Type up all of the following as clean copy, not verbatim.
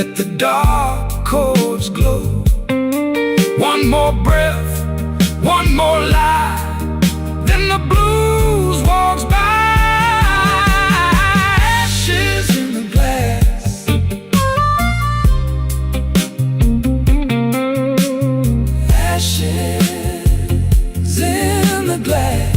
let the dark chords glow. One more breath, one more lie, then the blues walks by. Ashes in the glass, ashes in the glass.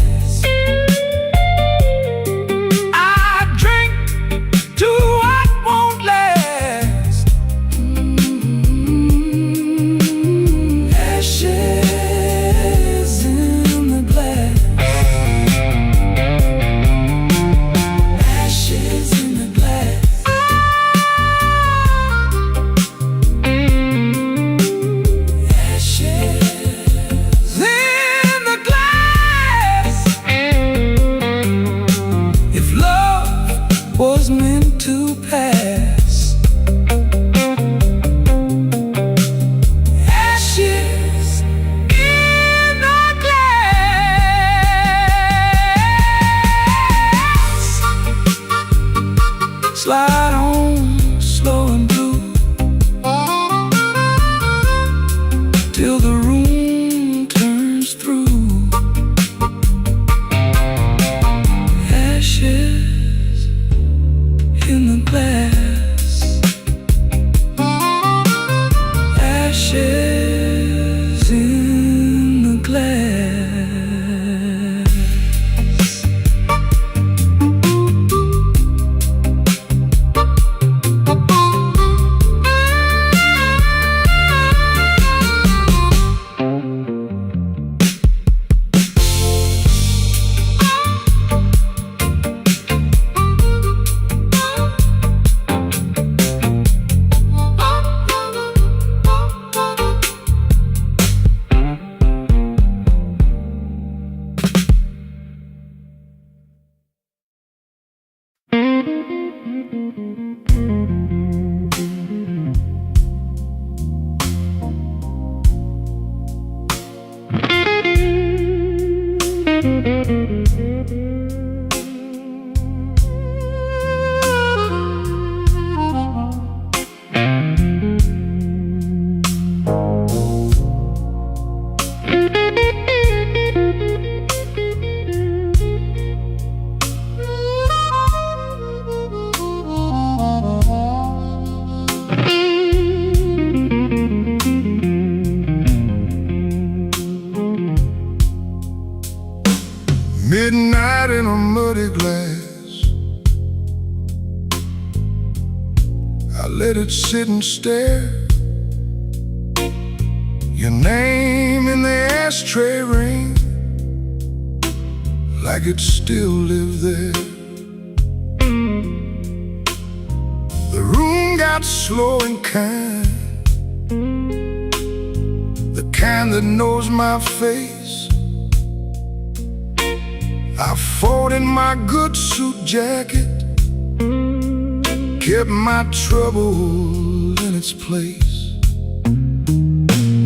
Was meant to pass. Ashes in the glass. Slide on slow and blue till the room turns through. Ashes in the glass, ashes in the glass. Midnight in a muddy glass, I let it sit and stare. Your name in the ashtray ring like it still lived there. The room got slow and kind, the kind that knows my face. I folded my good suit jacket, kept my trouble in its place.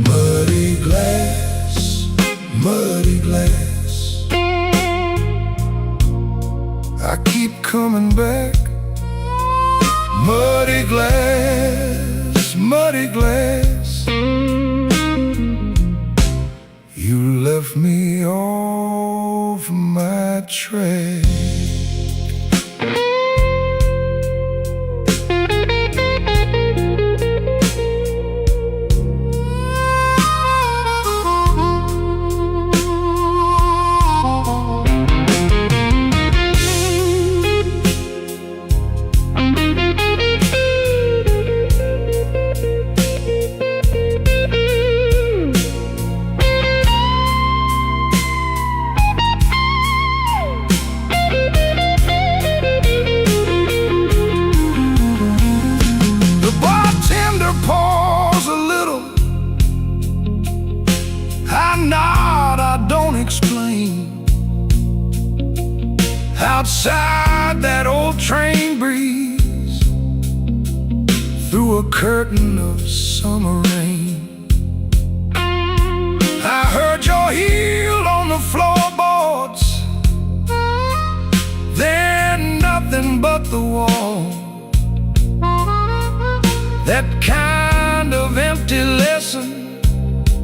Muddy glass, muddy glass, I keep coming back. Muddy glass, muddy glass, you left me off my track. Outside that old train breeze, through a curtain of summer rain, I heard your heel on the floorboards. They're nothing but the wall That kind of empty lesson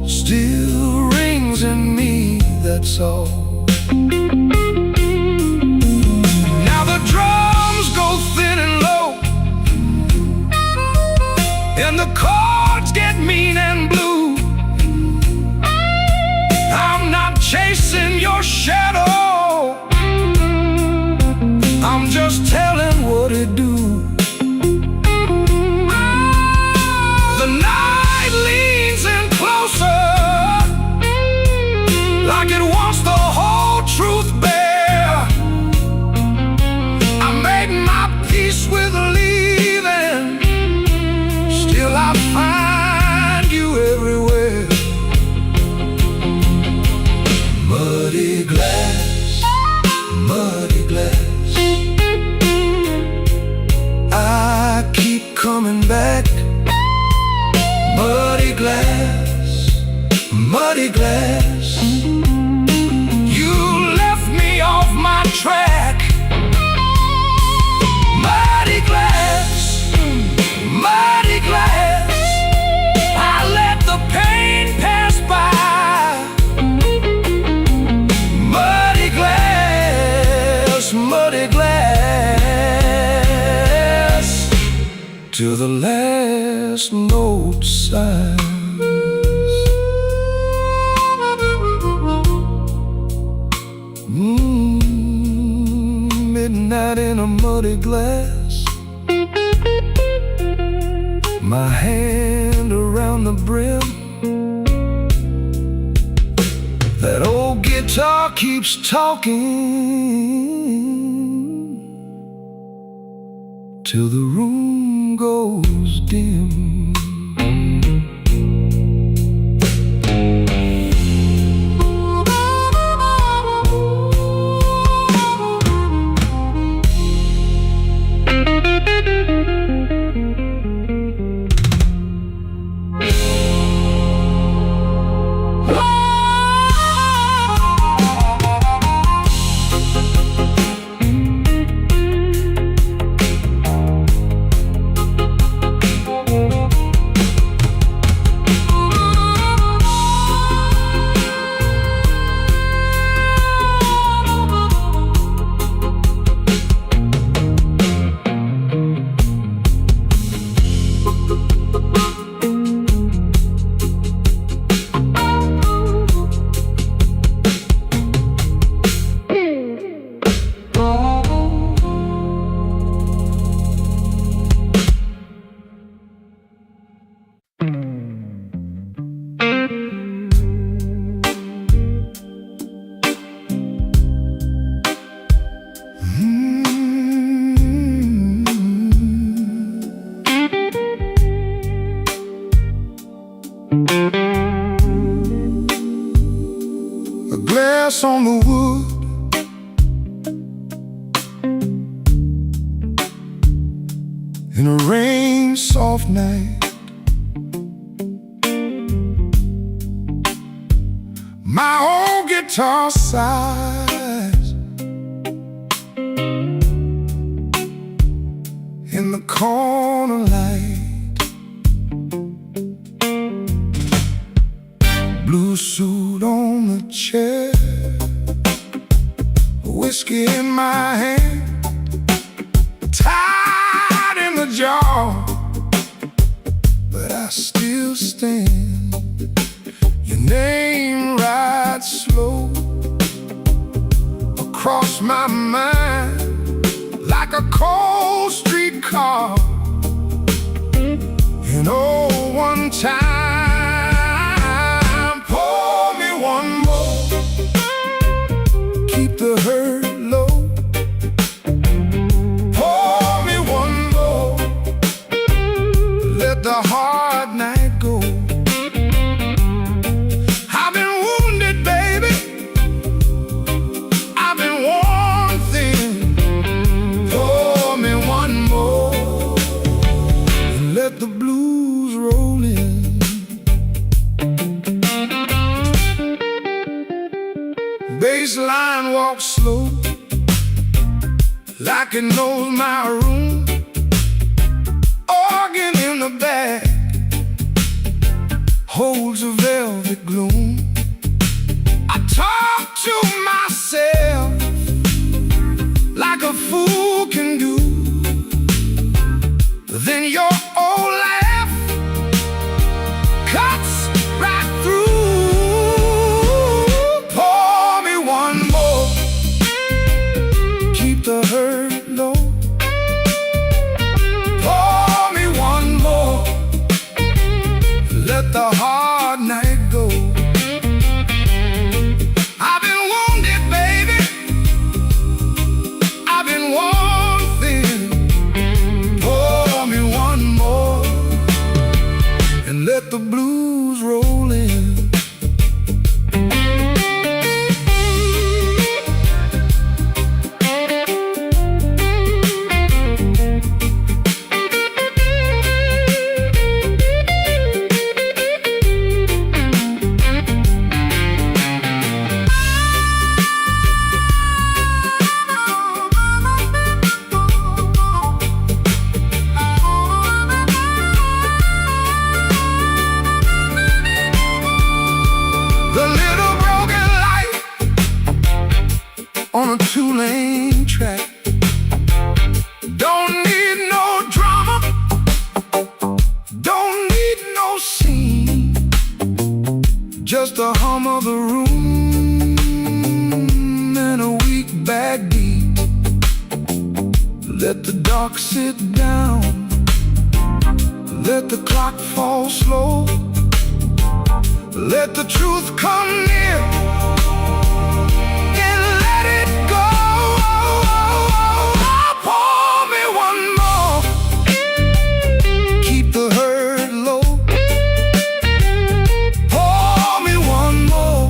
still rings in me, that's all. Now the drums go thin and low, and the chords get mean and blue. I'm not chasing your shadow, I'm just telling what it do. The night leans in closer, like it wants the whole truth bare. I made my peace with leaving, still I find you everywhere. Muddy glass, muddy glass, I keep coming back. Muddy glass, muddy glass, you left me off my track. Muddy glass, muddy glass, I let the pain pass by. Muddy glass, muddy glass, till the last note sighs. Midnight in a muddy glass, my hand around the brim. That old guitar keeps talking till the room goes dim. A glass on the wood, in a rain soft night, my old guitar sighs in the corner light. Blue suit on the chair, whiskey in my hand, tied in the jar, but I still stand. Your name rides slow across my mind like a cold streetcar. And oh, one time, pour me one more, keep the hurt low. Pour me one more, let the hard night go. I've been wounded, baby, I've been worn thin. Pour me one more, and let the blues roll in. Bass line walks slow, like it knows my room. Organ in the back, your old laugh cuts right through. Pour me one more, keep the hurt low. Pour me one more, let the hard night go. I've been wounded, baby, I've been worn thin. Pour me one more, and let the blues roll in. The little broken light on a two-lane track. Don't need no drama, don't need no scene, just the hum of the room and a weak backbeat. Let the dark sit down, let the clock fall slow. Let the truth come near and let it go. Pour me one more, keep the hurt low. Pour me one more,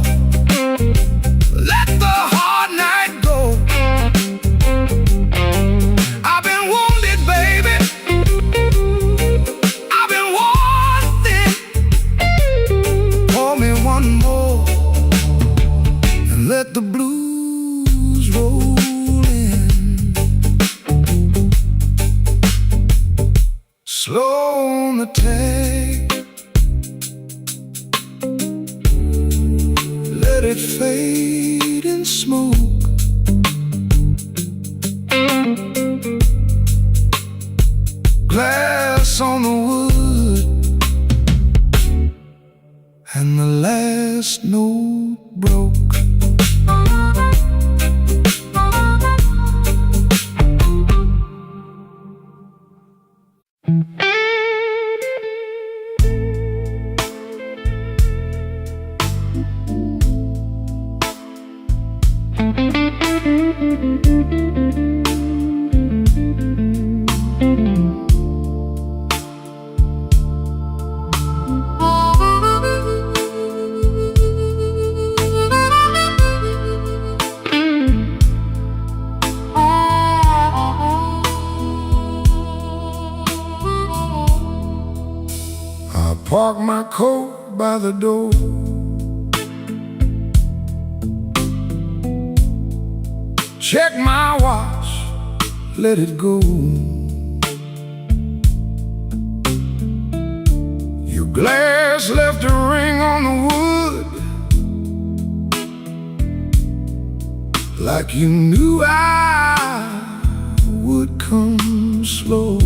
let the hard night go. I've been wounded, baby, I've been worn thin. Pour me one more, and let the blues roll in. Slow on the tape, let it fade in smoke. Glass on the wood, and the last note broke. Park my coat by the door, check my watch, let it go. Your glass left a ring on the wood, like you knew I would come slow.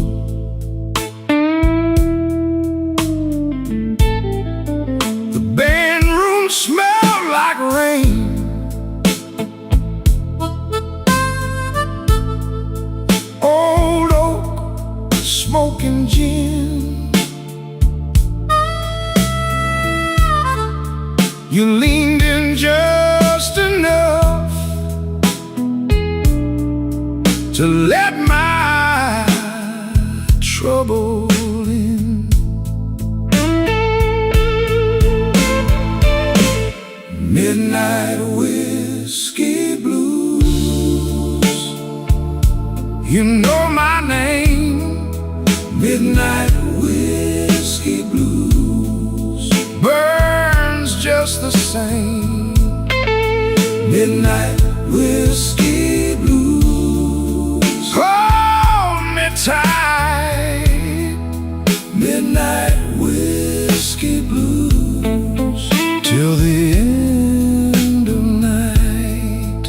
Smell like rain, old oak, smoking gin. You leaned in just enough to let my trouble in. Midnight whiskey blues, you know my name. Midnight whiskey blues burns just the same. Midnight whiskey blues, hold me tight. Midnight whiskey blues, till the end of night.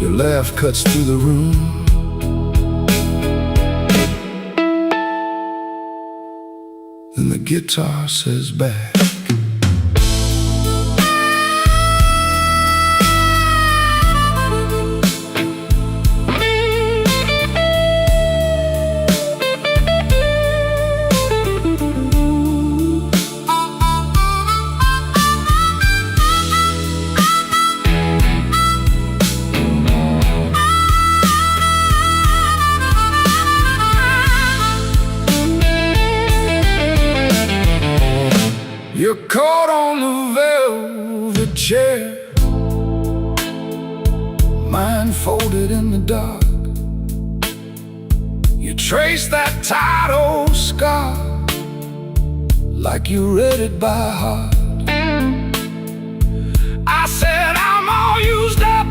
You left laugh cuts through the room. Then the guitar says back. You're caught on the velvet chair, mind folded in the dark. You trace that tight old scar like you read it by heart. I said, I'm all used up.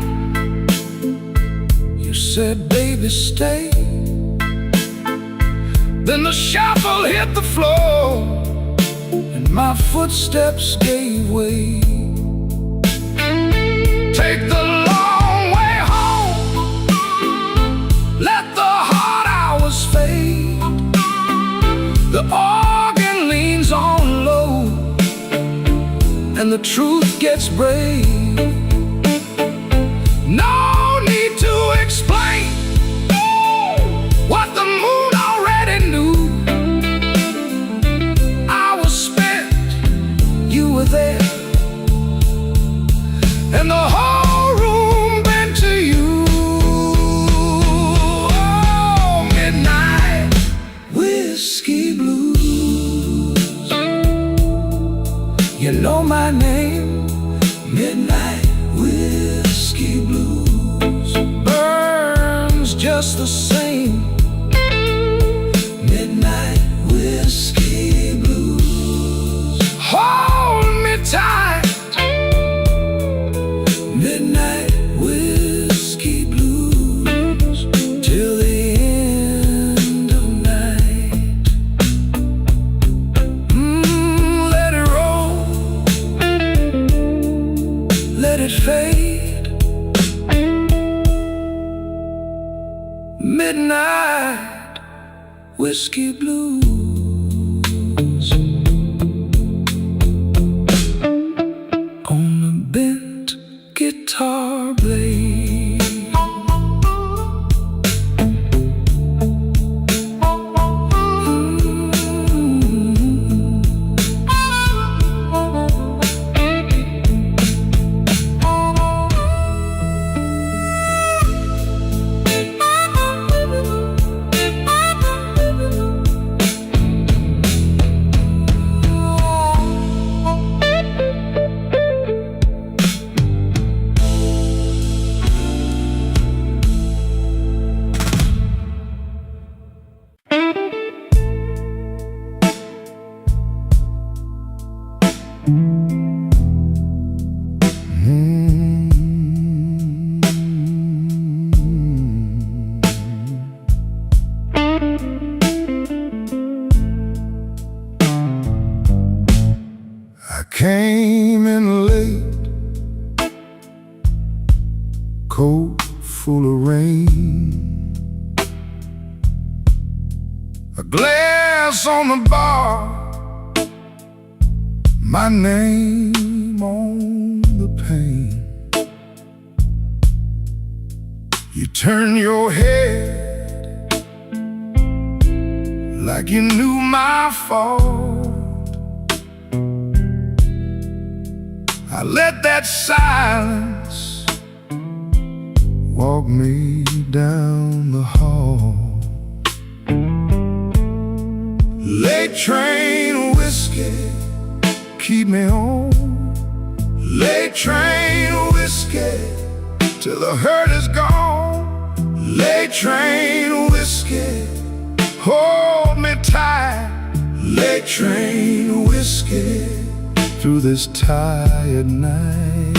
You said, baby, stay. Then the shuffle hit the floor and my footsteps gave way. Take the long way home, let the hard hours fade. The organ leans on low and the truth gets brave. No need to explain what the moon already knew. There, and the whole room bent to you. Oh, midnight whiskey blues. You know my name, midnight whiskey blues. Burns just the same, midnight whiskey blues. Tight, midnight whiskey blues, till the end of night. Let it roll, let it fade. Midnight whiskey blues. Guitar blade. I came in late, coat full of rain, a glass on the bar, my name on the pane. You turn your head like you knew my fault. I let that silence walk me down the hall. Late train whiskey, keep me home. Late train whiskey, till the hurt is gone. Late train whiskey, hold me tight. Late train whiskey, through this tired night.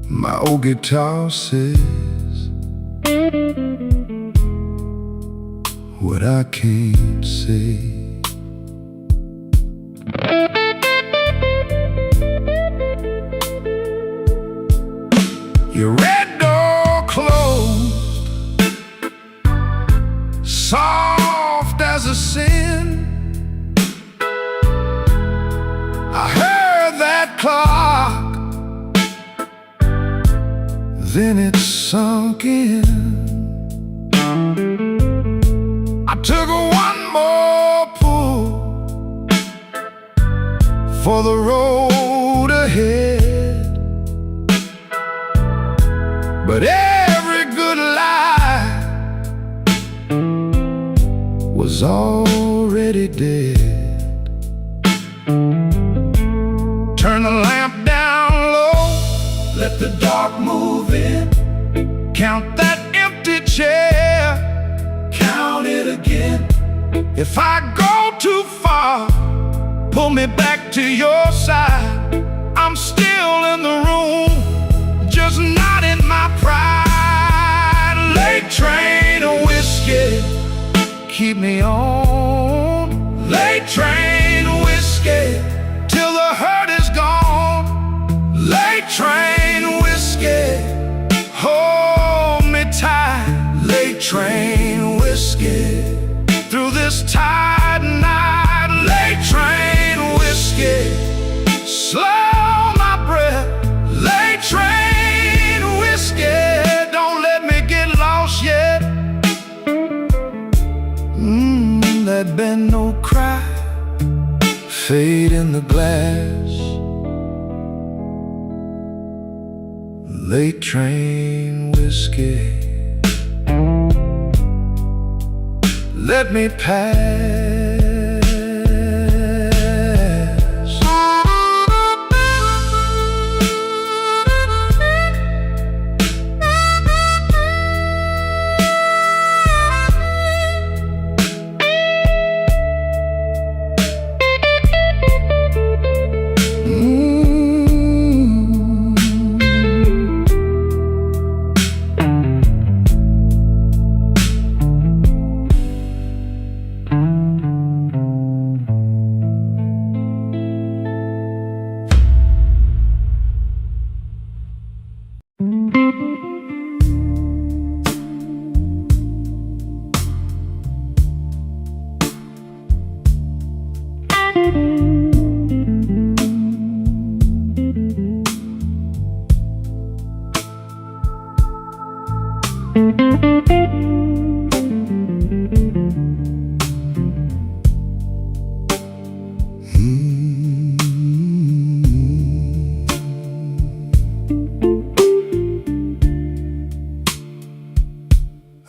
My old guitar says what I can't say. clock. Then it sunk in. I took one more pull for the road ahead, but every good lie was already dead. Turn the lamp down low, let the dark move in. Count that empty chair, count it again. If I go too far, pull me back to your side. I'm still in the room, just not in my pride. Late train of whiskey, keep me on. Late train of whiskey, till the hurt is gone. Late train whiskey, hold me tight. Late train whiskey, through this tired night. Late train whiskey, slow my breath. Late train whiskey, don't let me get lost yet. That bend no cry, fade in the glass. Late train whiskey, let me pass.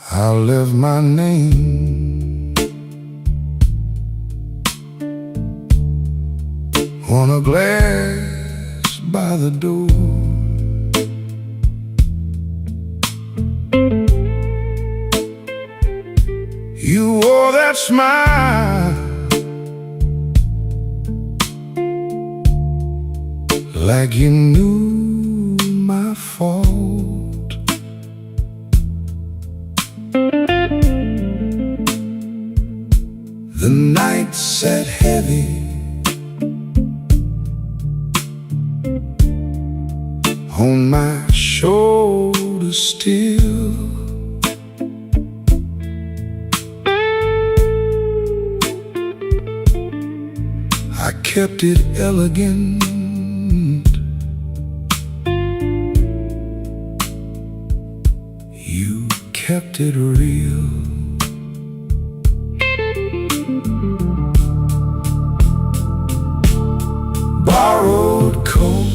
I'll leave my name on a glass by the door. You wore that smile like you knew my fault. The night sat heavy on my shoulders still. I kept it elegant, you kept it real. Borrowed coat,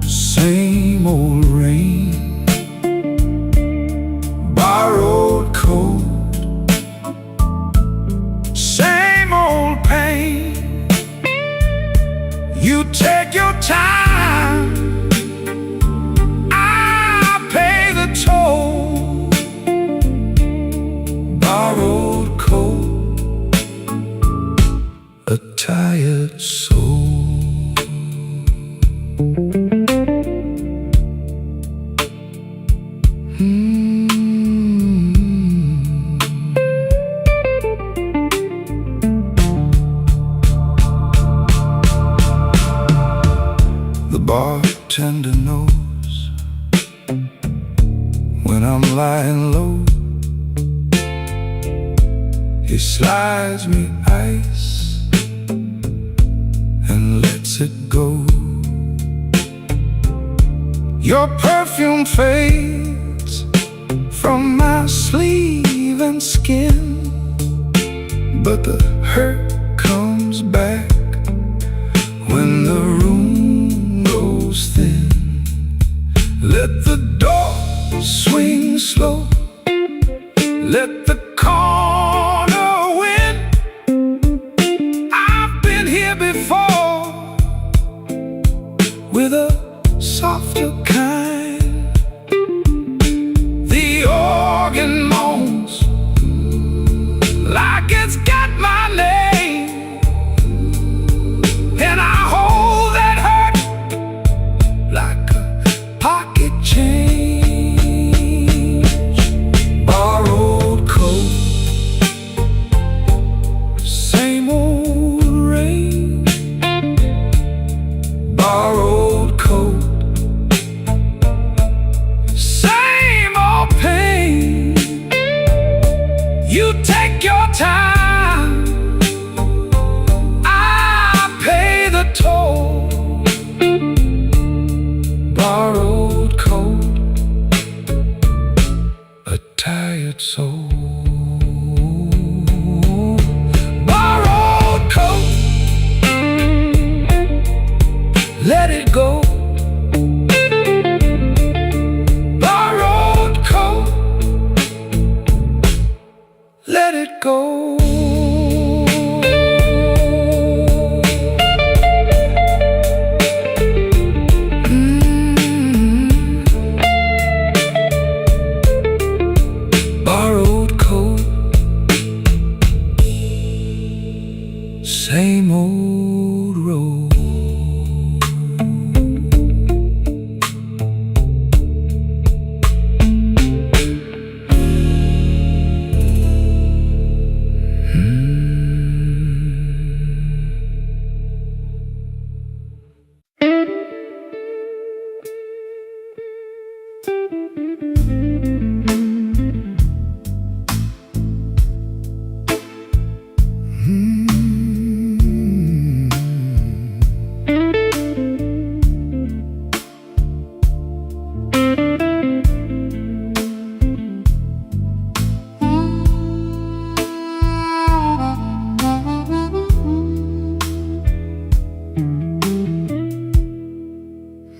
same old rain. Borrowed coat, same old pain. You take your time, I pay the toll. Borrowed coat, a tired soul. The bartender knows when I'm lying low. He slides me ice and lets it go. Your perfume fades from my sleeve and skin, but the hurt comes back when the room goes thin. Let the door swing slow, let the corner win. I've been here before with a softer kind. The organ moans like it's got my name, and I hold that hurt like a pocket change. Borrowed coat, same old rain. Borrowed coat, same old pain. You take your time, I pay the toll. Borrowed coat, a tired soul. Borrowed coat, let it go. Borrowed coat, let it go. Borrowed coat, same old road.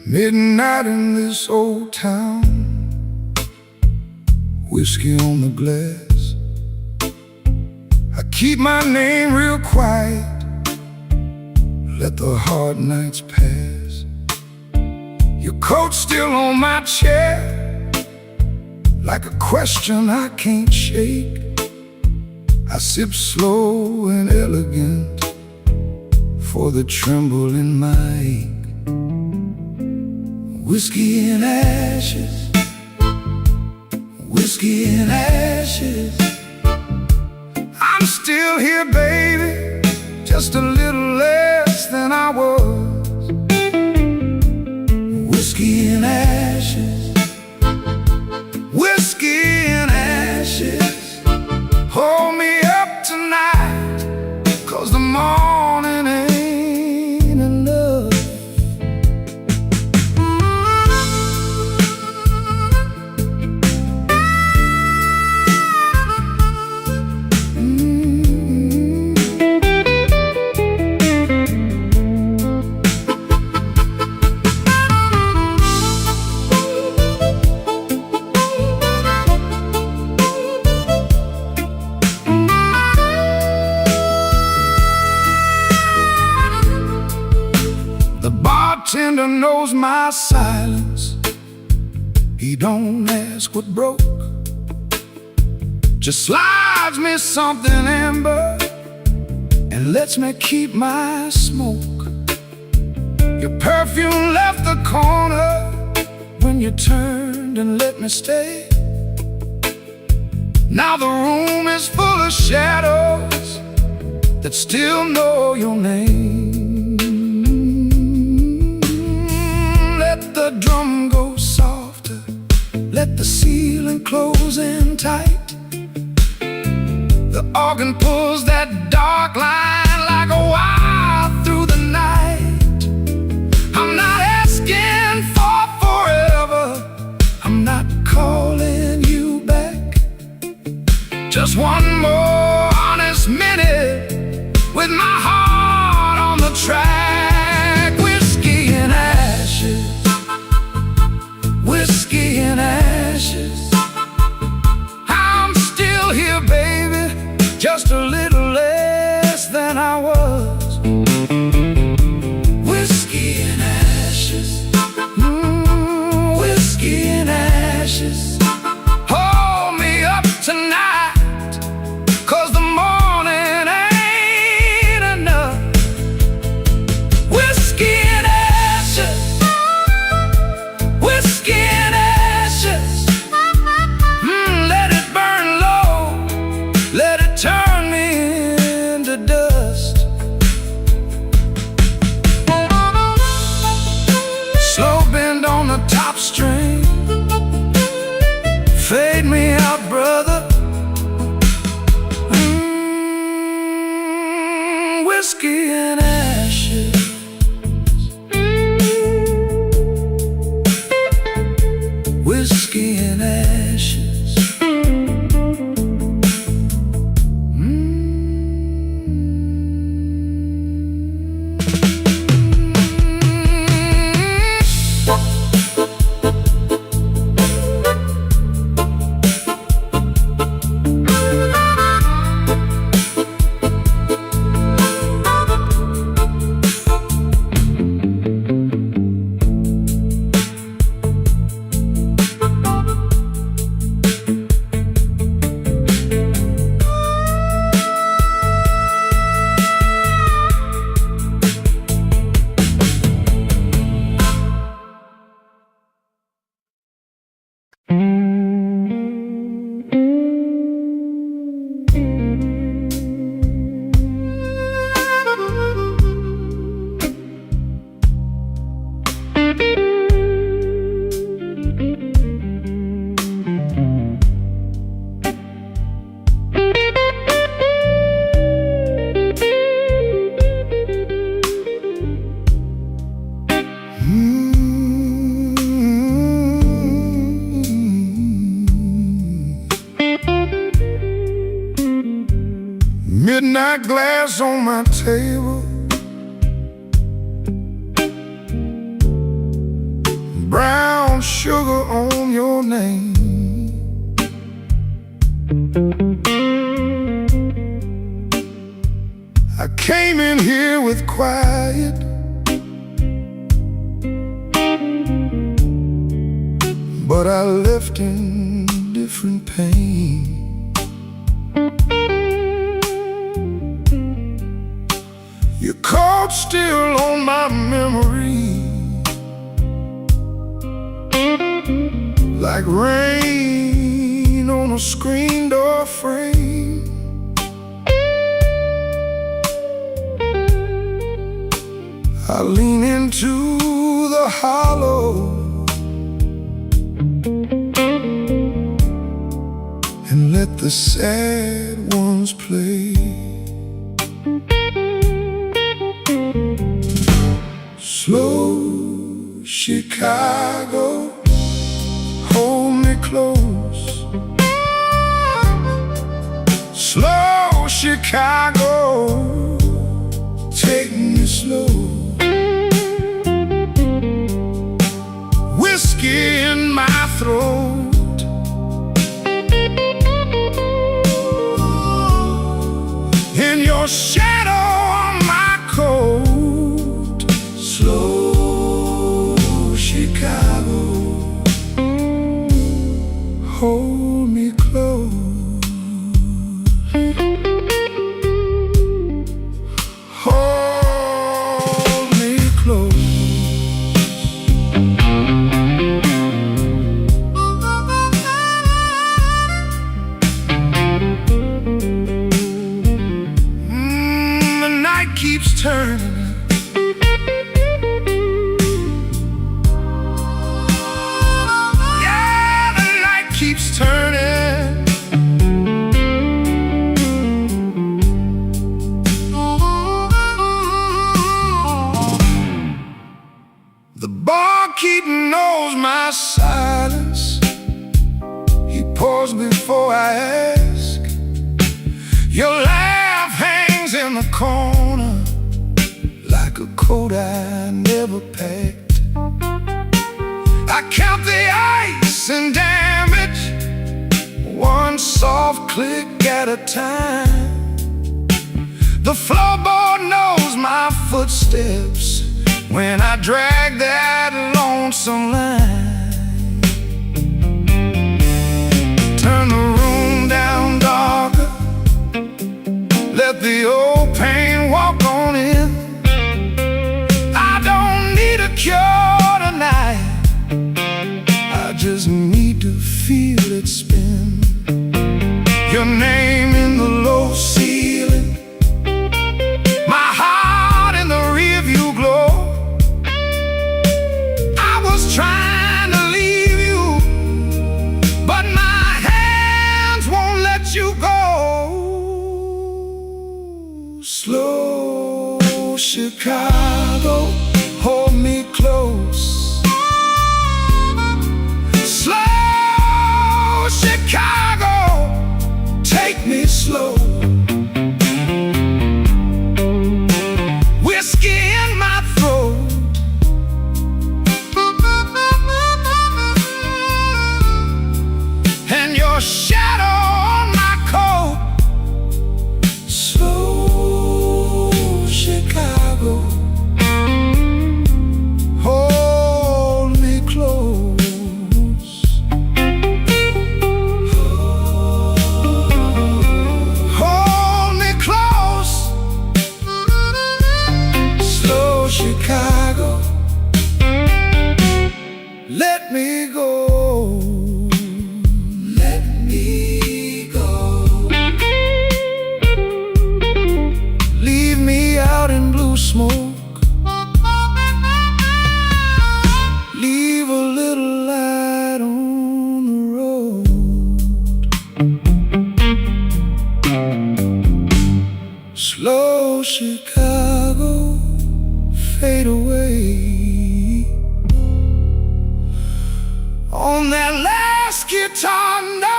Midnight in this old town, whiskey on the glass. I keep my name real quiet, let the hard nights pass. Your coat's still on my chair, like a question I can't shake. I sip slow and elegant for the tremble in my ache. Whiskey in ashes, whiskey in ashes. I'm still here, baby, just a little less than I was. Whiskey in ashes, whiskey in ashes. Hold me up tonight, 'cause the morning ain't enough. The bartender knows my silence. He don't ask what broke, just slides me something amber and lets me keep my smoke. Your perfume left the corner when you turned and let me stay. Now the room is full of shadows that still know your name. Let the drum go softer, let the ceiling close in tight. The organ pulls that dark line like a wire through the night. and ashes. Whiskey and ashes. Midnight glass on my table, brown sugar on your name. I came in here with quiet, but I left in different pain. Your coat's still on my memory, like rain on a screen door frame. I lean into the hollow and let the sad ones play. Slow Chicago, hold me close. Slow Chicago, take me slow. Whiskey in my throat, in your shadow on my coat. Slow Chicago, hold me close. Hold me close. The night keeps turning. Turning. The barkeep knows my silence. He pours before I ask. Your laugh hangs in the corner like a coat I never packed. I count the ice and damage, one soft click at a time. The floorboard knows my footsteps when I drag that lonesome line. Turn the room down darker, let the old pain walk on in. I don't need a cure tonight, I just need to feel it spin. Your name in the low ceiling, my heart in the rearview glow. I was trying to leave you, but my hands won't let you go. Slow Chicago, hold me close. Slow Chicago, take me slow. Whiskey in my throat, and your shadow on my coat. Slow Chicago, hold me close. Hold me close. Slow Chicago, let me go. Smoke, leave a little light on the road. Slow Chicago, fade away on that last guitar note.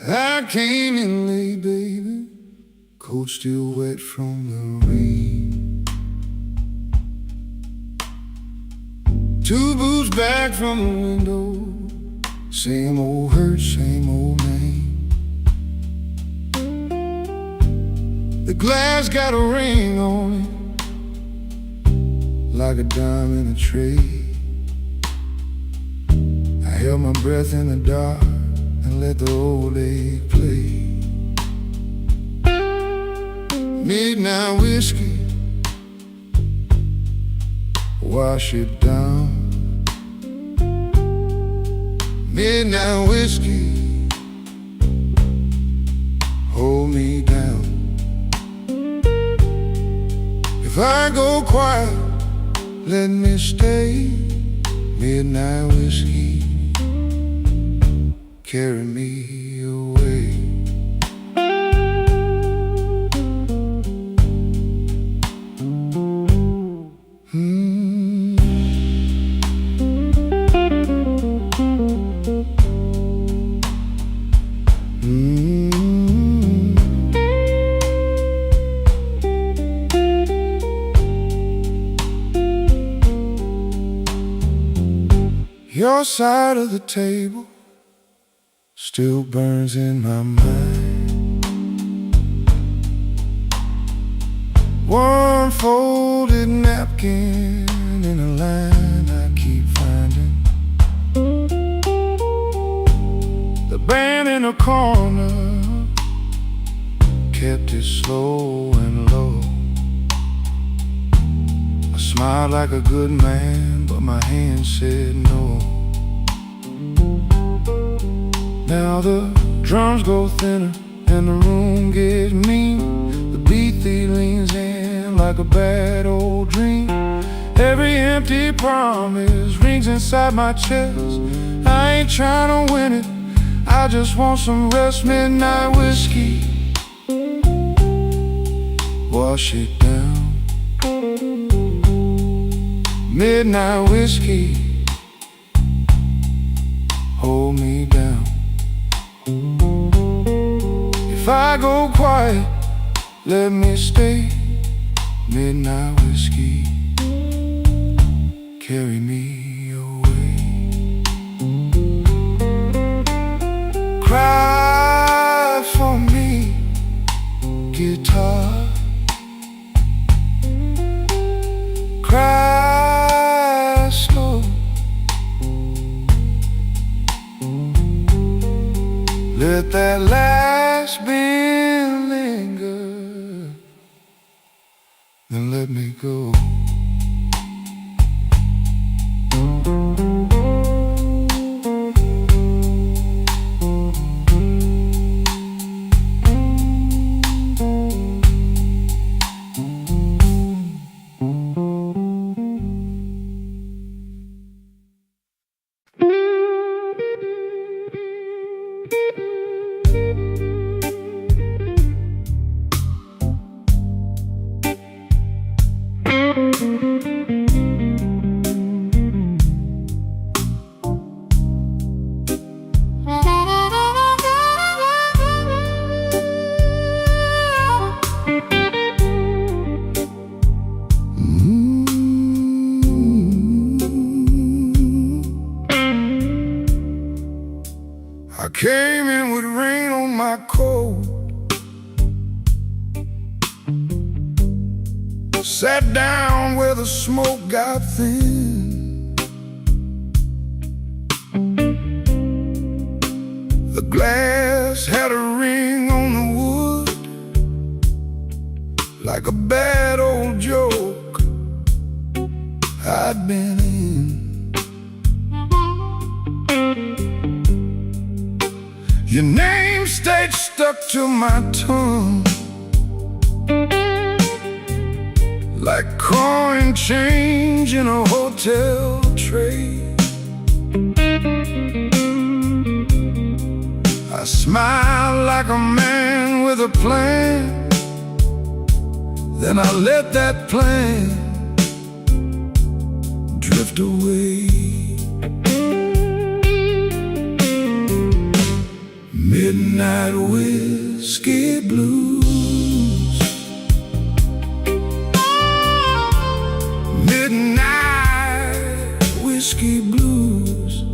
I came in late, baby, coat still wet from the rain. 2 boots back from the window, same old hurt, same old name. The glass got a ring on it, like a dime in a tray. I held my breath in the dark and let the old ache play. Midnight whiskey, wash it down. Midnight whiskey, hold me down. If I go quiet, let me stay. Midnight whiskey, carry me away. Your side of the table still burns in my mind. One folded napkin in a line I keep finding. The band in a corner kept it slow and low. I smiled like a good man, but my hand said no. Now the drums go thinner and the room gets mean. The beat leans in like a bad old dream. Every empty promise rings inside my chest. I ain't trying to win it, I just want some rest. Midnight whiskey, wash it down. Midnight whiskey, hold me down. If I go quiet, let me stay. Midnight whiskey, carry me away. Cry for me, guitar. let that last being linger, then let me go. I came in with rain on my coat, sat down where the smoke got thin. The glass had a ring on the wood, like a bad old joke I'd been in. Your name stayed stuck to my tongue, like coin change in a hotel tray. I smiled like a man with a plan, then I let that plan drift away. Midnight whiskey blues, midnight whiskey blues.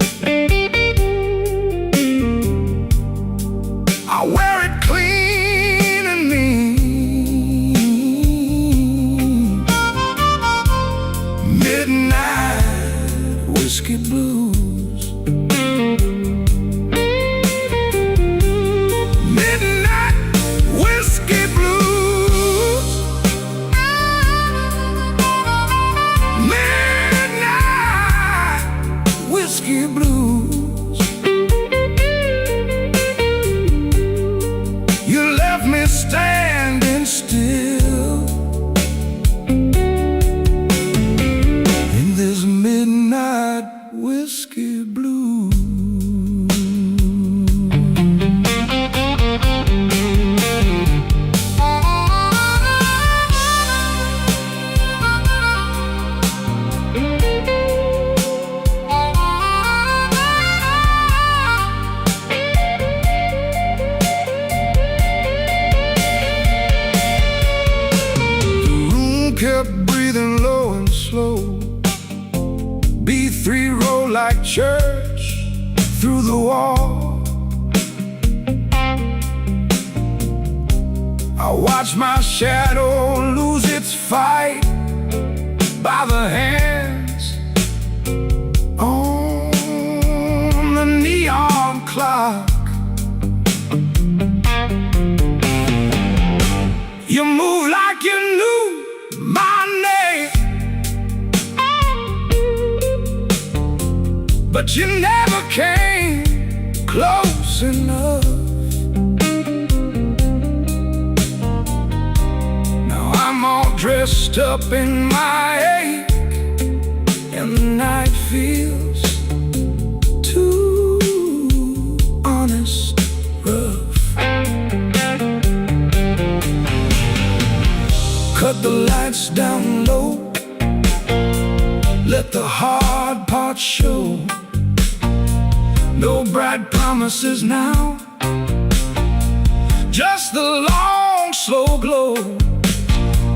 I wear it clean and mean. Midnight whiskey blues. Standing still in this midnight whiskey blue. Kept breathing low and slow. B3 rolled like church through the wall. I watched my shadow lose its fight by the hands on the neon clock. You move like you knew my name, but you never came close enough. Now I'm all dressed up in my ache, and the night feels too honest, rough. Cut the lights down low, let the hard parts show. No bright promises now, just the long, slow glow.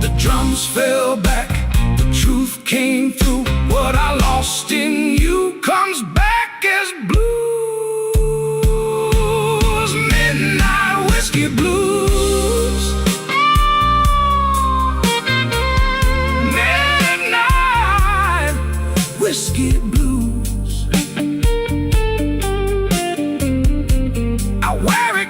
The drums fell back, the truth came through. What I lost in you comes back as blues. Midnight whiskey blues. Midnight whiskey blues. I wear it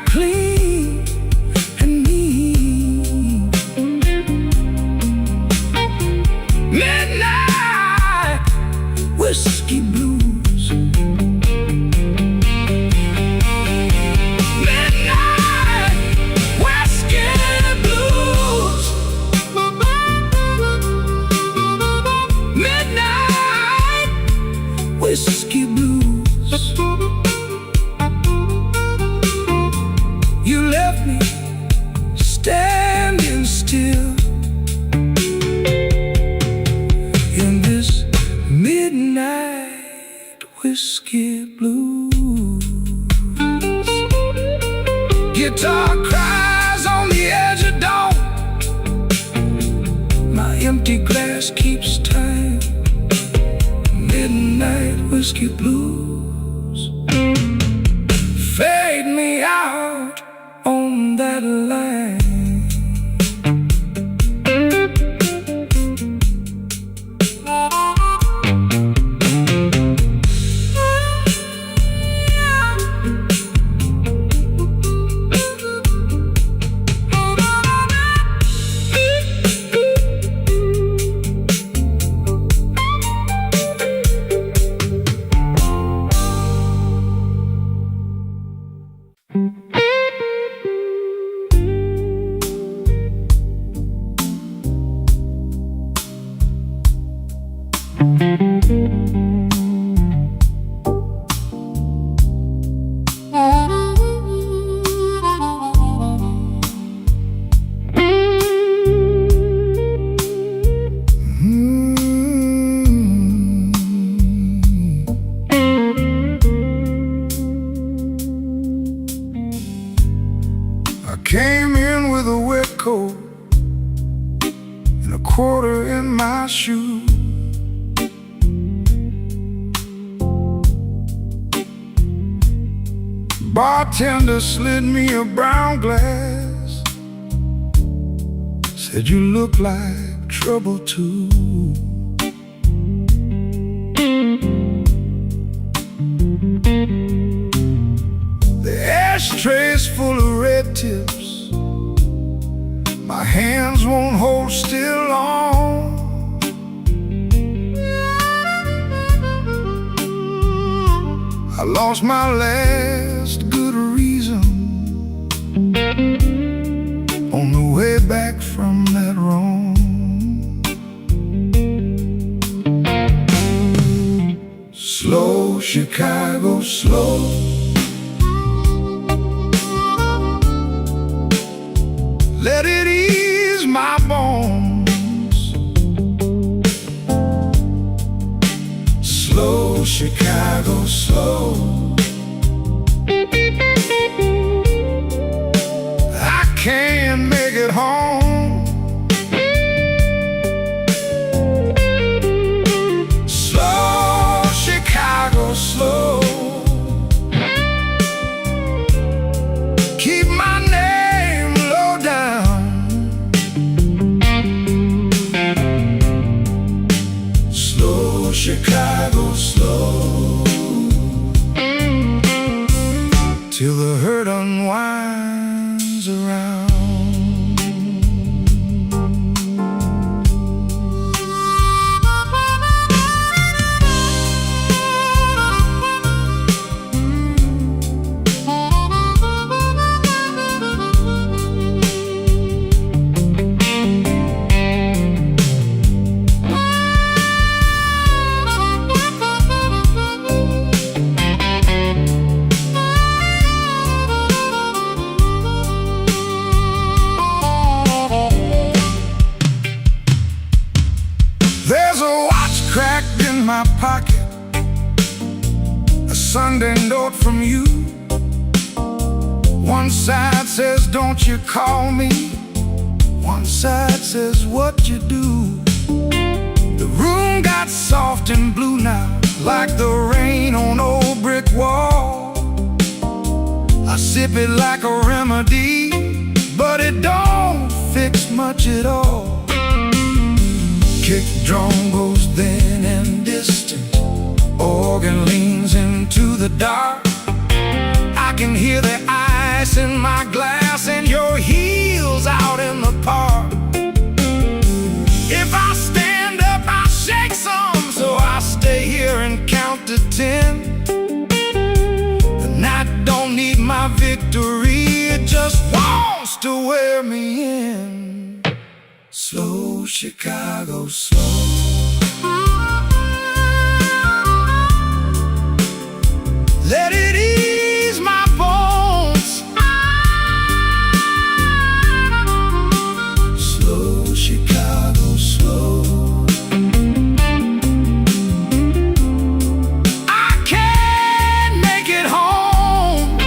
whiskey blues. Midnight whiskey blues. Midnight whiskey blues. You left me standing still in this midnight whiskey blues. Guitar cries on the edge of dawn. My empty glass keeps time. Midnight whiskey blues. Fade me out on that line. Came in with a wet coat and a quarter in my shoe. Bartender slid me a brown glass, said you look like trouble too. The ashtray's full of red tips. My hands won't hold still long. I lost my last good reason on the way back from that wrong. Slow, Chicago, slow. Let it ease my bones. Slow, Chicago, slow. I can't make it home. Slow, Chicago, slow. Keep my name low down. Slow, Chicago, slow. Till the hurt unwinds around. There's a watch cracked in my pocket, a Sunday note from you. One side says, don't you call me. One side says, what you do. The room got soft and blue now, like the rain on old brick wall. I sip it like a remedy, but it don't fix much at all. Kick drum goes thin and distant, organ leans into the dark. I can hear the ice in my glass and your heels out in the park. If I stand up, I shake some, so I stay here victory, it just wants to wear me in. Slow, Chicago, slow. Let it ease my bones. Slow, Chicago, slow. I can't make it home.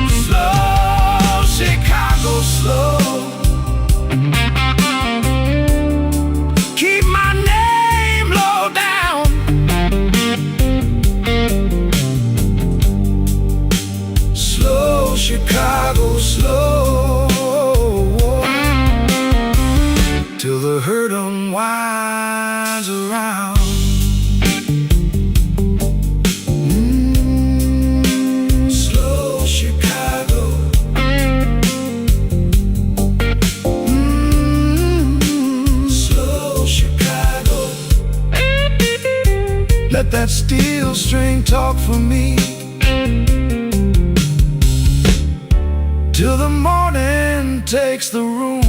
Slow, Chicago, slow. Keep my name low down. Slow, Chicago, slow. Till the hurt unwinds around. Slow, Chicago. Slow, Chicago. Let that steel string talk for me. Till the morning takes the room.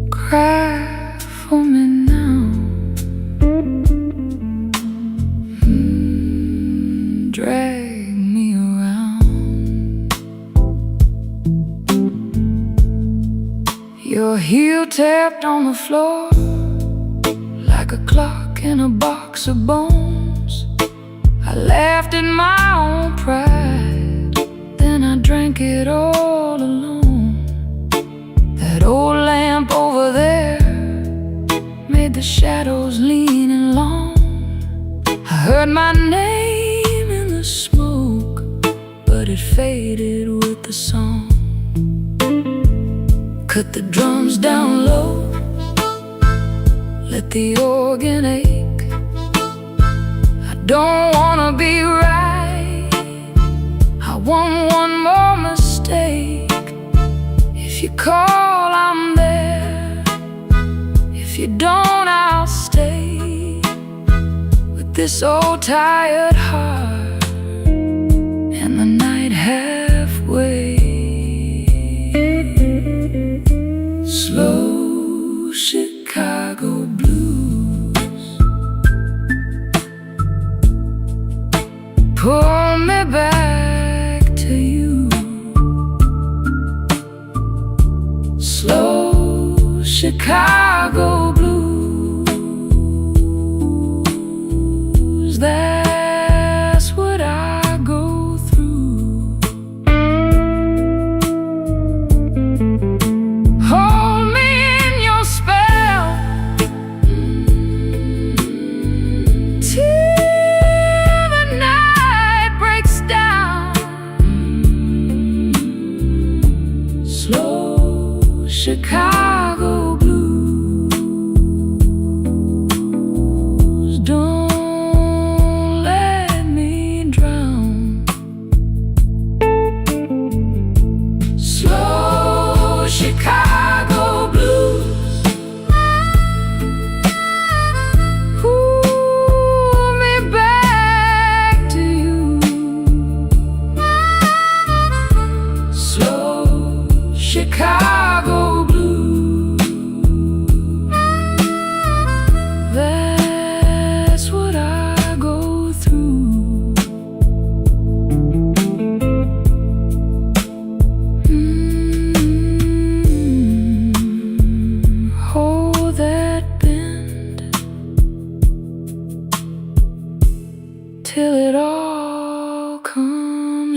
Cry for me now. Drag me around. Your heel tapped on the floor like a clock in a box of bones. I laughed at my own pride, then I drank it all alone. That old lamp over there made the shadows lean and long. I heard my name in the smoke, but it faded with the song. Cut the drums down low, let the organ ache. I don't wanna be right, I want one more mistake. If you call, I'm there. If you don't, I'll stay with this old tired heart and the night halfway. Slow, Chicago blues, pull me back to you. Slow, Chicago blues, that's what I go through. Hold me in your spell till the night breaks down. Slow, Chicago blues, don't let me drown. Slow, Chicago blues, pull me back to you. Slow, Chicago blues, that's what I go through. Hold that bend till it all comes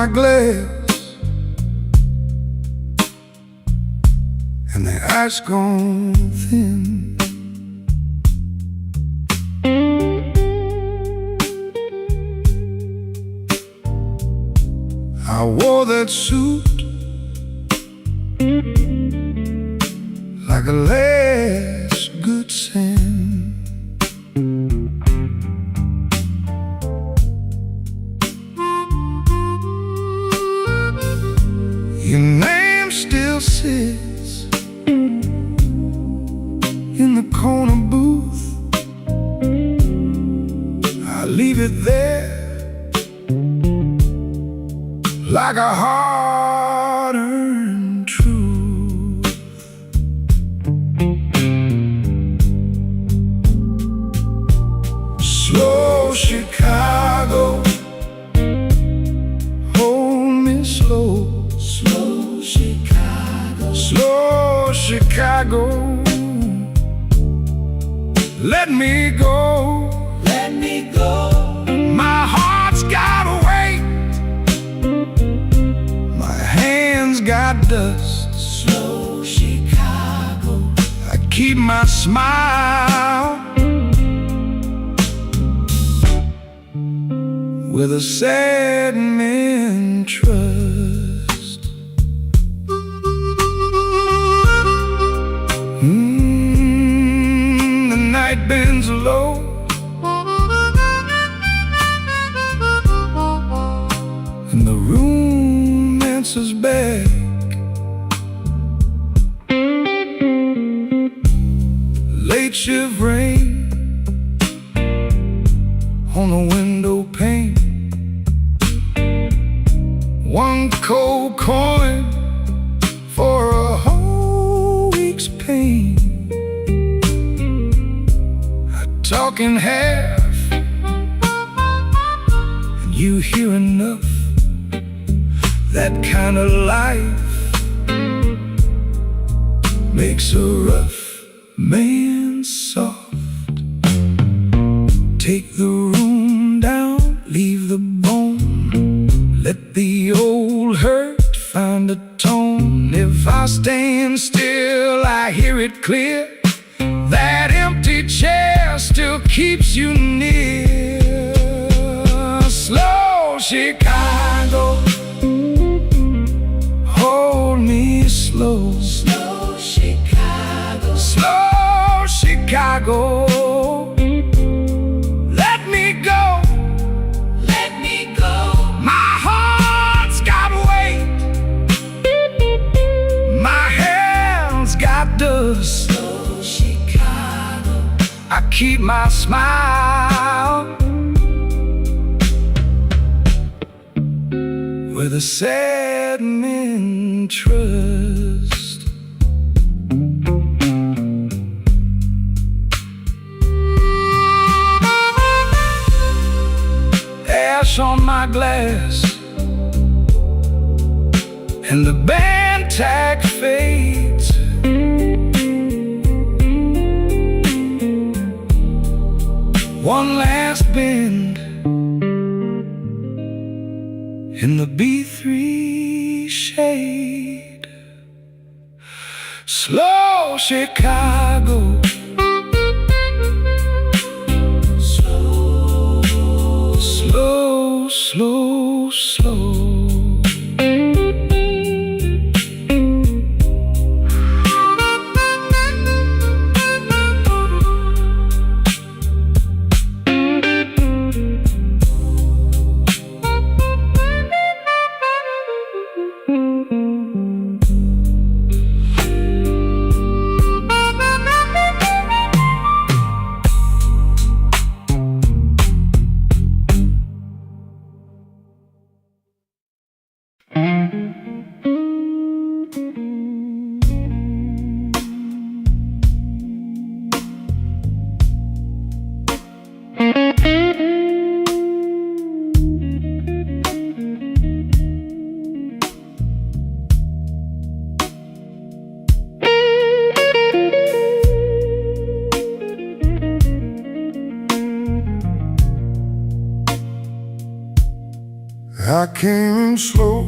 my glass, and the ice gone thin. I wore that suit like a last good sin. Your name still sits in the corner booth. I leave it there like a hard-earned truth. Slow Chicago, hold me slow. Slow Chicago, slow Chicago, let me go. Let me go. My heart's gotta wait, my hands got dust. Slow Chicago, I keep my smile with a sad man trust. The night bends low, and the room answers back. Late shift rain on the window pane, one cold coin for a whole week's pain. I talk in half, and you hear enough. That kind of life makes a rough man soft. Take the room down, leave the bone, let the old hurt find a tone. If I stand still, I hear it clear. That empty chair still keeps you near. Slow Chicago, hold me slow. Slow Chicago, slow Chicago, let me go. Let me go. My heart's got weight, my hands got dust. Slow Chicago, I keep my smile with a sad man trust. Ash on my glass, and the band tag fades. One last bend in the B3 shade. Slow Chicago, slow, slow, slow, slow. I came slow,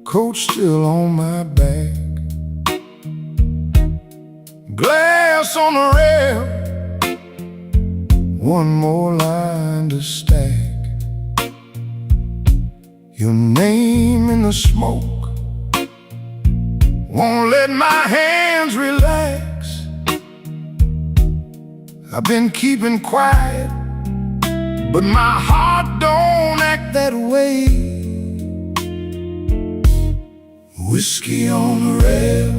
coat still on my back, glass on the rail, one more line to stack. Your name in the smoke won't let my hands relax. I've been keeping quiet, but my heart don't act that way. Whiskey on the rail,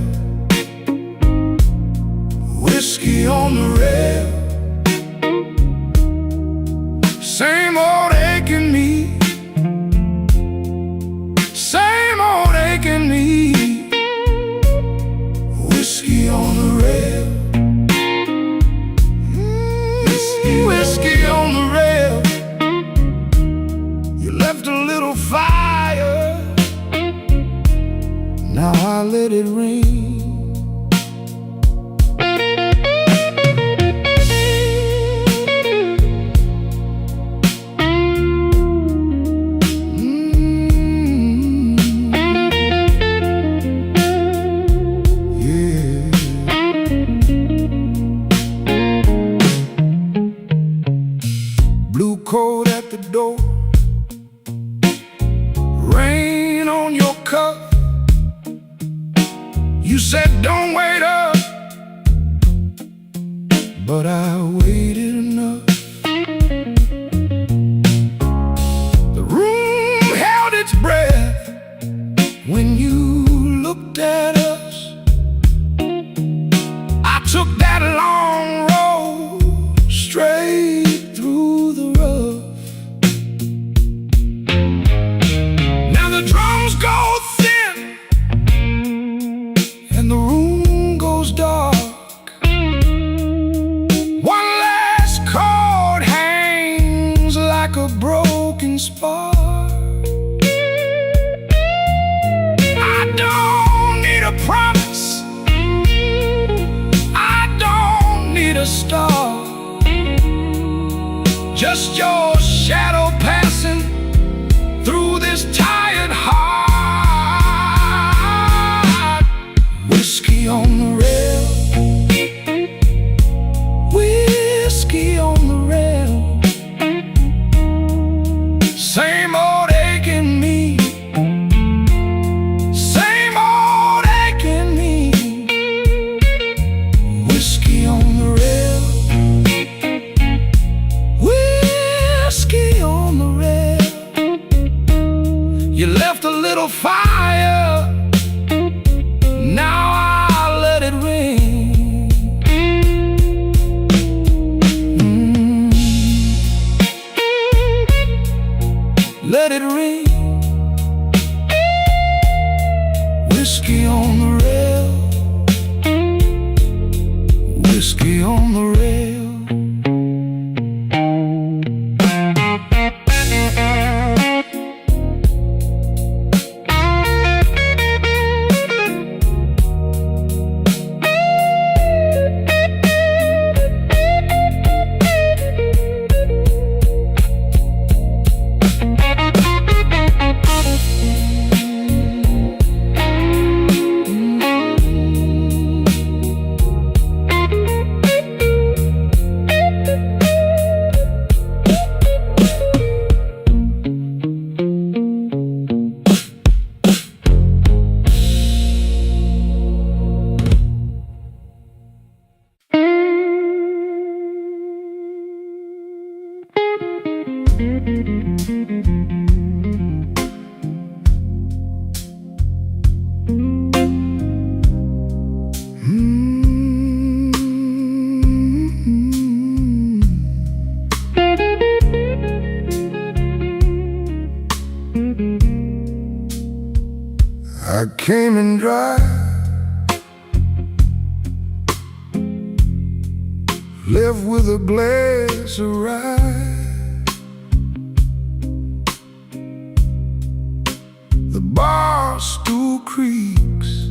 whiskey on the rail, same old aching me, same old aching me. Whiskey on the rail, whiskey on the rail. You left a little fire, now I let it rain. Blue coat at the door, rain on your cup. You said don't wait up, but I waited enough. The room held its breath when you looked at us. I took that long road straight through the rough. Now the drums go thin and the room goes dark. One last chord hangs like a broken spark. I don't need a promise, I don't need a star, just your shadow passing through this tired heart. Whiskey on the rail, whiskey on the rail, same old aching me, same old aching me. Whiskey on the rail, whiskey on the rail. You left a little fire, now I'll let it rain. Let it rain. Whiskey on the rail, whiskey on the rail. I came in dry, left with a glass of rye. The bar stool creaks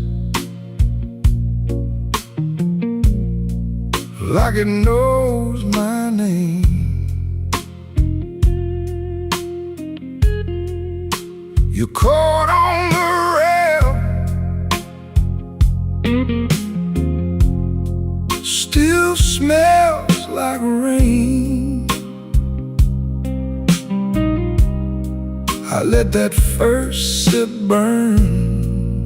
like it knows my name. You caught on the rail, still smells like rain. I let that first sip burn,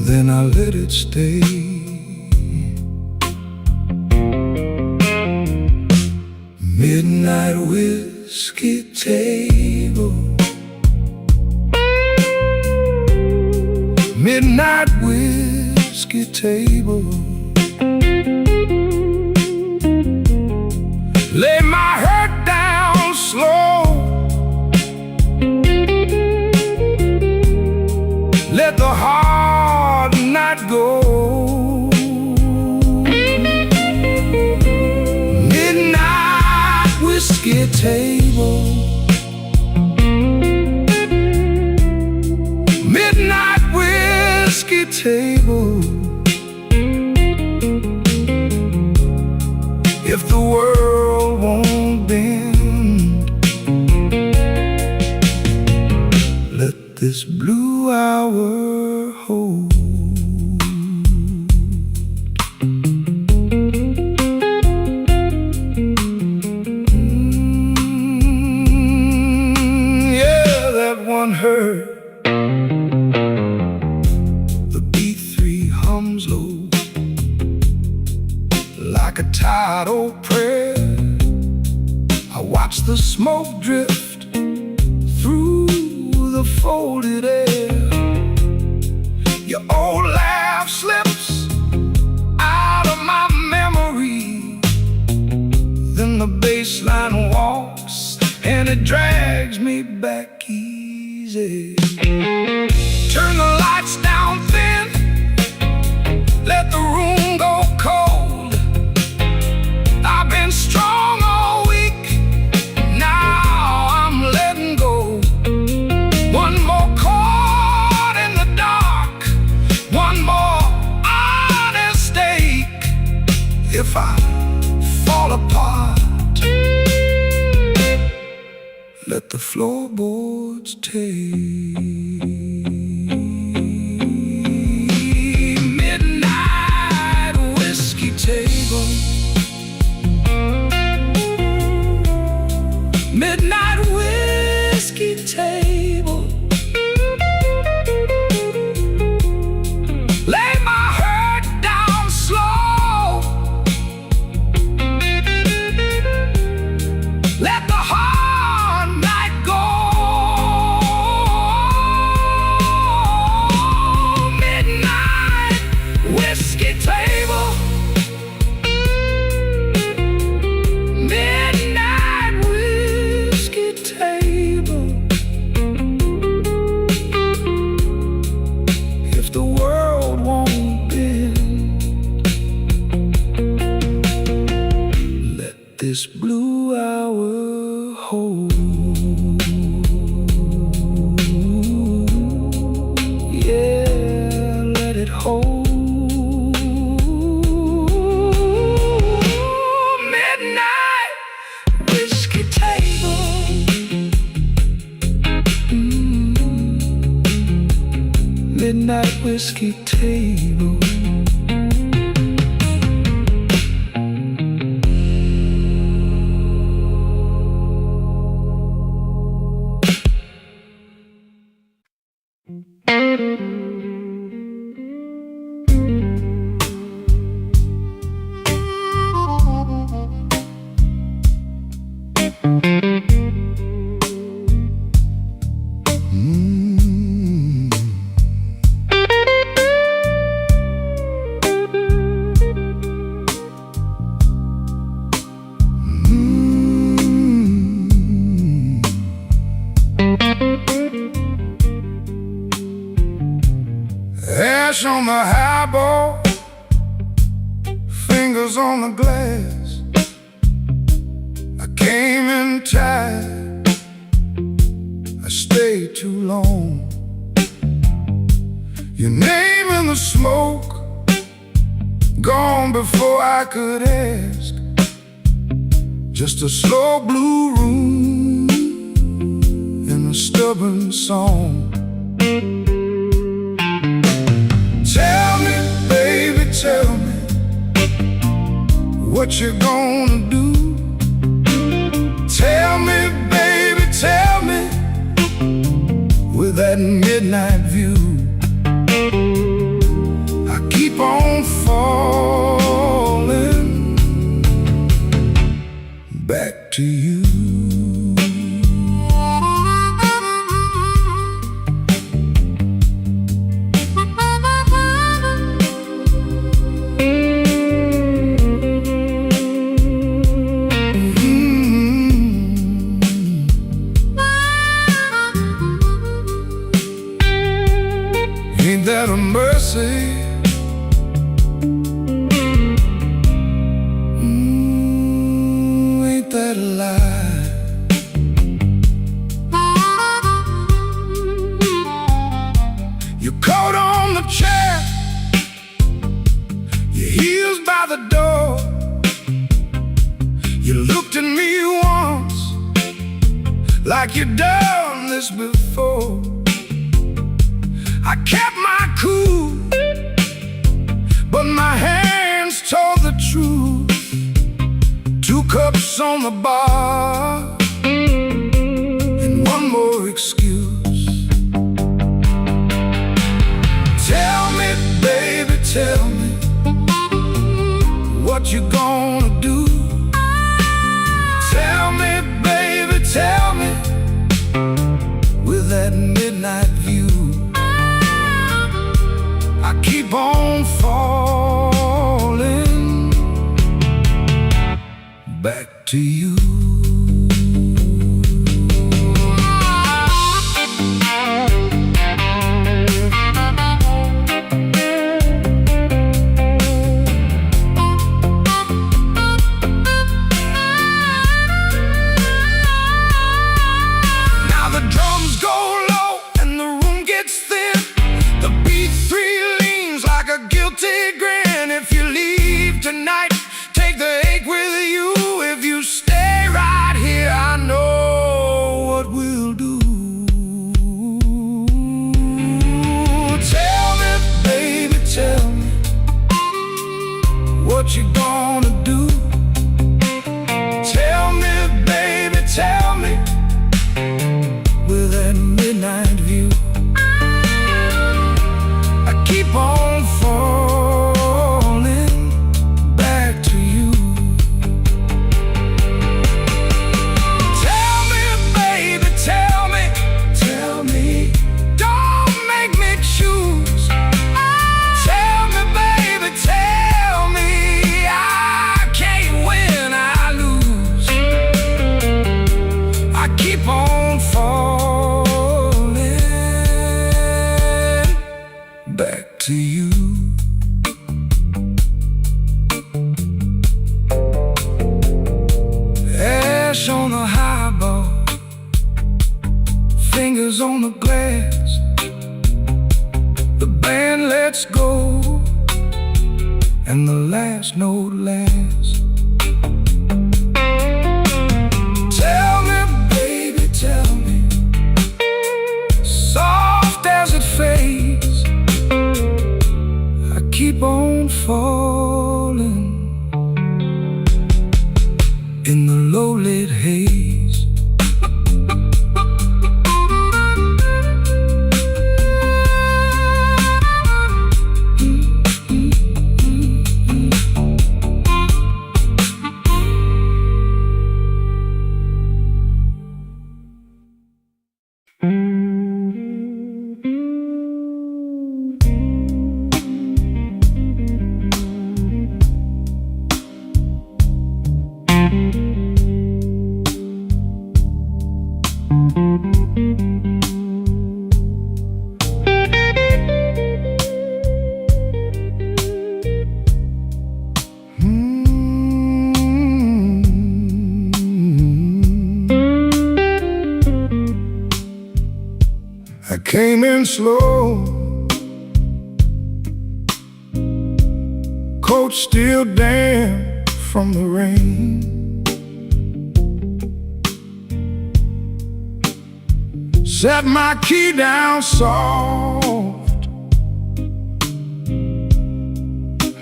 then I let it stay. Midnight whiskey table, midnight whiskey table. Lay my head down slow, let the hard night go. Midnight whiskey table, midnight whiskey table. If the world won't bend, let this blue hour hold. Yeah, that one hurt. The B3 hums low like a tired old prayer. I watch the smoke drift through the folded air. Your old laugh slips out of my memory, then the bass line walks and it drags me back easy. Turn the lights down thin, let the room go cold. I've been strong all week, now I'm letting go. One more chord in the dark, one more honest ache. If I fall apart, let the floorboards take. Midnight whiskey table, midnight whiskey table. Lay my head down slow, let the hard night go. Midnight whiskey table, midnight whiskey table. If the world won't bend, let this blue hour hold. Yeah, let it hold. Midnight whiskey table. Midnight whiskey table. Ash on the highball, fingers on the glass. I came in tired, I stayed too long. Your name in the smoke, gone before I could ask. Just a slow blue room a stubborn song. Tell me, baby, tell me what you're gonna do. Tell me, baby, tell me with that midnight view. I keep on falling back to you. Ain't that a mercy? Ain't that a lie? Your coat on the chair, your heels by the door. You looked at me once like you'd done this before. I kept my cool, but my hands told the truth. 2 cups on the bar and one more excuse. Tell me, baby, tell me what you gonna do. Tell me, baby, tell me with that midnight view. I keep on falling back to you. Now the drums go low and the room gets thin. The beat 3 leans like a guilty grin. If you leave tonight, take the ache with you. If you stay right here, I know what we'll do. Tell me, baby, tell me what you gonna do. Tell me, baby, tell me with that midnight view. I keep on falling back to you. Tell me, baby, tell me, tell me. Don't make me choose. Tell me, baby, tell me. I can't win, I lose. I keep on falling back to you. Ash on the highball, fingers on the glass. The band lets go, and the last note lasts. Tell me, baby, tell me, soft as it fades. I keep on falling in the low-lit haze. I came in slow, coat still damp from the rain. set my key down soft,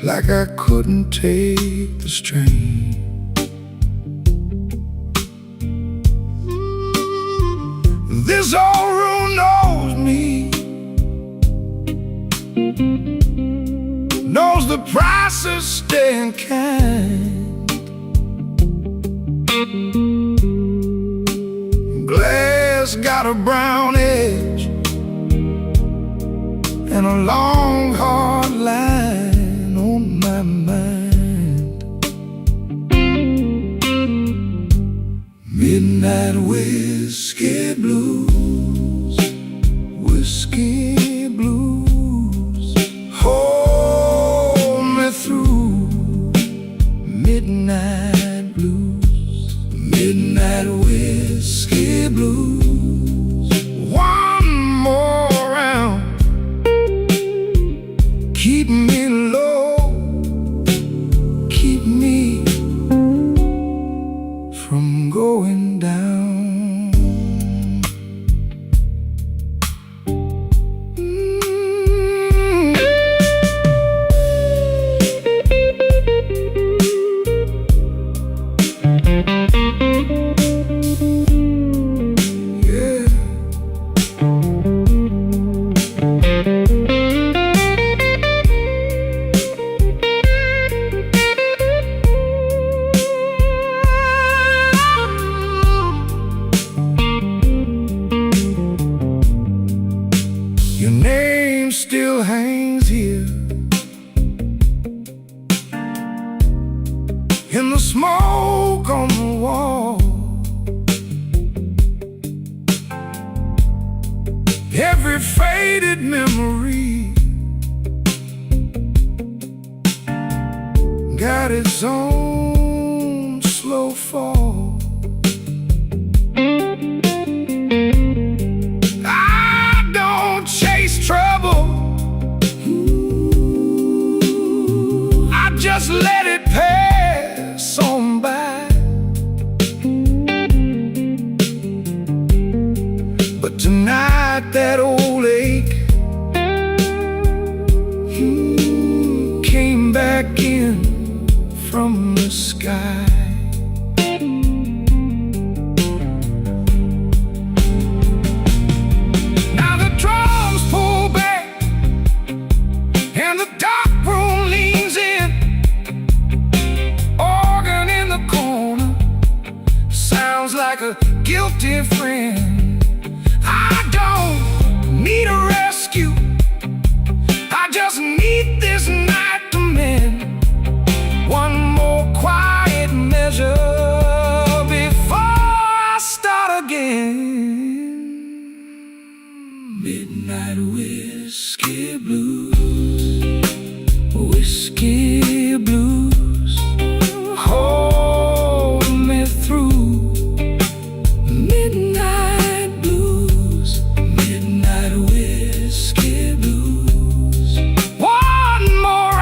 like I couldn't take the strain. This old room knows me, knows the price of staying kind. Glass got a brown edge and a long hard line on my mind. Midnight whiskey blues, whiskey blues, hold me through. Midnight blues, midnight whiskey blues. One more round, keep me low, keep me from going down. Your name still hangs here in the smoke on the wall. Every faded memory got its own slow fall. Trouble, I just let it pass on by. But tonight that old ache came back in from the sky. Like a guilty friend. I don't need a rescue, I just need this night to mend. One more quiet measure before I start again. Midnight whiskey blues, whiskey blues, hold me through. One more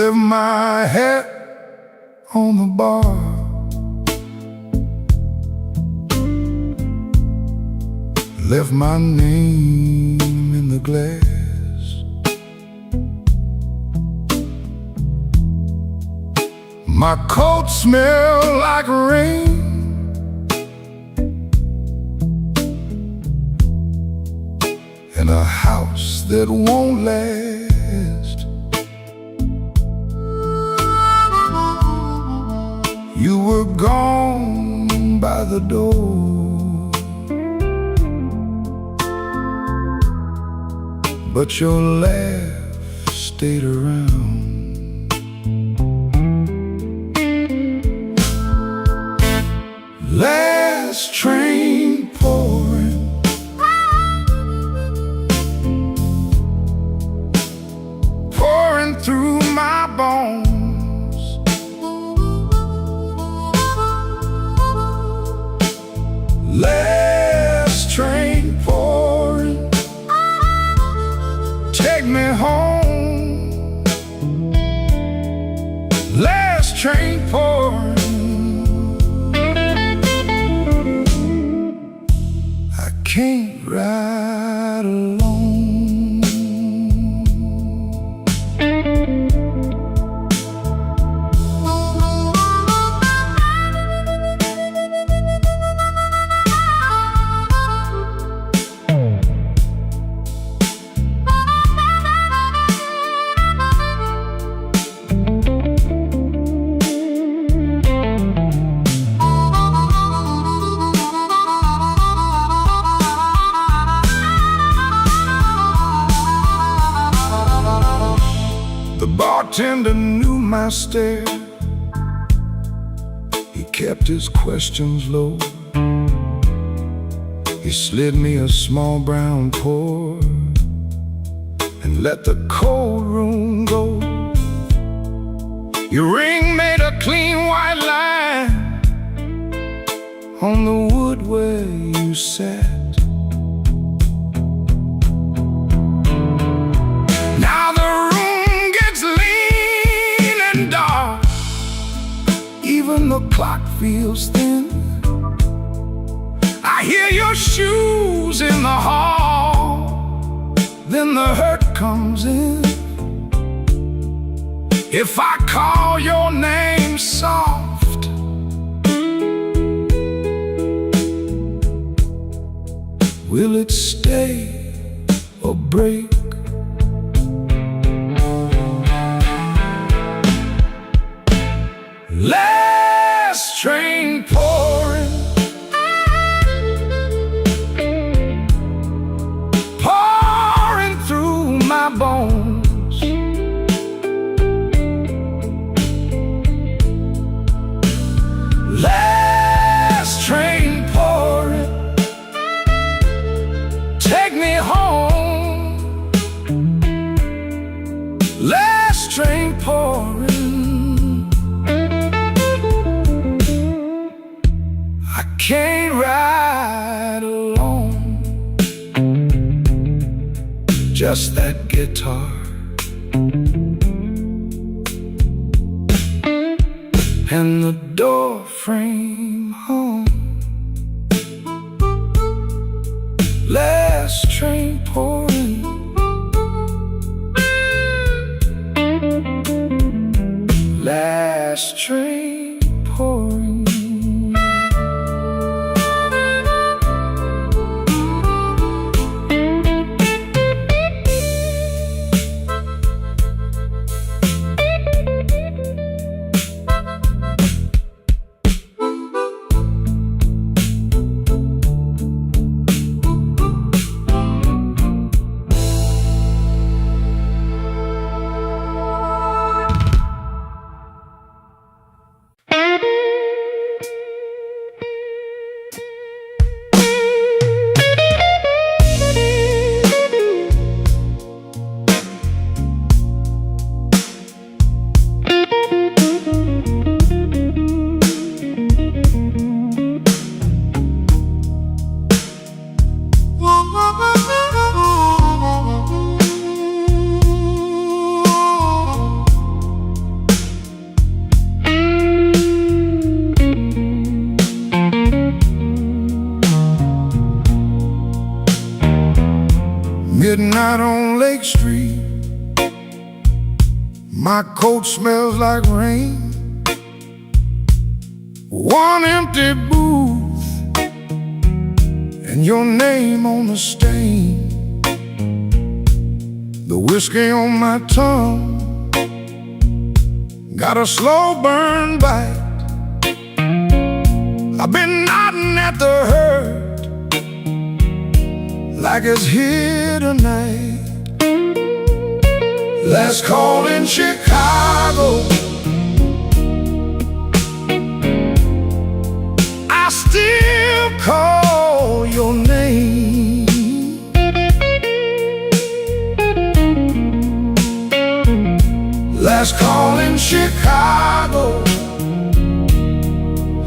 lift my head on the bar. Left my name in the glass. My coat smelled like rain, and a house that won't last. You were gone by the door, but your laugh stayed around. Last train pouring, pouring through my bones. Last train pouring, take me home. Last train pouring, can't ride alone. The bartender knew my stare. He kept his questions low. He slid me a small brown pour and let the cold room go. Your ring made a clean white line on the wood where you sat. Now the room gets lean and dark, even the clock feels thin. I hear your shoes in the hall, then the hurt comes in. If I call your name soft, will it stay or break? Last train pouring, pouring through my bones. Last train pouring, take me home. Last train pouring, I can't ride alone. Just that guitar and the door frame home. Last train pouring, last train pouring. on Lake Street. My coat smells like rain. One empty booth and your name on the stain. The whiskey on my tongue got a slow burn bite. I've been nodding at the hurt like it's here tonight. Last call in Chicago, I still call your name. Last call in Chicago,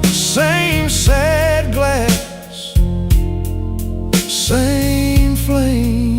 same sad glass, same flame.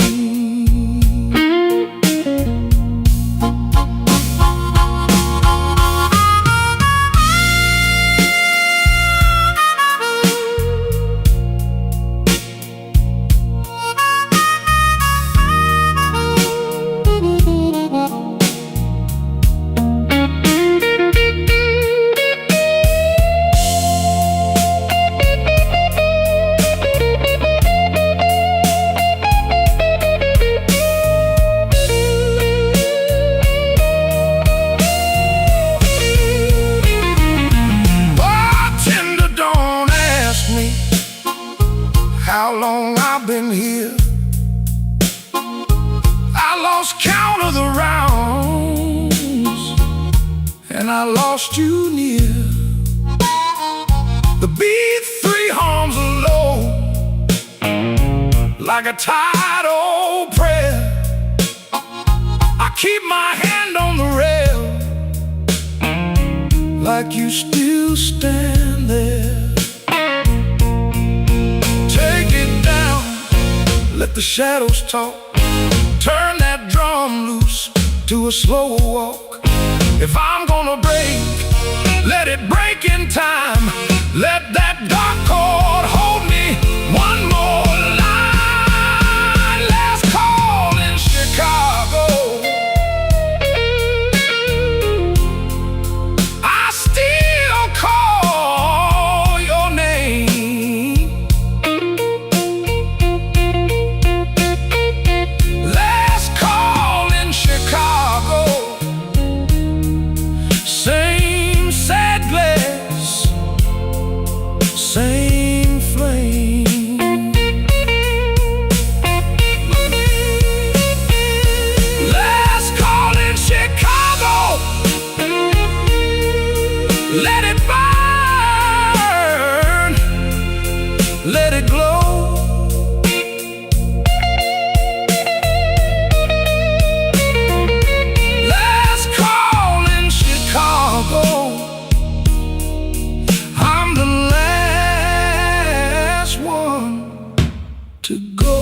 How long I've been here, I lost count of the rounds, and I lost you near. The B3 hums low like a tired old prayer. I keep my hand on the rail like you still stand there. Let the shadows talk. Turn that drum loose to a slower walk. If I'm gonna break, let it break in time. Let that dark chord hold me one more line. Last call in Chicago, I still call your name. Same sad glass, same flame. Last call in Chicago, let it burn, let it glow. I'm the last one to go.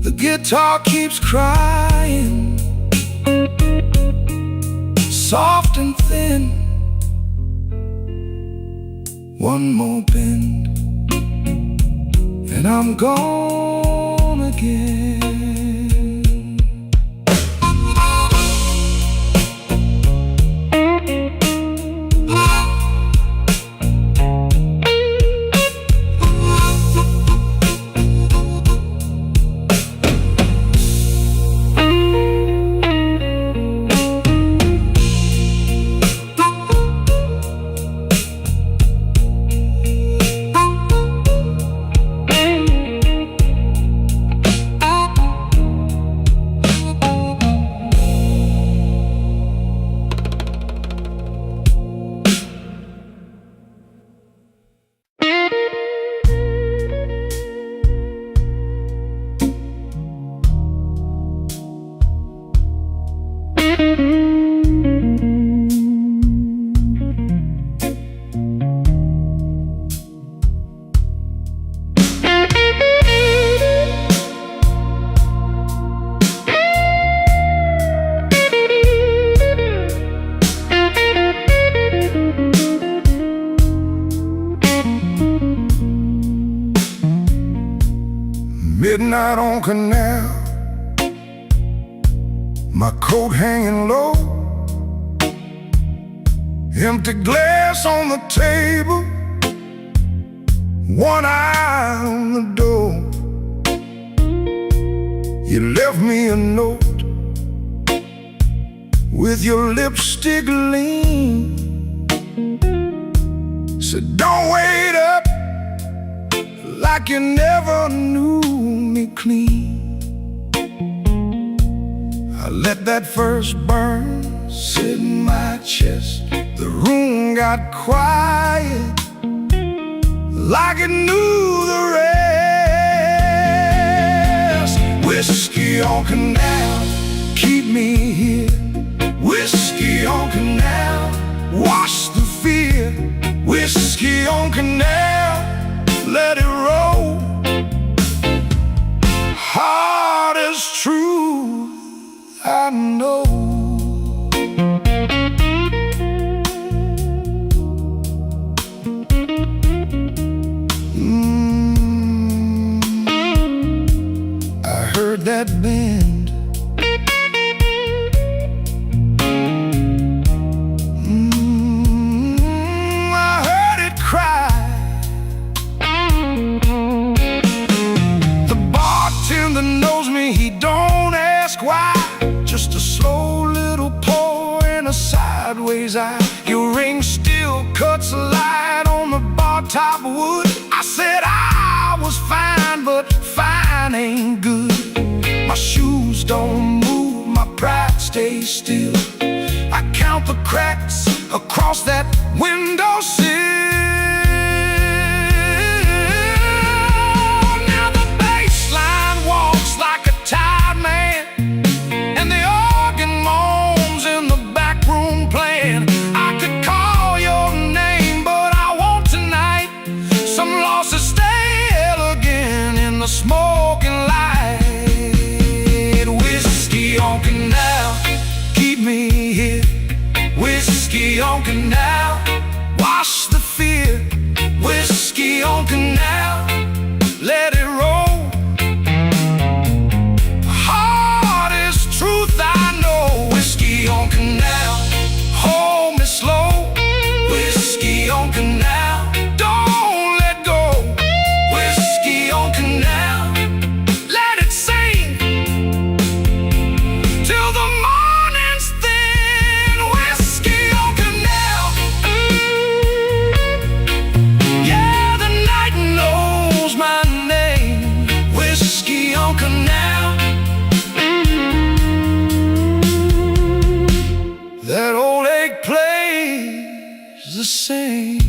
The guitar keeps crying, soft and thin. One more bend, and I'm gone again. Midnight on Canal, my coat hanging low, empty glass on the table, one eye on the door. You left me a note with your lipstick lean. Said don't wait up like you never knew me clean. I let that first burn sit in my chest. The room got quiet like it knew the rest. Whiskey on Canal, keep me here. Whiskey on Canal, wash the fear. Whiskey on Canal, let it roll. Heart is true, I know. I heard that band. I heard it cry. The bartender knows me, he don't ask why. Just a slow little pour and a sideways eye. Your ring still cuts a light on the bar top wood. I said I was fine, but fine ain't good. My shoes don't move, my pride stays still. I count the cracks across that windowsill. Now the bass line walks like a tired man, and the organ moans in the back room playing. I could call your name, but I won't tonight. Some losses stay elegant in the smoking light. Whiskey on Canal, keep me here. Whiskey on Canal, wash the fear. Whiskey on Canal, let it roll. Heart is truth, I know. Whiskey on Canal, hold me slow. Whiskey on Canal, don't let go. Whiskey on Canal, let it sing till the morning's thin. Whiskey on Canal, yeah, the night knows my name. Whiskey on Canal, that old ache plays the same.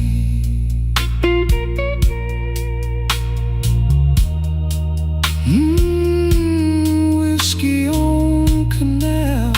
Whiskey on Canal.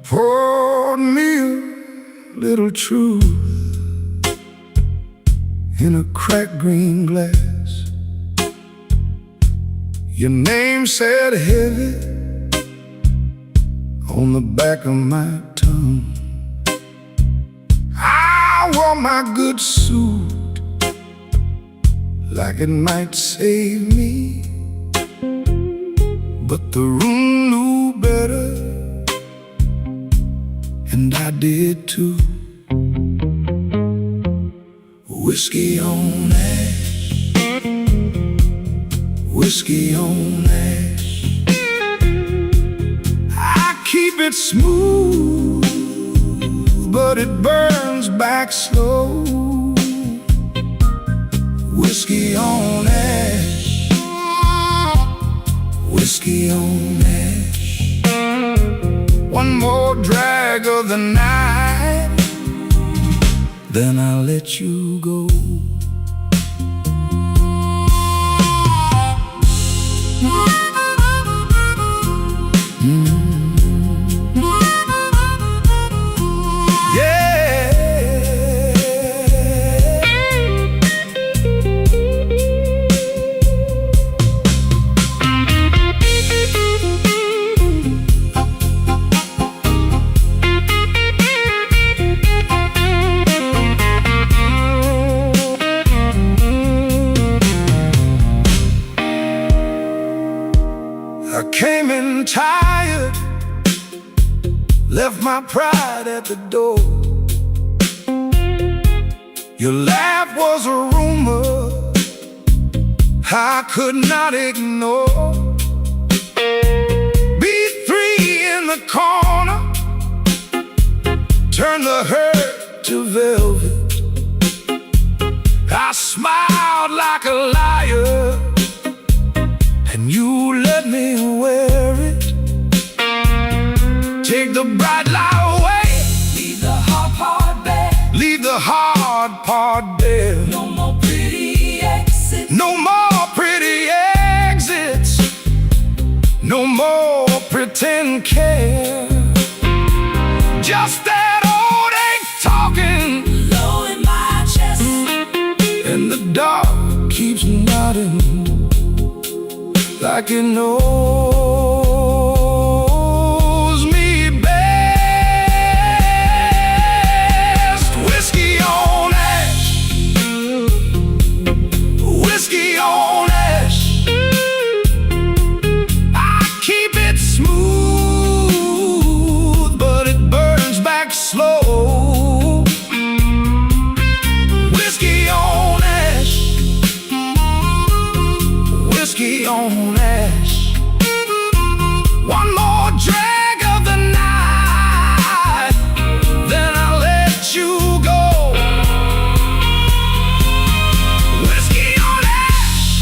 Poured me a little truth in a cracked green glass. Your name said heavy on the back of my tongue. I wore my good suit like it might save me, but the room knew better, and I did too. Whiskey on ash, whiskey on ash. I keep it smooth but it burns back slow. Whiskey on ash, whiskey on ash. One more drag of the night, then I'll let you go. I came in tired, left my pride at the door. Your laugh was a rumor I could not ignore. Beat 3 in the corner, turn the hurt to velvet. I smiled like a liar, and you let me wear it. Take the bright light away, leave the hard part bare. leave the hard part there. No more pretty exits, No more pretty exits, no more pretend care. Just that old ache talking low in my chest, and the dark keeps nodding like it knows me best. Whiskey on ash, whiskey on ash. I keep it smooth, but it burns back slow. Whiskey on ash, whiskey on ash. One more drag of the night, then I'll let you go. Whiskey on ash,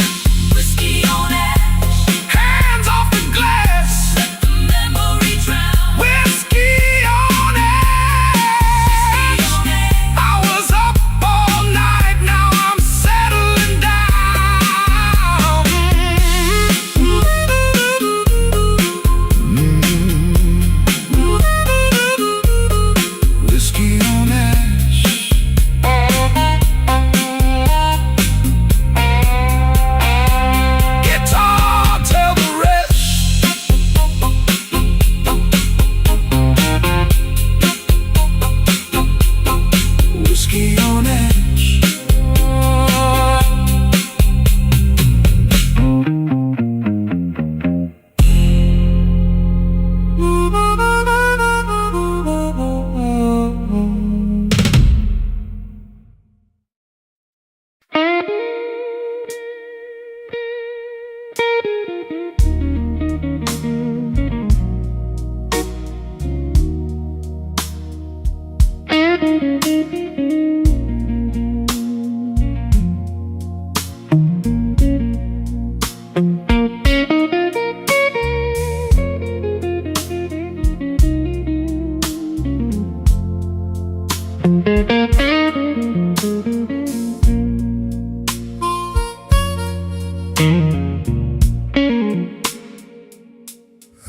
whiskey on ash. hands off the glass. Let the memory drown. Whiskey on ash. Whiskey on ash. I was up all night, now I'm settling down. Whiskey on ash. Guitar, tell the rest. Whiskey on ash.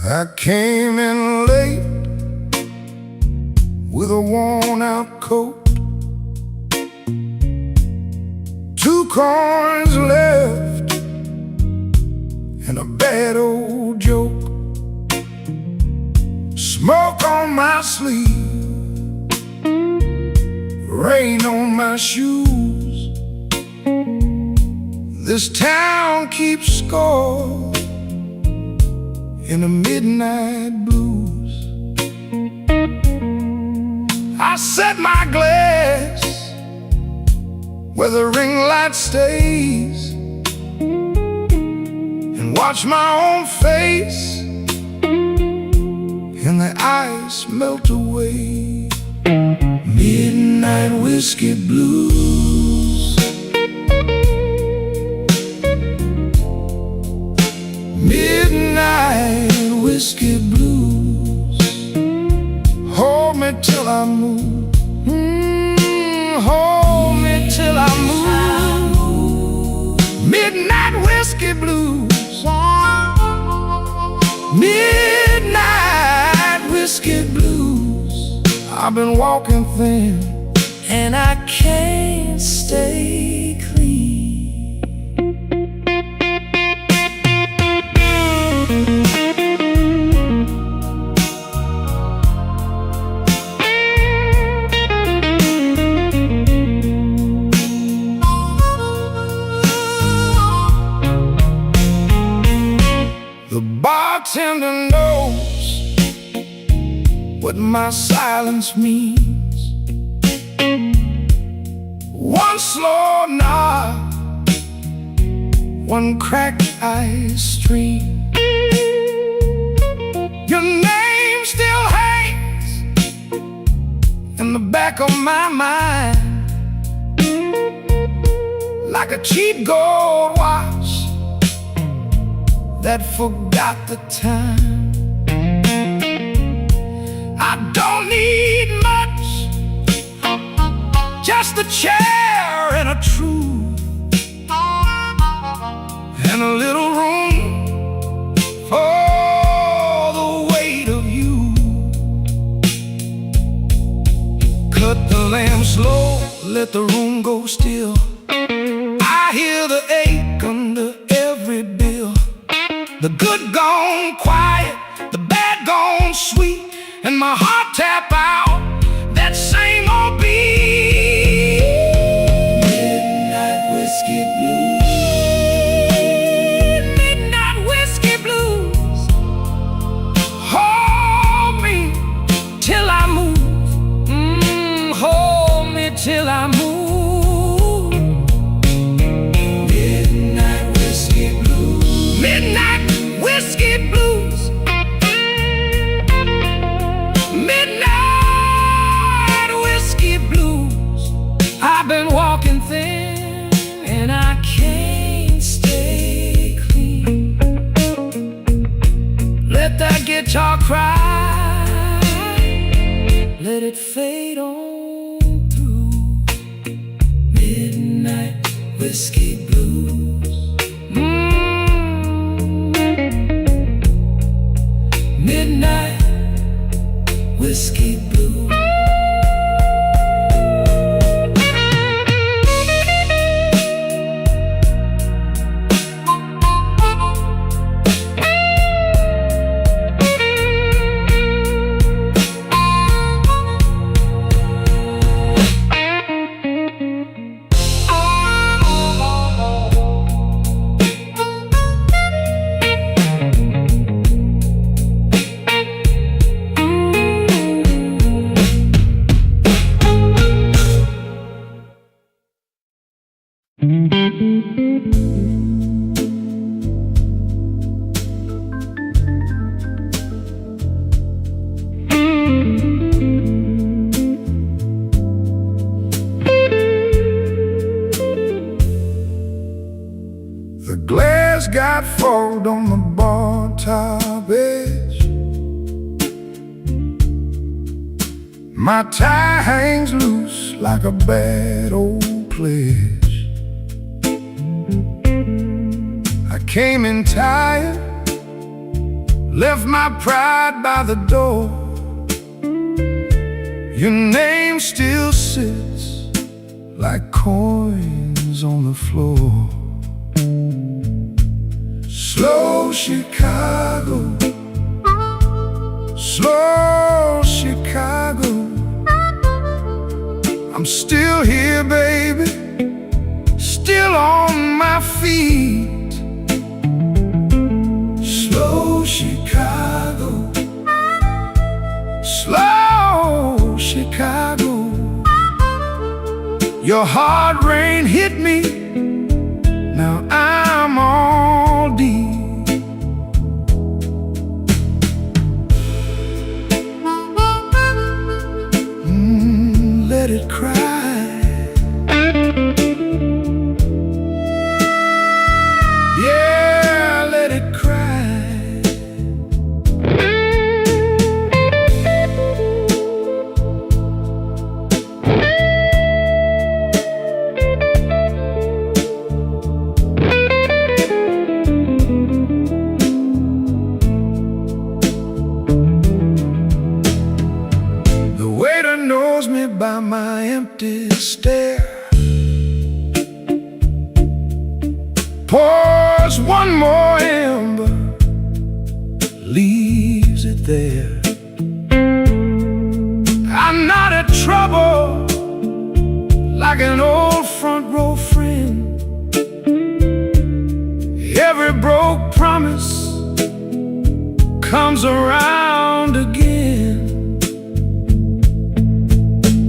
I came in late with a worn-out coat, 2 coins left and a bad old joke. Smoke on my sleeve, rain on my shoes. This town keeps score in the midnight blues. I set my glass where the ring light stays and watch my own face and the ice melt away. Midnight whiskey blues. Midnight whiskey blues. Hold me till I move. Hold me till I move. Midnight whiskey blues. Midnight whiskey blues. I've been walking thin and I can't stay clean. The bartender knows what my silence means. One slow nod, one cracked ice stream. Your name still hangs in the back of my mind, like a cheap gold watch that forgot the time. I don't need much, just a chair and a truth, and a little room for the weight of you. Cut the lamp slow, let the room go still. I hear the ache under every bill. The good gone quiet, the bad gone sweet, and my heart tap out that same old beat. Midnight whiskey blues. Midnight whiskey blues. Hold me till I move. Hold me till I move. Midnight whiskey blues. Midnight whiskey blues. Midnight whiskey blues. I've been walking thin and I can't stay clean. Let that guitar cry, let it fade on through. Midnight whiskey blues. Midnight whiskey blues. The glass got fogged on the bar top edge. My tie hangs loose like a bad old pledge. I came in tired, left my pride by the door. Your name still sits like coins on the floor. Slow Chicago, slow Chicago. I'm still here, baby, still on my feet. Slow Chicago, slow Chicago. Your hard rain hit me, now I'm all deep. me by my empty stare, pours one more ember, leaves it there. I'm not in trouble like an old front row friend. Every broke promise comes around again.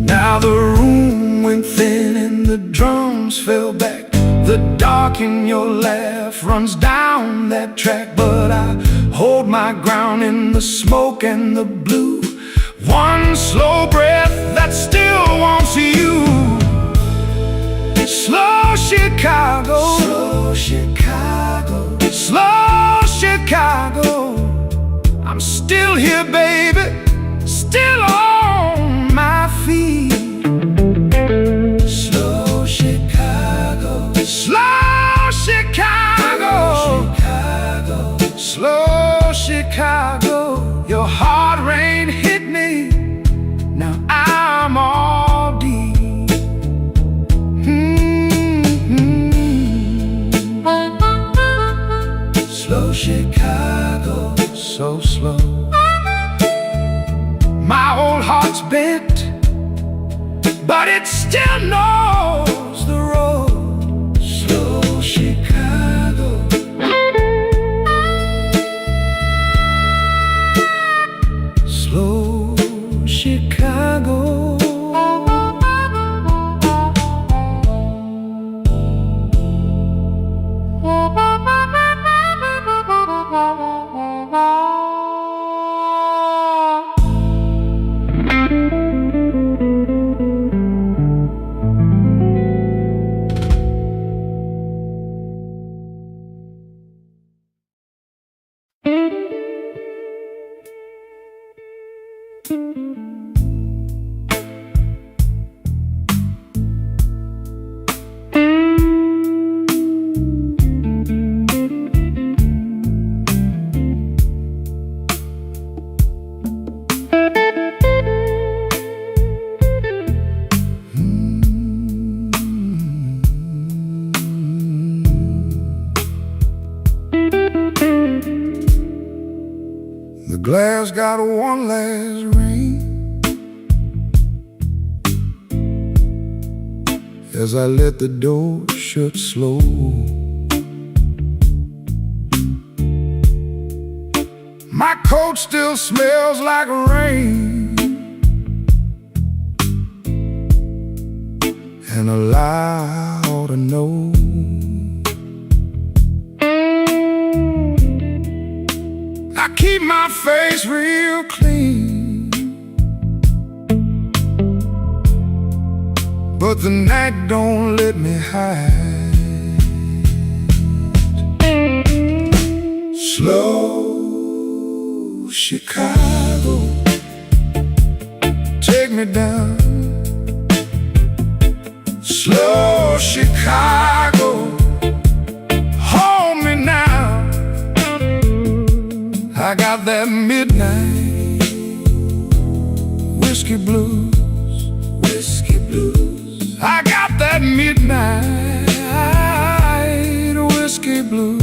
Now the room went thin and the drums fell back. The dark in your laugh runs down that track, but I hold my ground in the smoke and the blue. One slow breath that still wants you. Slow Chicago, slow Chicago, slow Chicago. I'm still here, baby, still on my feet. Slow Chicago, slow Chicago, slow Chicago. Your heart rain hit me, now I'm all deep. Slow Chicago, so slow. My old heart's bent, but it still knows the road. Slow Chicago, slow Chicago. The glass got one last ring as I let the door shut slow. My coat still smells like rain, and a lie I ought to know. I keep my face real clean, but the night don't let me hide. Slow Chicago, take me down. Slow Chicago, hold me now. I got that midnight whiskey blues, whiskey blues. I got that midnight whiskey blues.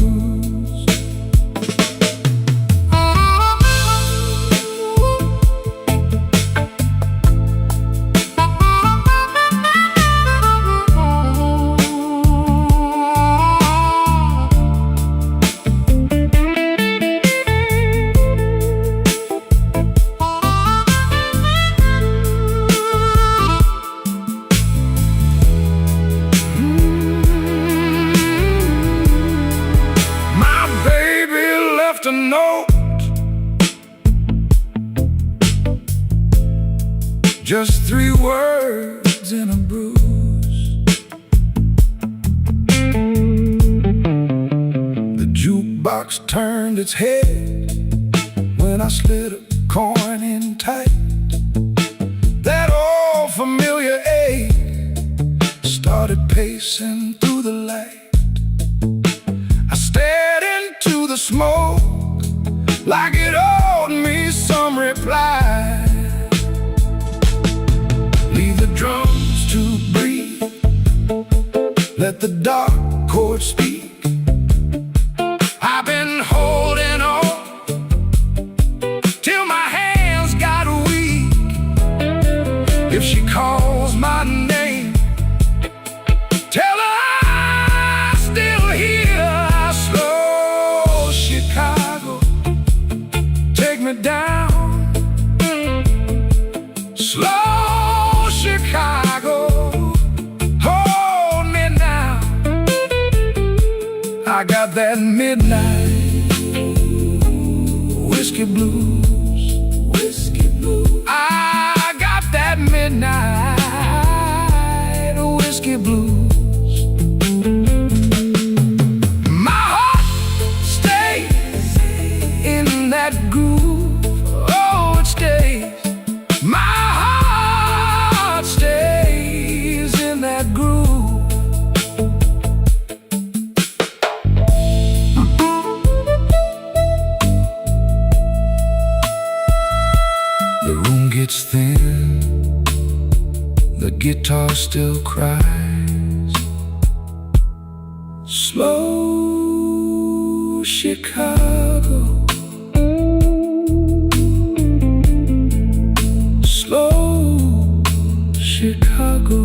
A note, just 3 words in a bruise. The jukebox turned its head when I slid a coin in tight. That old familiar ache started pacing through the light. I stared into the smoke like it owed me some reply. let the dark chord speak. I've been holding on till my hands got weak. If she calls my name, tell her I'm still here. Slow Chicago, take me down. Slow Chicago, hold me now. I got that midnight whiskey blues. Whiskey blues. I got that midnight whiskey blues. My heart stays in that groove. Oh, it stays. My heart stays in that groove. The room gets thin, the guitar still cries. Slow Chicago, slow Chicago.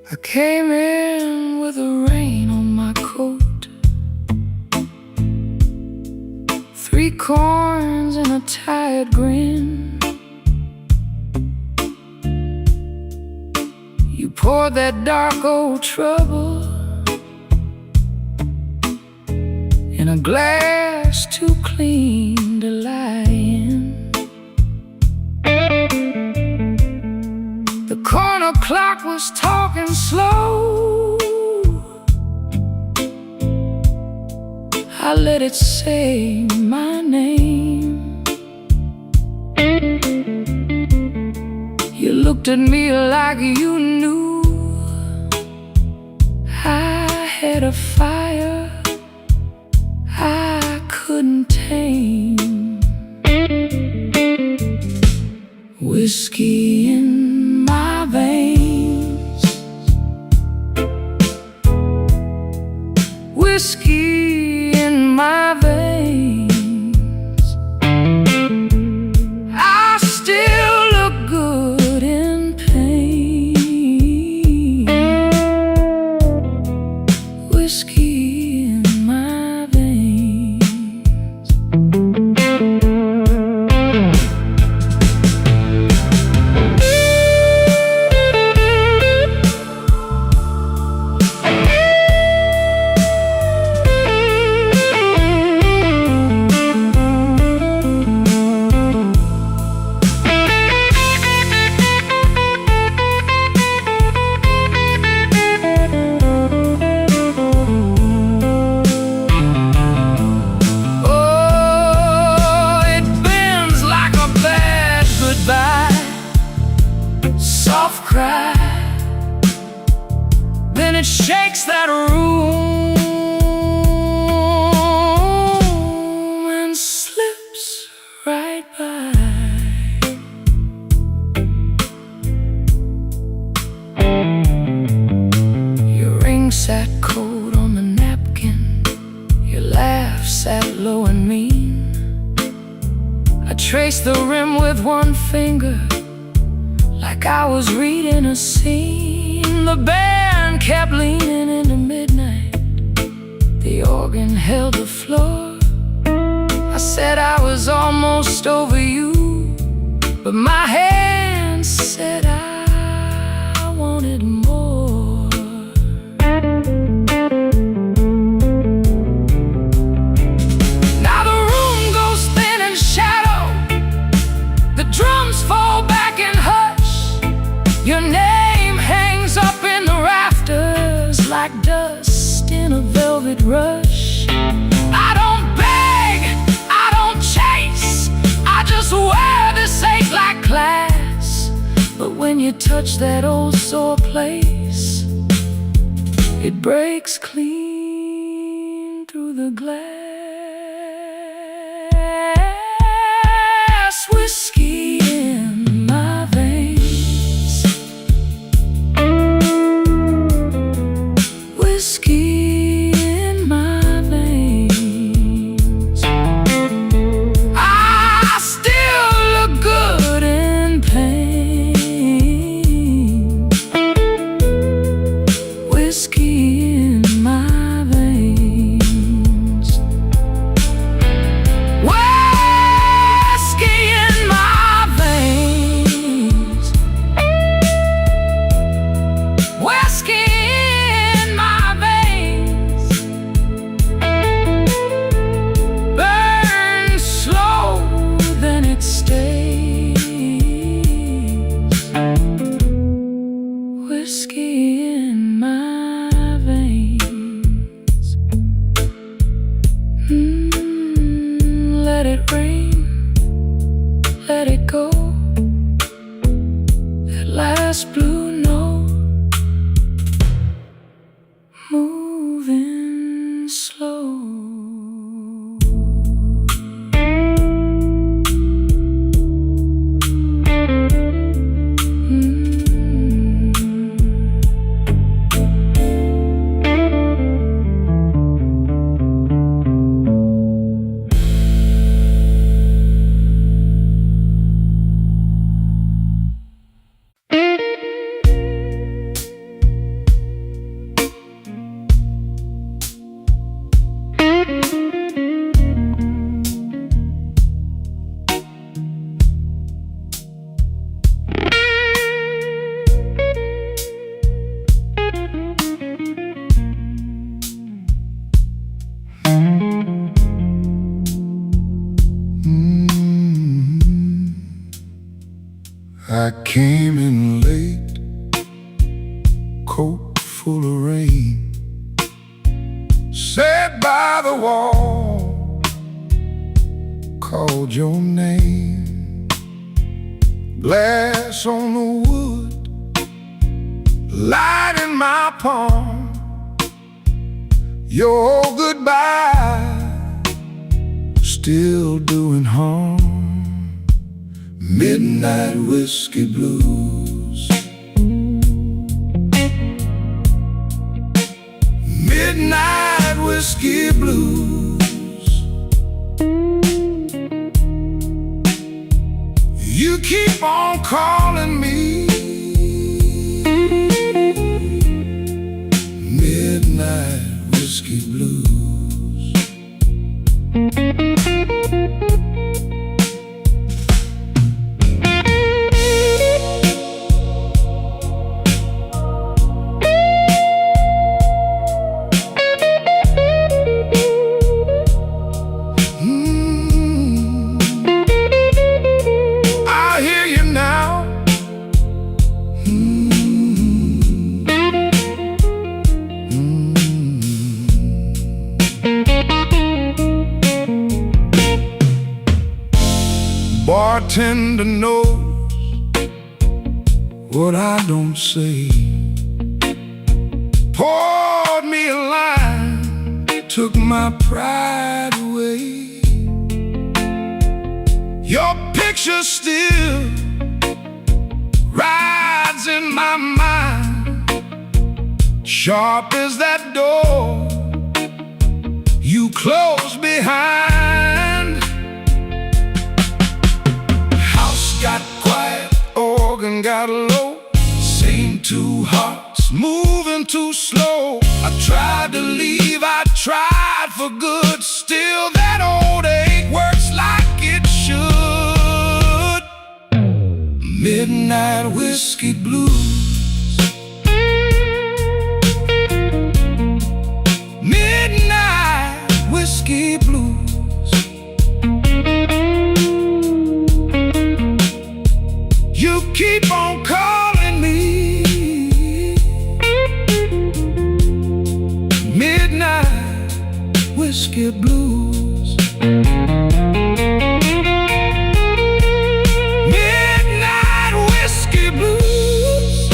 I came in with the rain on my coat, 3 corns and a tired grin. You poured that dark old trouble in a glass too clean to lie in. The corner clock was talking slow. I let it say my name. You looked at me like you knew I had a fire I couldn't tame. Whiskey in my veins, whiskey in my veins. I still look good in pain. Whiskey in my veins. Soft cry, then it shakes that room and slips right by. Your ring sat cold on the napkin, your laugh sat low and mean. I traced the rim with one finger, like I was reading a scene. The band kept leaning into midnight, the organ held the floor. I said I was on almost over you, but my hand said I wanted more. Now the room goes thin in shadow, the drums fall back in hush. Your name hangs up in the rafters like dust in a velvet rush. I don't beg, I don't chase, I just wear this ache-like class. But when you touch that old sore place, it breaks clean through the glass. Whiskey in my veins, whiskey in my veins. I still look good in pain. Whiskey in my veins. Whiskey in my veins. Whiskey in my veins. Burns slow, then it stays. Whiskey in my veins. Let it rain, let it go. That last blue note, moving slow. I came in late, coat full of rain, sat by the wall, called your name. Glass on the wood, light in my palm, your goodbye still doing harm. Midnight whiskey blues, midnight whiskey blues. You keep on calling me, midnight whiskey blues. Bartender knows what I don't say. Poured me a line, took my pride away. Your picture still rides in my mind, sharp as that door you closed behind. House got quiet, organ got low, same two hearts moving too slow. I tried to leave, I tried for good, still that old ache works like it should. Midnight whiskey blues. Midnight whiskey blues. You keep on calling me. Midnight whiskey blues. Midnight whiskey blues.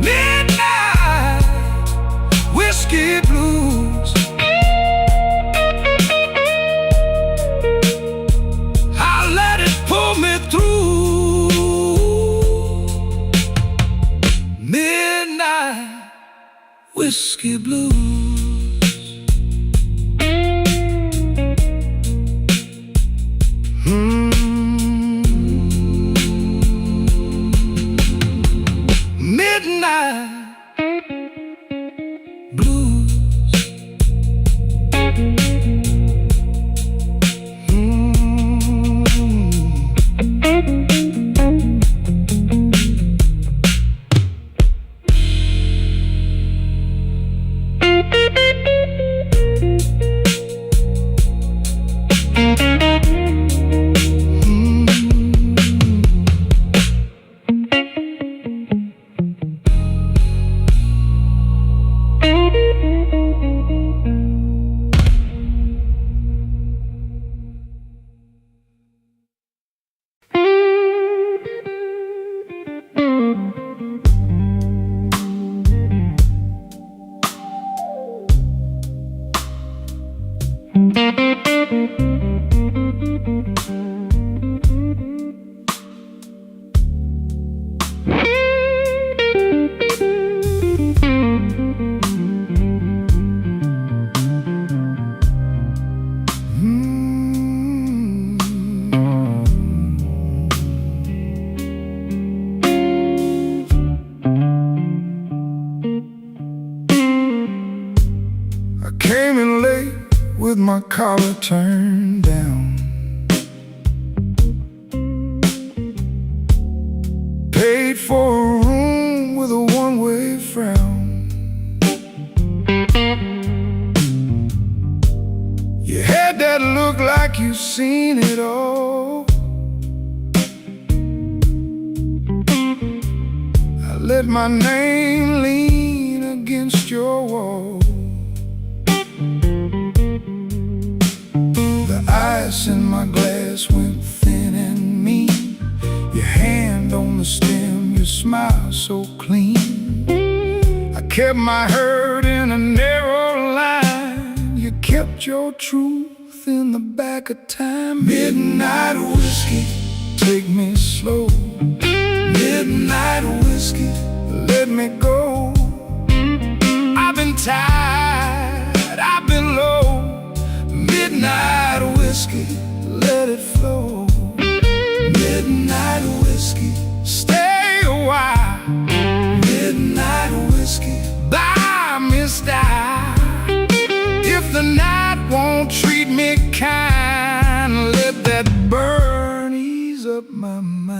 Midnight whiskey blues. I let it pull me through. Midnight whiskey blues. Midnight blues. I came in late with my collar turned down. Paid for a room with a one-way frown. You had that look like you've seen it all. I let my name lean against your wall. The ice in my glass went thin and mean. Your hand on the stem, your smile so clean. I kept my hurt in a narrow line. You kept your truth in the back of time. Midnight whiskey, take me slow. Midnight whiskey, let me go. I've been tired, I've been low. Midnight whiskey, let it flow. Midnight whiskey, stay a while. Midnight whiskey, buy me style. If the night won't treat me kind, let that burn ease up my mind.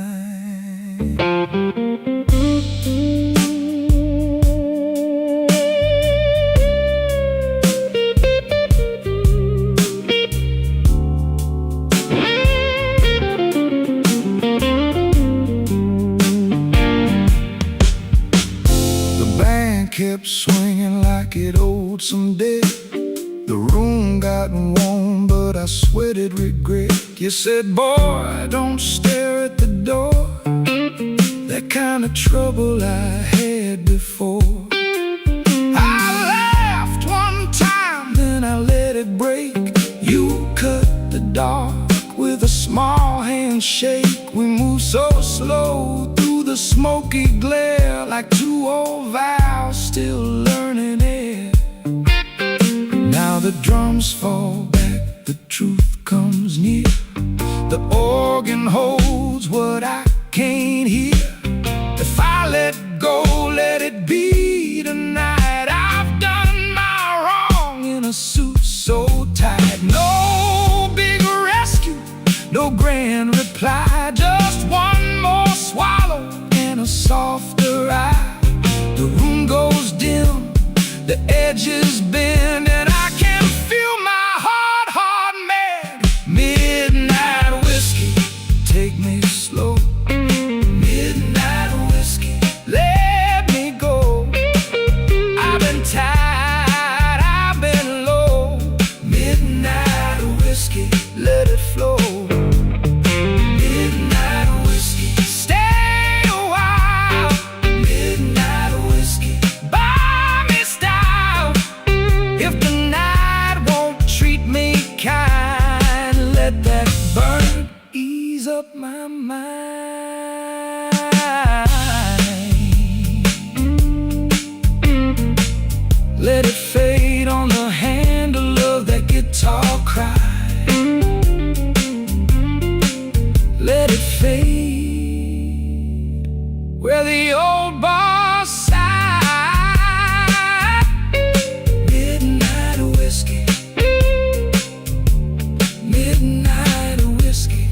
Kept swinging like it owed some debt. The room got warm, but I sweated regret. You said, boy, don't stare at the door. That kind of trouble I had before. I laughed one time, then I let it break. You cut the dark with a small handshake. We moved so slow through the smoky glare, like two old vows still learning air. Now the drums fall back, the truth comes near. The organ holds what I can't hear. If I let go, let it be tonight. I've done my wrong in a suit so tight. No big rescue, no grand reply. edges bend, and I can feel my heart mad. Midnight whiskey, take me slow. Midnight whiskey, let me go. I've been tired, I've been low. Midnight whiskey, let it flow. Midnight whiskey, stay a while. Midnight whiskey, buy me style. If the night won't treat me kind, let that burn ease up my mind. Let it fade on the handle of that guitar cry. Let it fade where the old bar side. Midnight whiskey, midnight whiskey.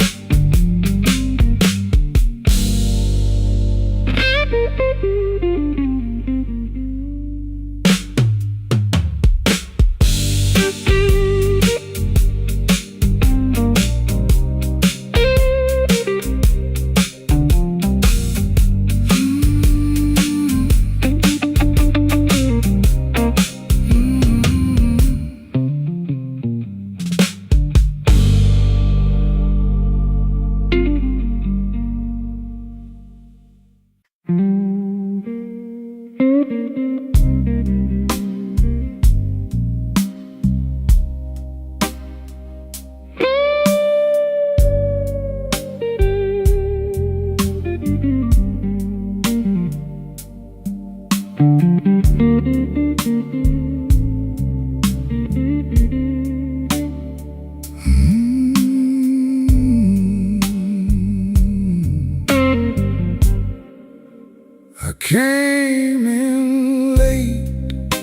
I came in late,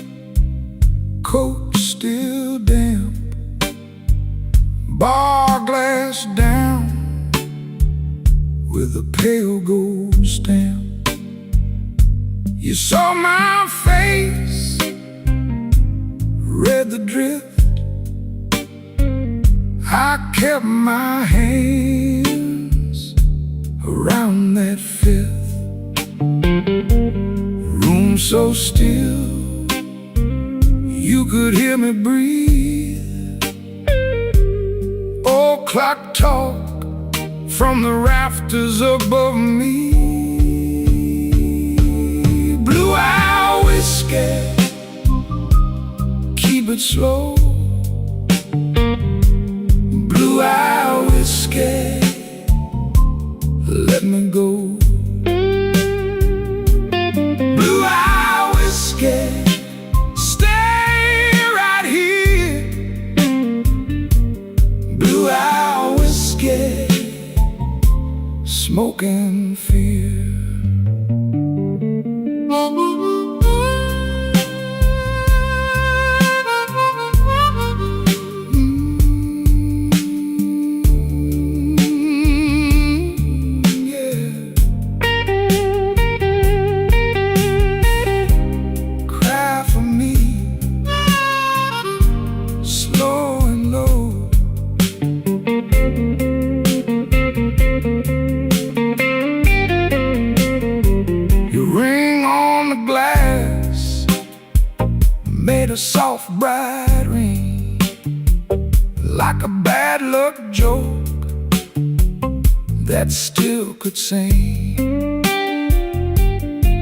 coat still damp, bar glass down with a pale gold stamp. You saw my face, read the drift. I kept my hands around that fifth. Room so still, you could hear me breathe. Old clock talk from the rafters above me. Blue eye whiskey, keep it slow. Blue eye whiskey, let me go. Blue eye whiskey, stay right here. Blue eye whiskey, smoking fear. Made a soft bright ring, like a bad luck joke that still could sing.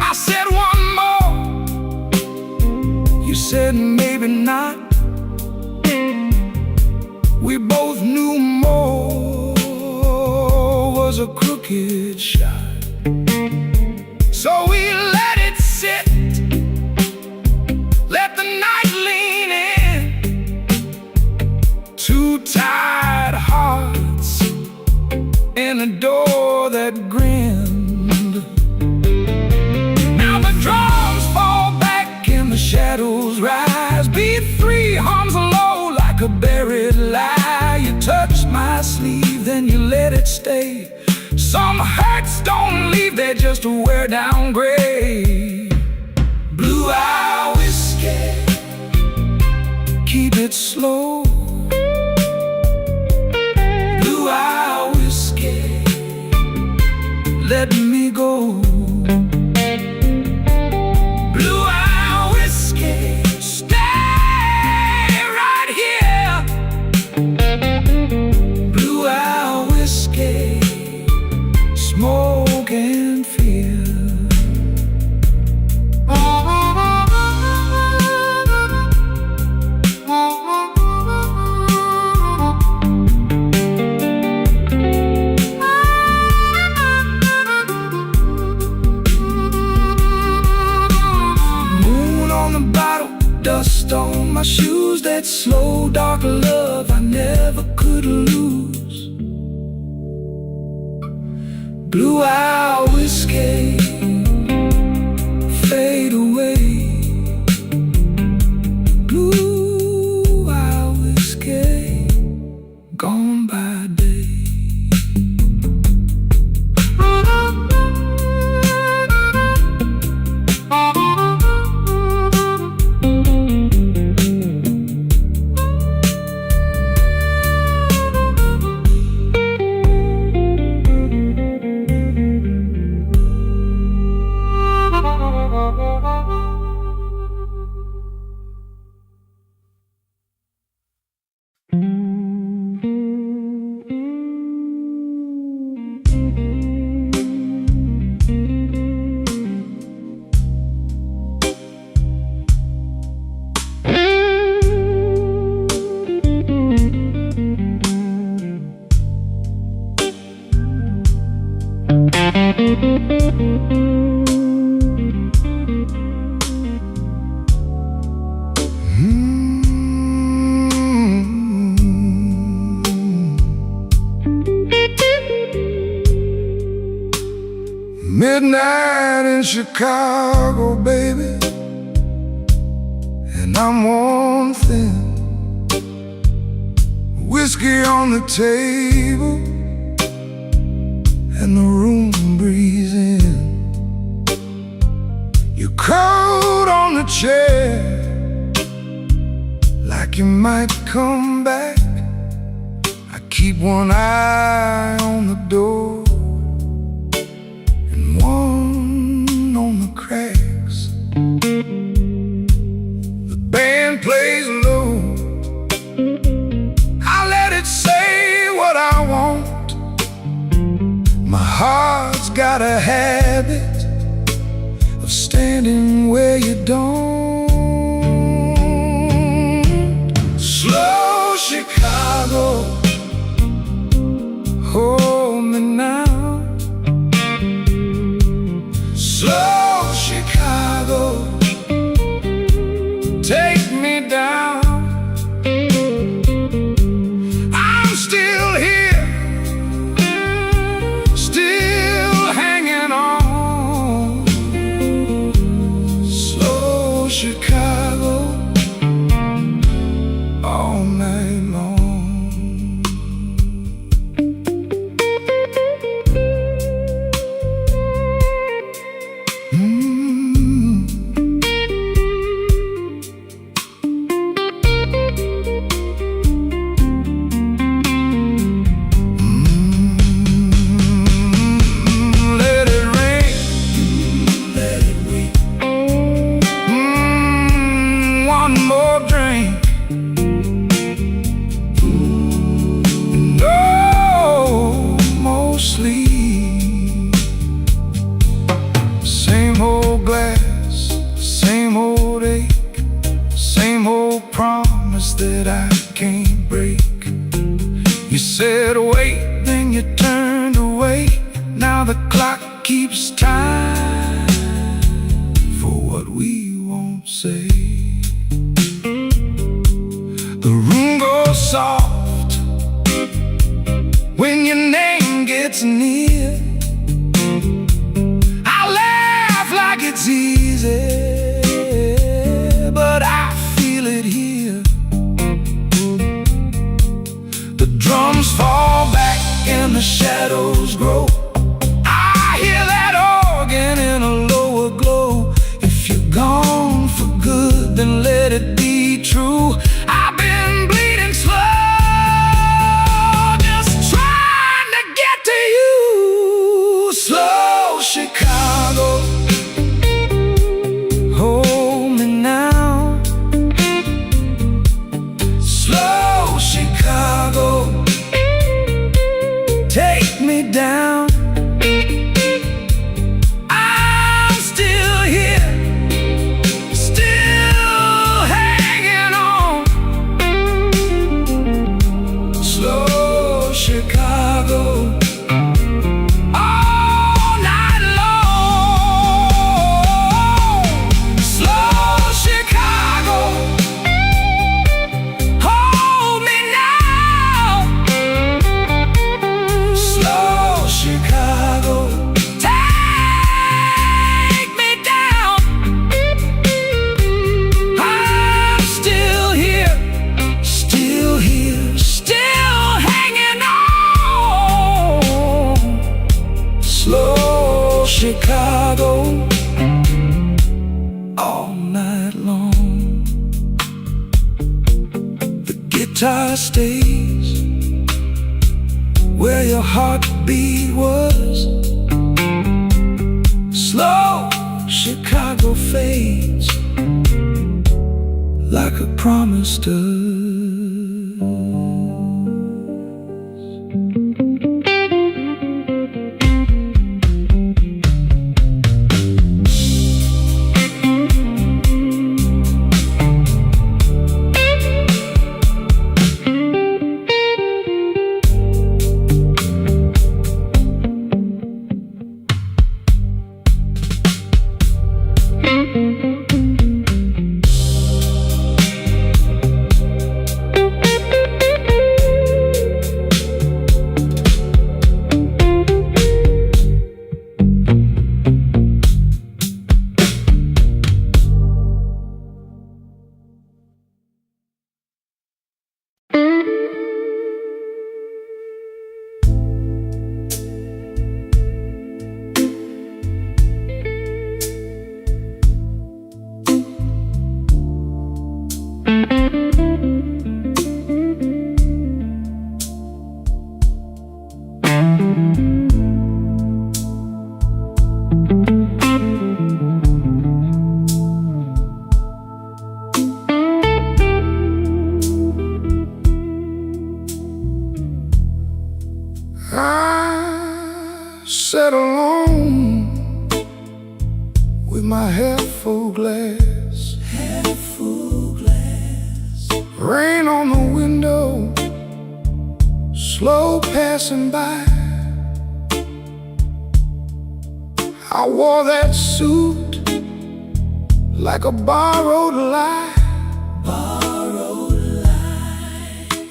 I said one more, you said maybe not. We both knew more was a crooked shot, so we let it sit. Let the night lean in. Two tired hearts in a door that grinned. Now the drums fall back and the shadows rise. Beat three hums low like a buried lie. You touch my sleeve, then you let it stay. Some hurts don't leave, they just wear down gray. Blue eye whiskey, it slow. Blue-eye whiskey, let me go. Blue-eye whiskey, stay right here. Blue-eye whiskey, smoke and fear. Dust on my shoes, that slow dark love I never could lose. Blue-eye whiskey, fade away. Blue-eye whiskey, gone by day. Midnight in Chicago, baby, and I'm worn thin. Whiskey on the table and the room breezing. Your coat on the chair, like you might come back. I keep one eye on the door and one on the cracks. The band plays low, I let it say what I want. My heart's got a habit of standing where you don't. Slow Chicago, hold me now. Slow Chicago, take me down. I'm still here, still hanging on. Slow Chicago, all night long. Let it rain, let it weep. One more drink. No more sleep. Same old glass, same old ache, same old promise that I can't break. You said wait, then you turned away. Now the clock keeps time for what we won't say. The room goes soft when your name gets near. I laugh like it's easy, but I feel it here. The drums fall back and the shadows grow. I hear that organ in a lower glow. If you're gone for good, then let it be true. I've been guitar stays where your heartbeat was. Slow Chicago fades like a promise does. I sat alone with my half full glass. Rain on the window, slow passing by. I wore that suit like a borrowed lie.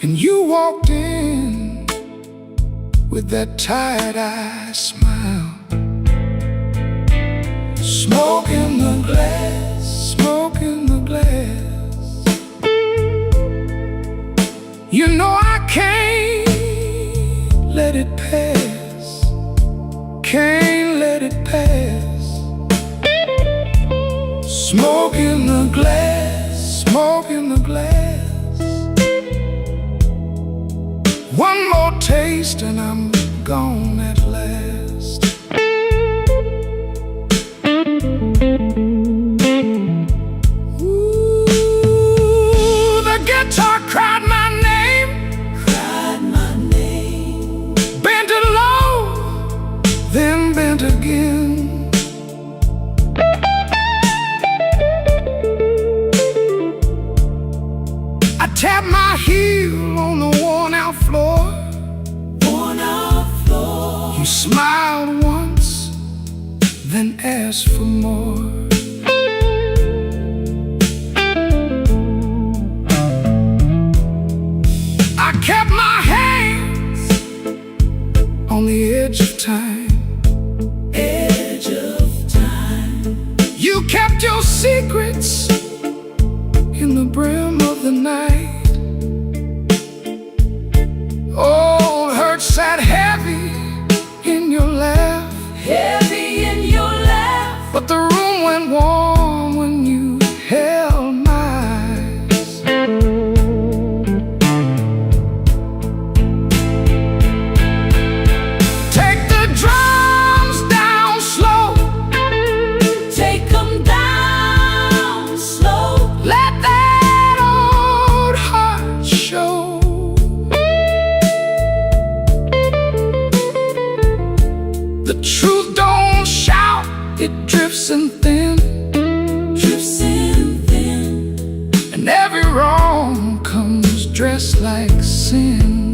And you walked in with that tired-eye smile. Smoke in the glass, smoke in the glass. You know I can't let it pass, can't let it pass. Smoke in the glass, smoke in the glass. One more taste and I'm gone at last. Ooh, the guitar cried my name, bent it low, then bent again. I tapped my heel on the worn-out floor. You smiled once, then asked for more. I kept my hands on the edge of time. You kept your secrets in the brim of the night. Old hurt sat heavy in your laugh, but the room went warm when you held my eyes. Take the drums down slow, Take 'em down slow. let that old heart show. The truth don't shout, it drifts and thin, and every wrong comes dressed like sin.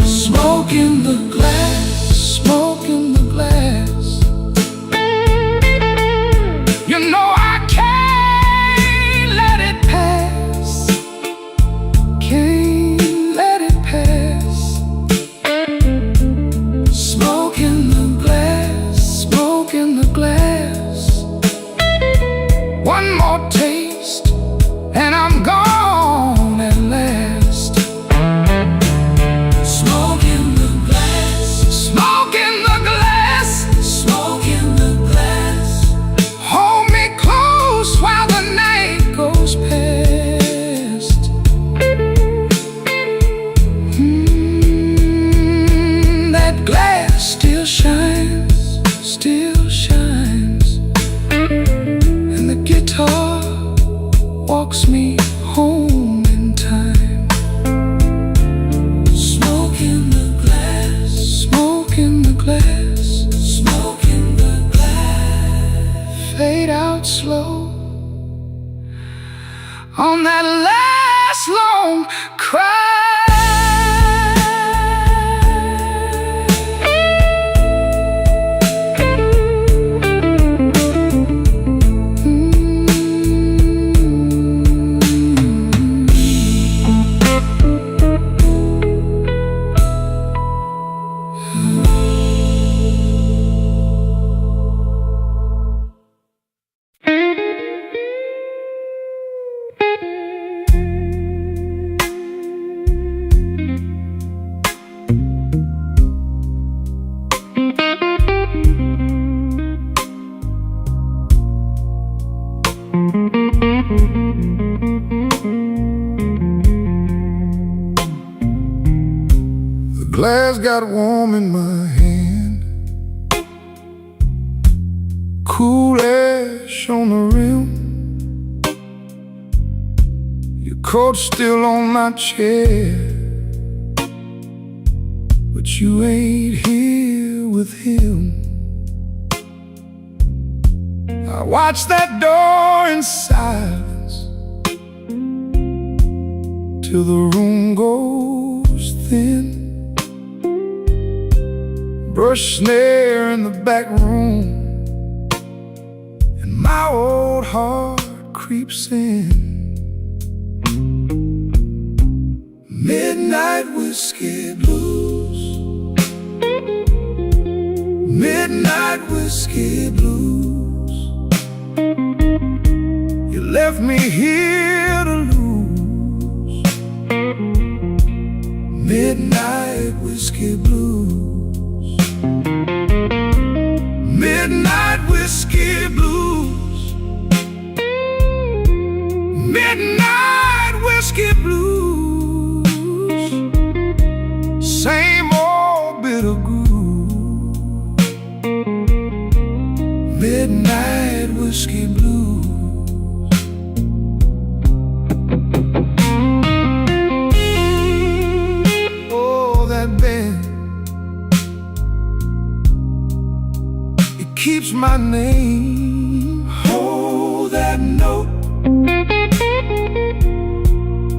Smoke in the glass, smoke in the glass. You know I can't let it pass, can't let it pass. Smoke in the glass, smoke in the glass. One more taste slow on that last long cry. Glass got warm in my hand, cool ash on the rim. Your coat's still on my chair, but you ain't here with him. I watch that door in silence till the room goes thin. Brush snare in the back room, and my old heart creeps in. Midnight whiskey blues, midnight whiskey blues. You left me here to lose. Midnight whiskey blues. Midnight whiskey blues, midnight whiskey blues. Same old bitter groove. Midnight whiskey blues. Oh, that band keeps my name. Hold that note,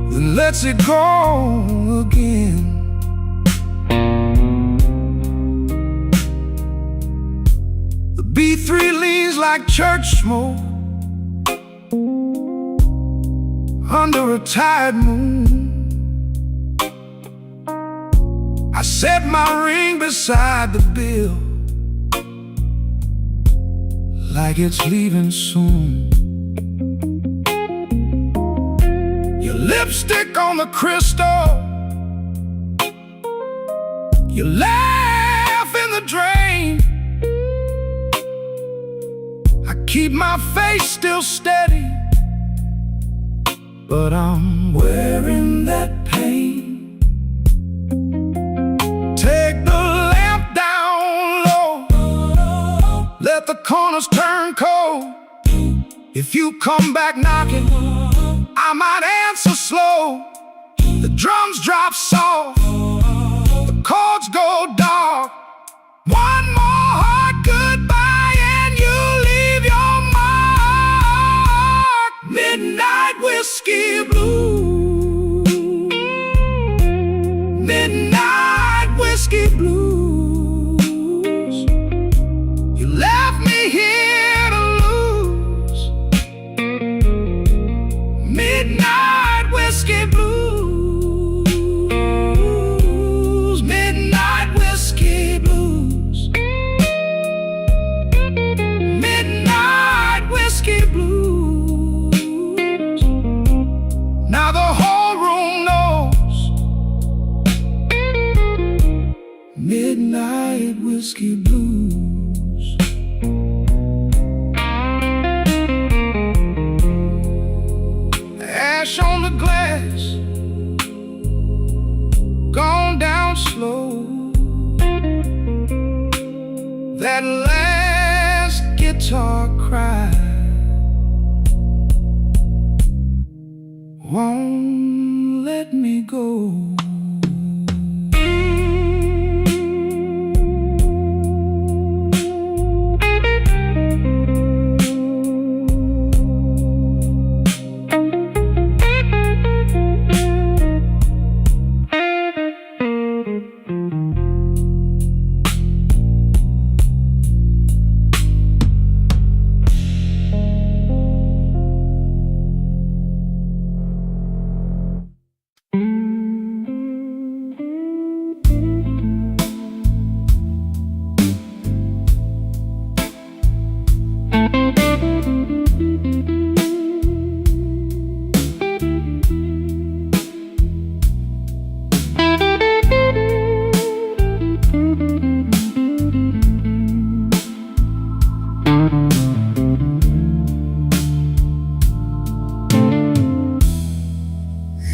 then lets it go again. The B3 leans like church smoke under a tired moon. I set my ring beside the bill, like it's leaving soon. Your lipstick on the crystal, you laugh in the drain. I keep my face still steady, but I'm wearing that pain. Take the lamp down low, let the corners turn cold. If you come back knocking, I might answer slow. The drums drop soft, the chords go dark. One more hard goodbye and you leave your mark. Midnight whiskey blues, midnight whiskey blues. You left me here to lose. Midnight whiskey blues, midnight whiskey blues.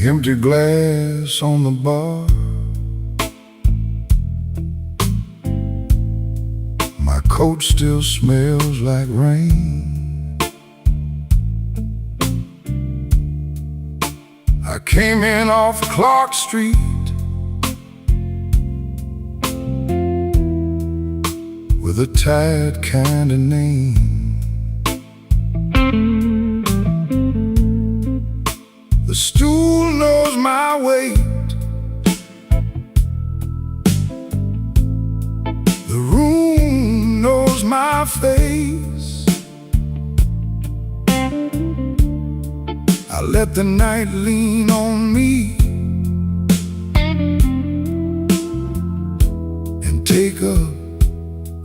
Empty glass on the bar. My coat still smells like rain. I came in off Clark Street with a tired kind of name. The stool knows my weight. The room knows my face. I let the night lean on me and take up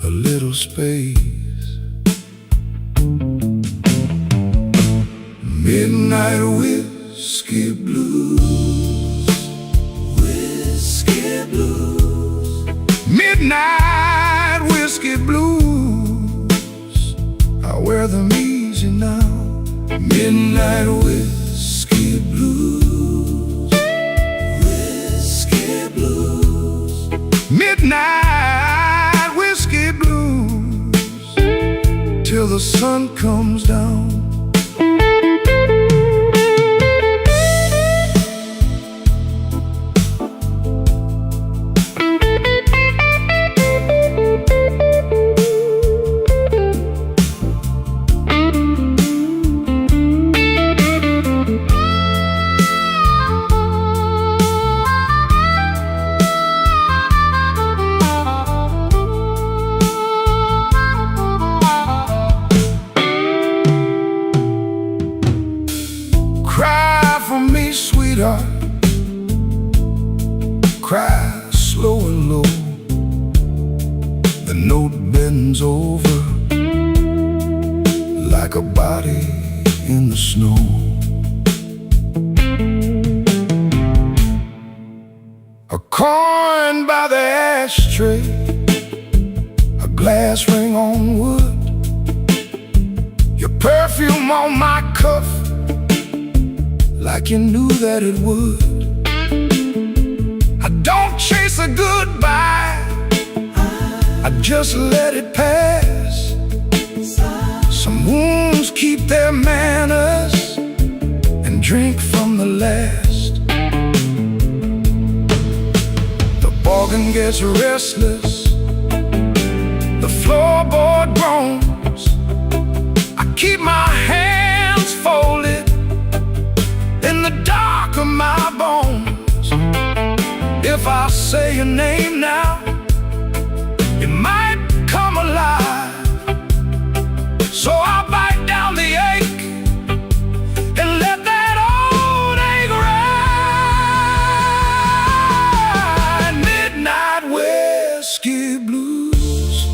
a little space. Midnight whiskey blues, whiskey blues. Midnight whiskey blues. I wear them easy now. Midnight whiskey blues, whiskey blues. Midnight whiskey blues till the sun comes down. Cry slow and low. The note bends over like a body in the snow. A coin by the ashtray, a glass ring on wood, your perfume on my cuff, like you knew that it would. I don't chase a goodbye, I just let it pass. Some wounds keep their manners and drink from the last. The organ gets restless, the floorboard groans. I keep my hands folded in the dark of my bones. If I say your name now, it might come alive. So I'll bite down the ache and let that old ache ride. Midnight whiskey blues,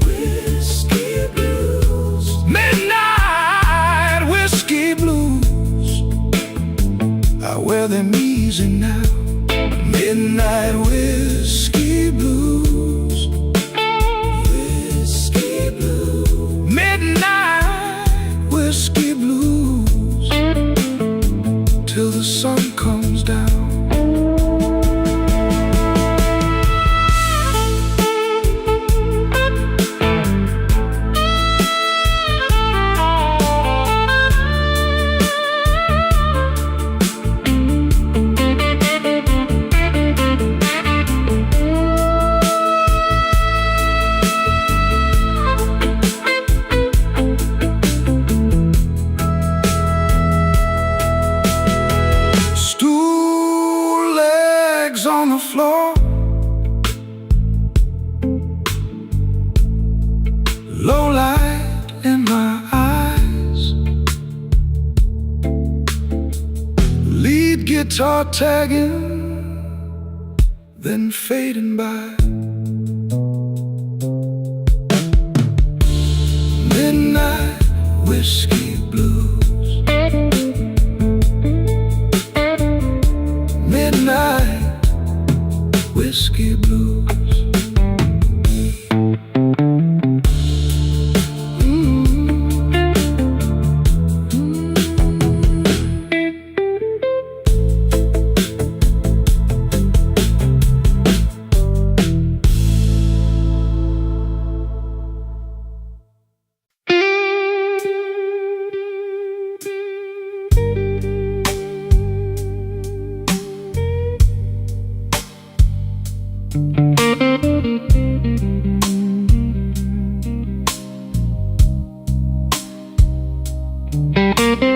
whiskey blues. Midnight whiskey blues. I wear them easy now. Midnight whiskey blues, whiskey blues. Midnight whiskey blues till the sun comes down. On the floor, low light in my eyes, lead guitar tagging, then fading by. Midnight whiskey blues, midnight whiskey blues. The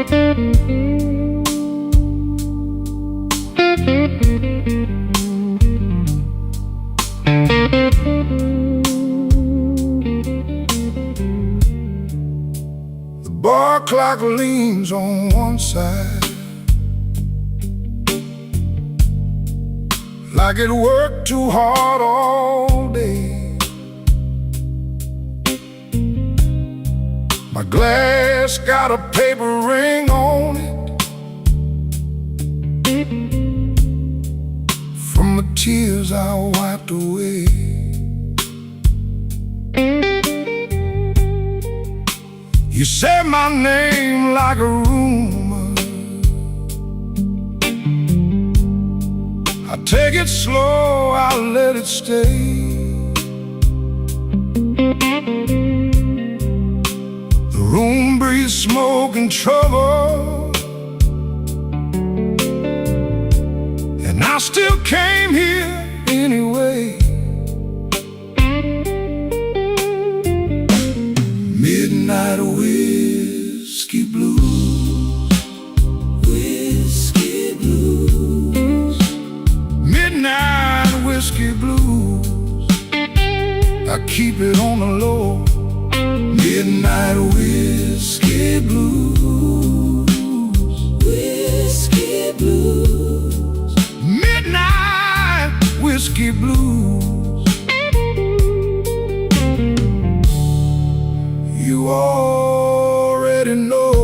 bar clock leans on one side, like it worked too hard all day. My glass got a paper ring on it from the tears I wiped away. You said my name like a rumor. I take it slow, I let it stay. The room breathes smoke and trouble, and I still came here anyway. Midnight whiskey blues, whiskey blues, midnight whiskey blues. I keep it on the low. Midnight whiskey blues, whiskey blues, midnight whiskey blues. You already know.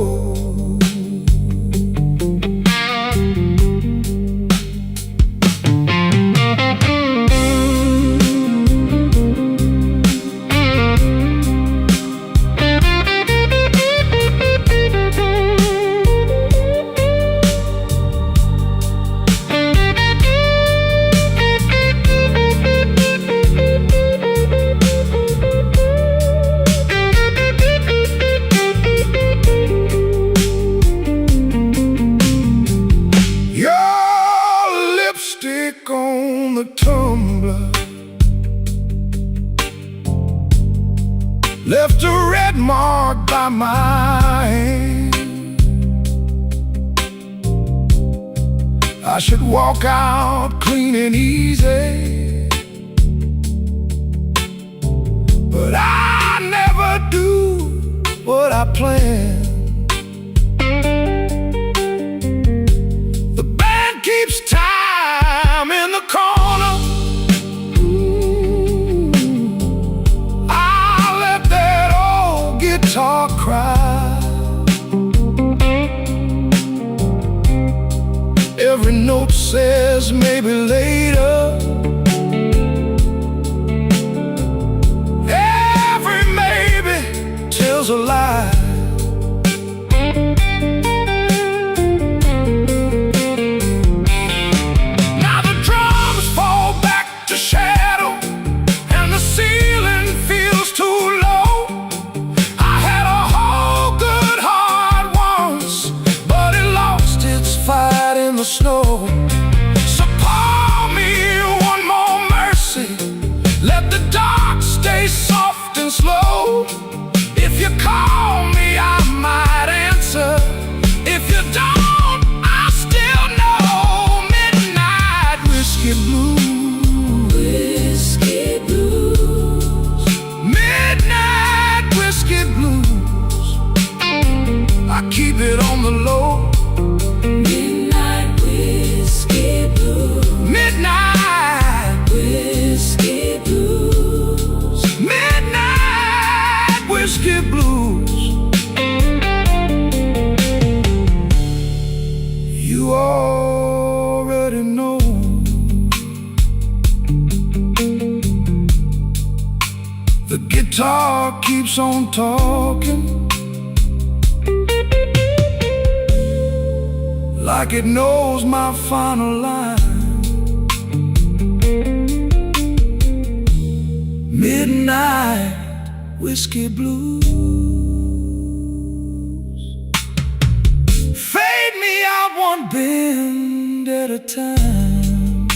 On the tumbler left a red mark by my hand. I should walk out clean and easy, but I never do what I plan. The band keeps time in the corner. I let that old guitar cry. Every note says maybe later. Every maybe tells a lie. Snow. So pour me one more mercy. Let the dark stay soft and slow. If you call me, I might answer. If you don't, I still know. Midnight whiskey blues, whiskey blues, midnight whiskey blues. I keep it on the low. Midnight whiskey blues, midnight whiskey blues. You already know. The guitar keeps on talking, like it knows my final line. Midnight whiskey blues. Fade me out one bend at a time.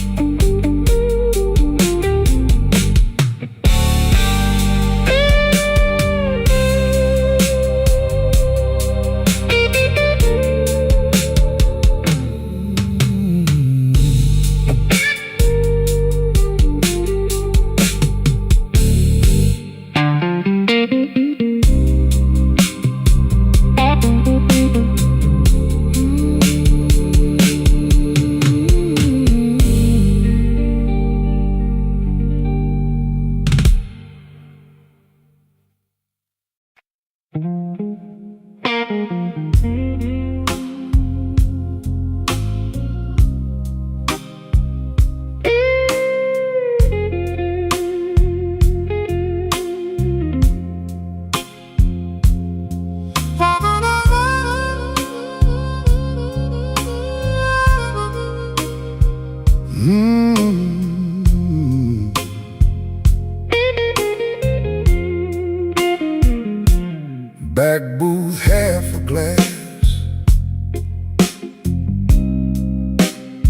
back booth, half a glass.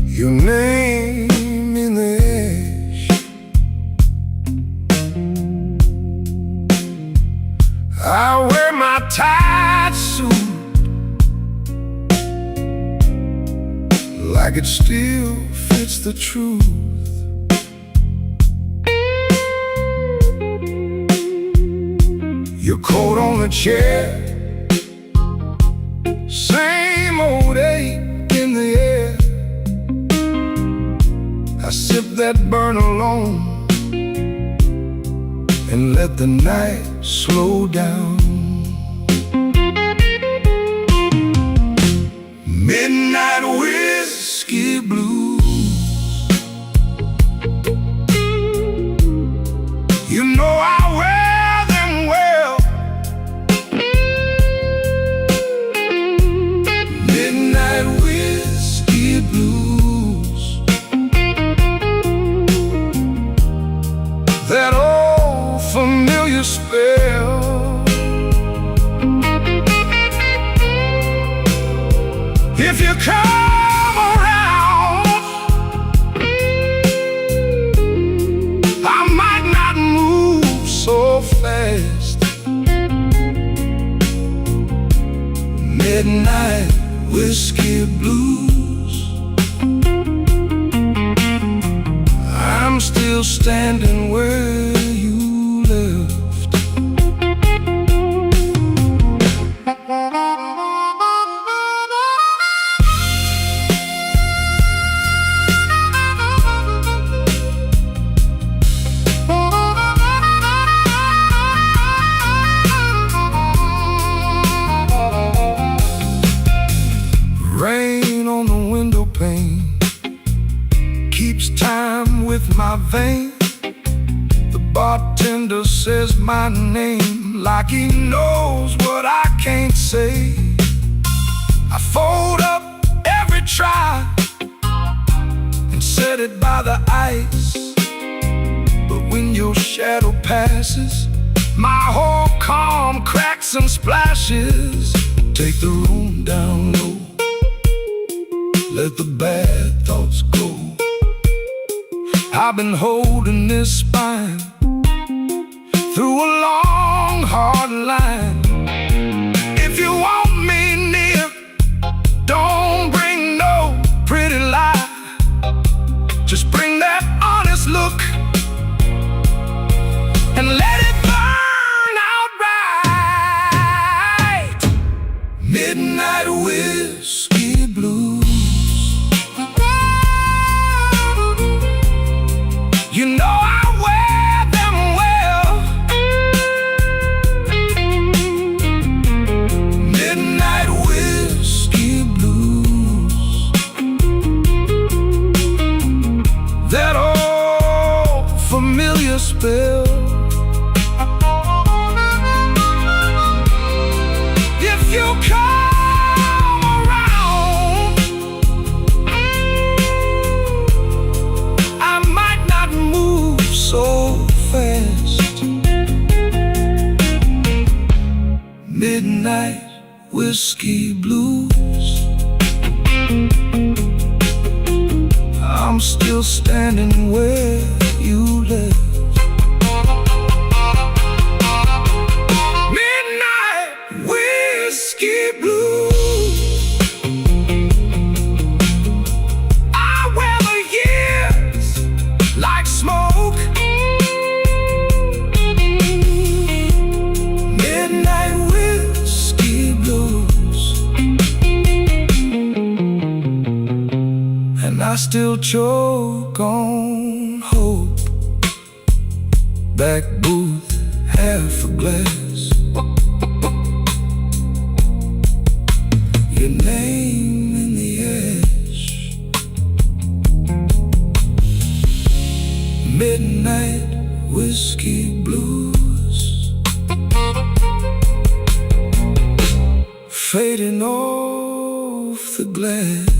Your name in the ash. I wear my tight suit like it still fits the truth. Your coat on the chair, same old ache in the air. I sip that burn alone and let the night slow down. Midnight whiskey blues. You know I wear them well. Midnight whiskey blues. That old familiar spell. If you come around, I might not move so fast. Midnight whiskey blues. I'm still standing where you left. Rain on the window pane keeps time with my vein. The bartender says my name like he knows what I can't say. I fold up every try and set it by the ice. But when your shadow passes, my whole calm cracks and splashes. Take the room down low, let the bad thoughts go. I've been holding this spine through a long, hard line. If you want me near, don't bring no pretty lie. Just bring that honest look and let it burn outright. Midnight whiskey blues. You know I wear them well. Midnight whiskey blues. That old familiar spell. If you come around, I might not move so fast. Midnight whiskey blues. I'm still standing where you left. Midnight whiskey blues. I wear the years like smoke. Midnight whiskey blues. And I still choke on hope. Back booth, half a glass. Your name in the ash. Midnight whiskey blues. Fading off the glass.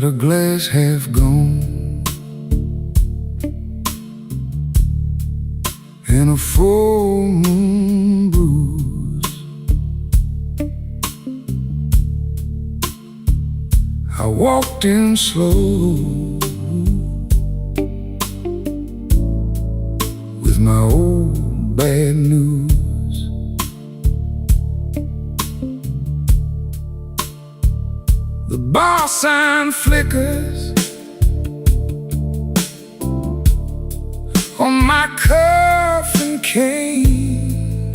got a glass half gone and a full moon bruise. I walked in slow with my old bad news. The bar sign flickers on my cuff and cane.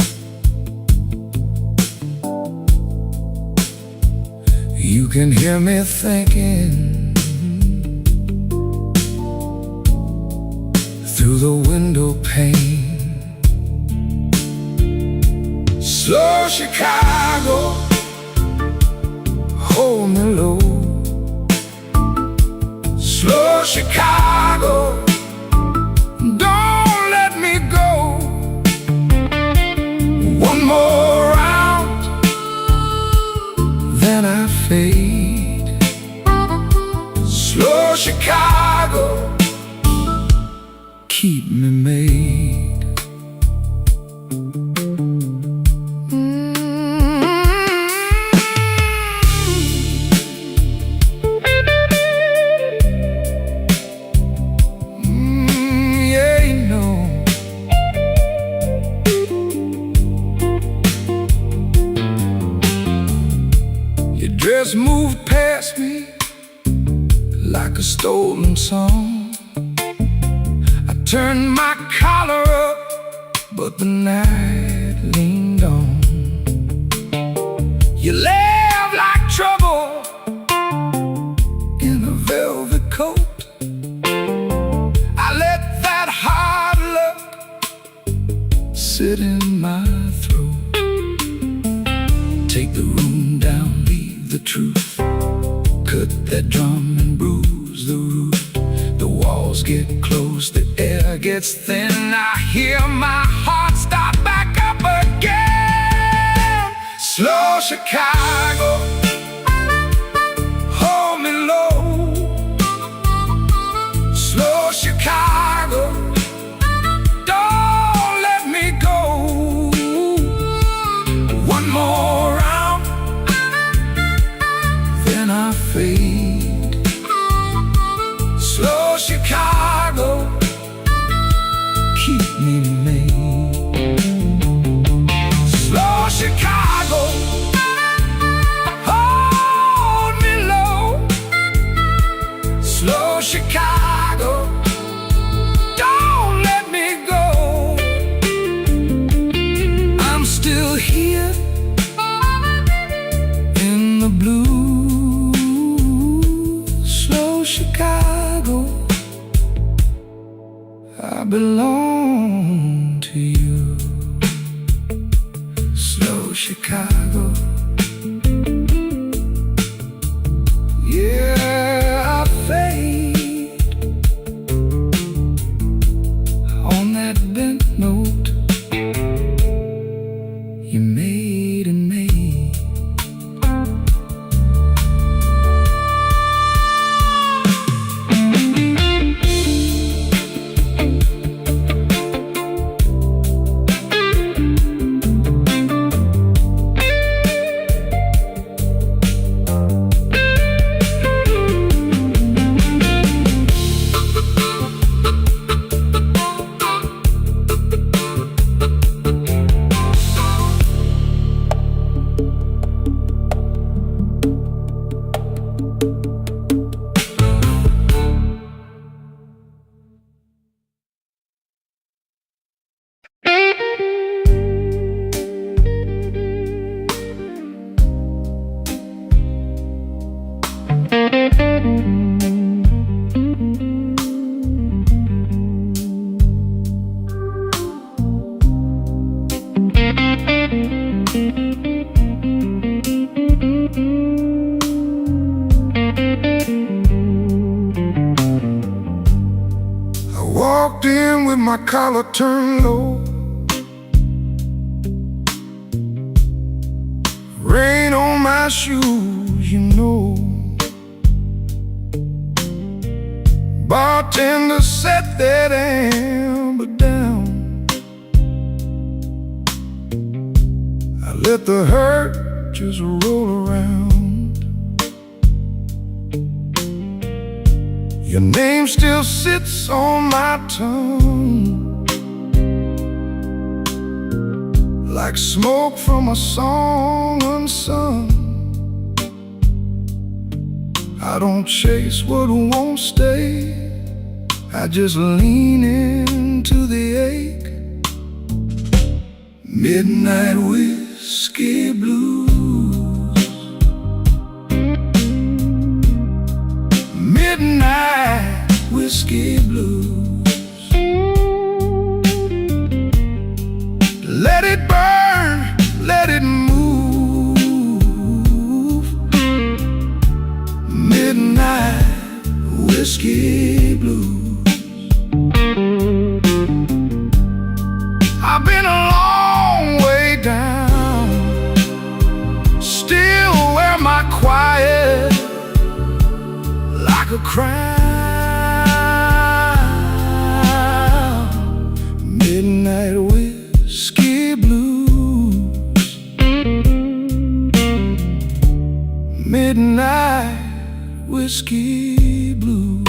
You can hear me thinking through the window pane. Slow Chicago, hold me low. Slow Chicago, don't let me go. One more round, then I fade. Slow Chicago, keep me made. Just moved past me like a stolen song. I turned my collar up, but the night leaned on. You laughed like trouble in a velvet coat. I let that hard luck sit in my throat. Take the room down, the truth, cut that drum and bruise the roof. The walls get close, the air gets thin. I hear my heart start back up again. Slow Chicago, hold me low. Slow Chicago, don't let me go. One more round, then I fade. Slow Chicago, keep me made. Slow Chicago, hold me low. Slow Chicago, don't let me go. I'm still here in the blue. Chicago, I belong to you. Slow Chicago, yeah, I fade on that bent note you made and made. Walked in with my collar turned low. Rain on my shoes, you know. Bartender set that amber down. I let the hurt just roll around. Your name still sits on my tongue, like smoke from a song unsung. I don't chase what won't stay, I just lean into the ache. Midnight whiskey blues. Midnight whiskey blues. Let it burn, let it move. Midnight whiskey blues. I've been a long way down, still wear my quiet like a crown. Midnight whiskey blues. Midnight whiskey blues.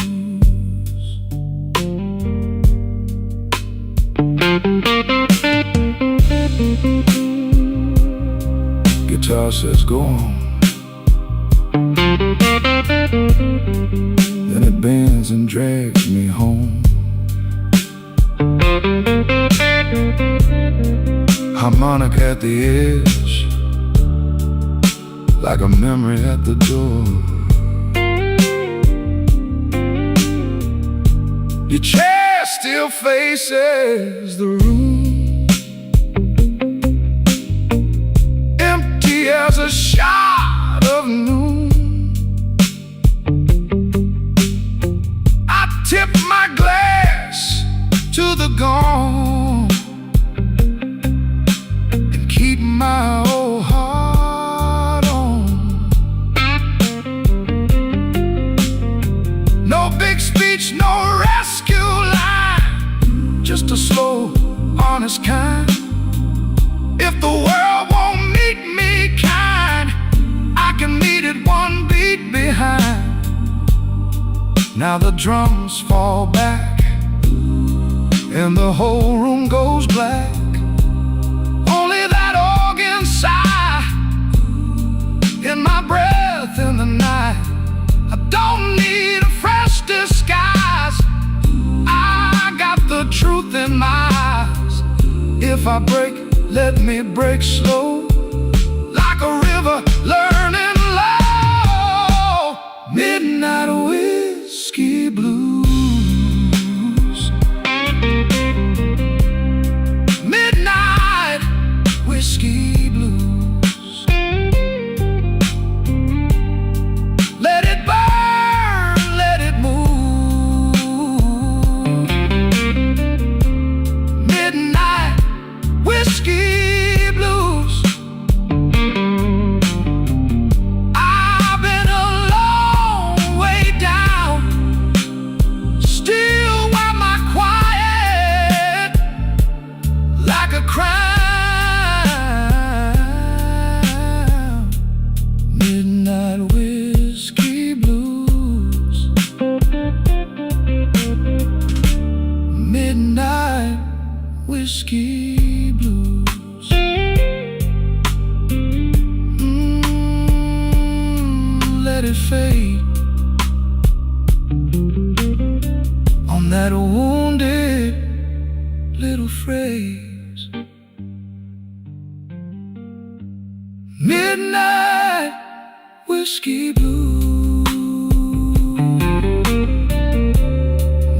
Guitar says go on, then it bends and drags me home. Harmonic at the edge, like a memory at the door. Your chair still faces the room, empty as a shot of noon. I tip my glass to the gone and keep my old heart on. No big speech, no rescue line, just a slow, honest kind. If the world won't meet me kind, I can meet it one beat behind. Now the drums fall back and the whole room goes black. Only that organ sigh in my breath in the night. I don't need a fresh disguise, I got the truth in my eyes. If I break, let me break slow, like a river learning low. Midnight whiskey blues. Midnight whiskey blues. Let it burn, let it move. Midnight whiskey blues. I've been a long way down, still wear my quiet like a crown. Midnight whiskey blues. Midnight whiskey blues. Let it fade on that wounded little phrase. Midnight whiskey blues.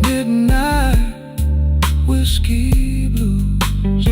Midnight whiskey blues.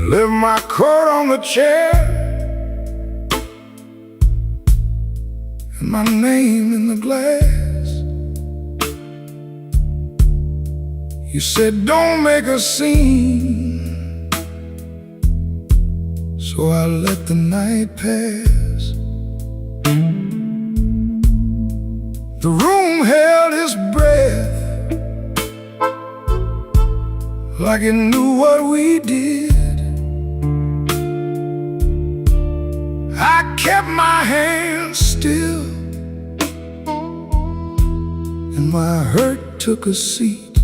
Left my coat on the chair and my name in the glass. You said don't make a scene, so I let the night pass. The room held its breath, like it knew what we did. I kept my hands still, and my hurt took a seat.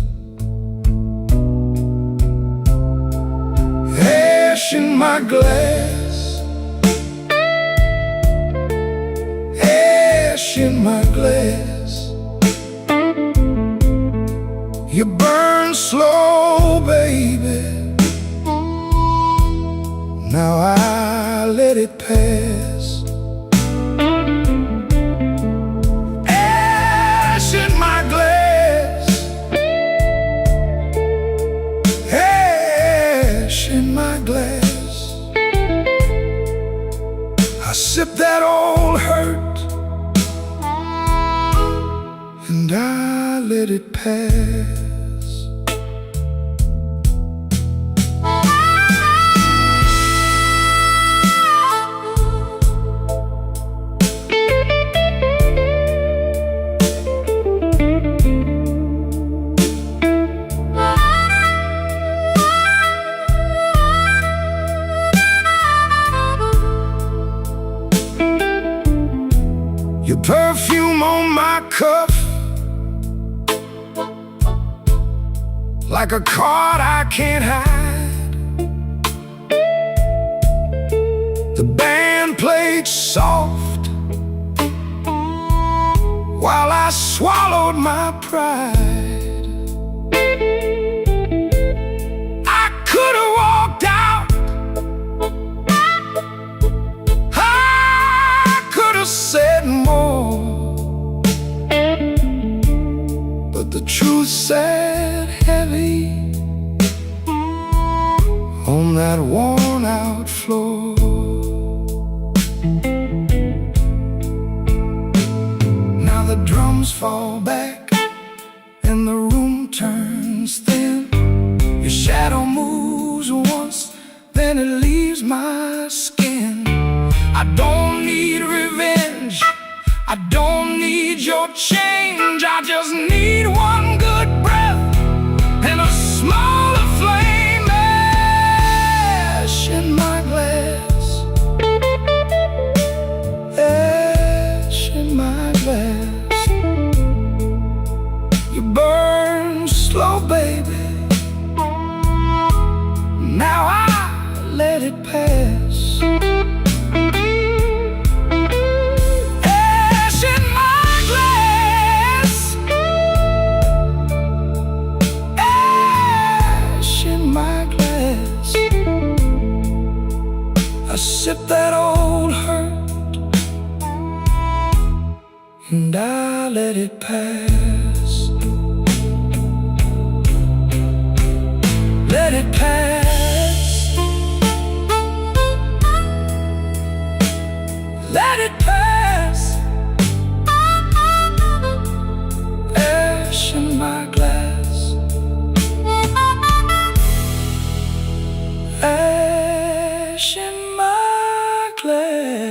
Ash in my glass, ash in my glass. You burn slow, baby. Now I let it pass. Ash in my glass, ash in my glass. I sip that old hurt, and I let it pass. Your perfume on my cuff, like a card I can't hide. The band played soft while I swallowed my pride. I could have walked out, I could have said more, but the truth sat heavy on that worn out floor. Now the drums fall back and the room turns thin. Your shadow moves once, then it leaves my skin. I don't need revenge, I don't need your change. I just need one good breath and a smaller flame. Ash in my glass, ash in my glass. You burn slow, baby. Now I let it pass. Ash in my glass, ash in my glass. I sip that old hurt, and I let it pass. Let it pass. Let it pass. Ash in my glass, ash in my glass.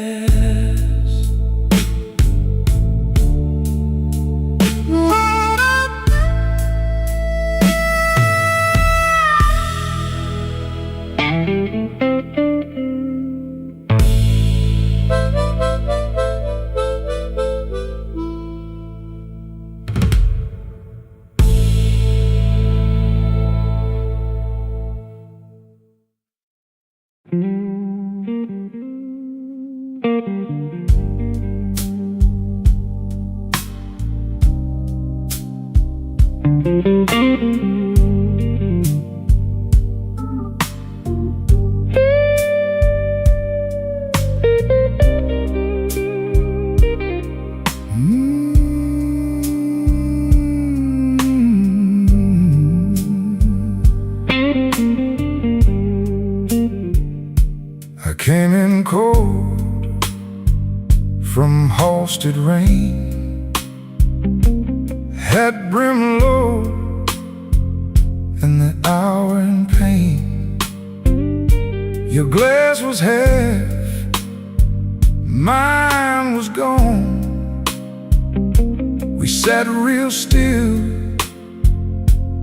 came in cold from Halstead rain, had brim low in the hour in pain. Your glass was half, mine was gone. We sat real still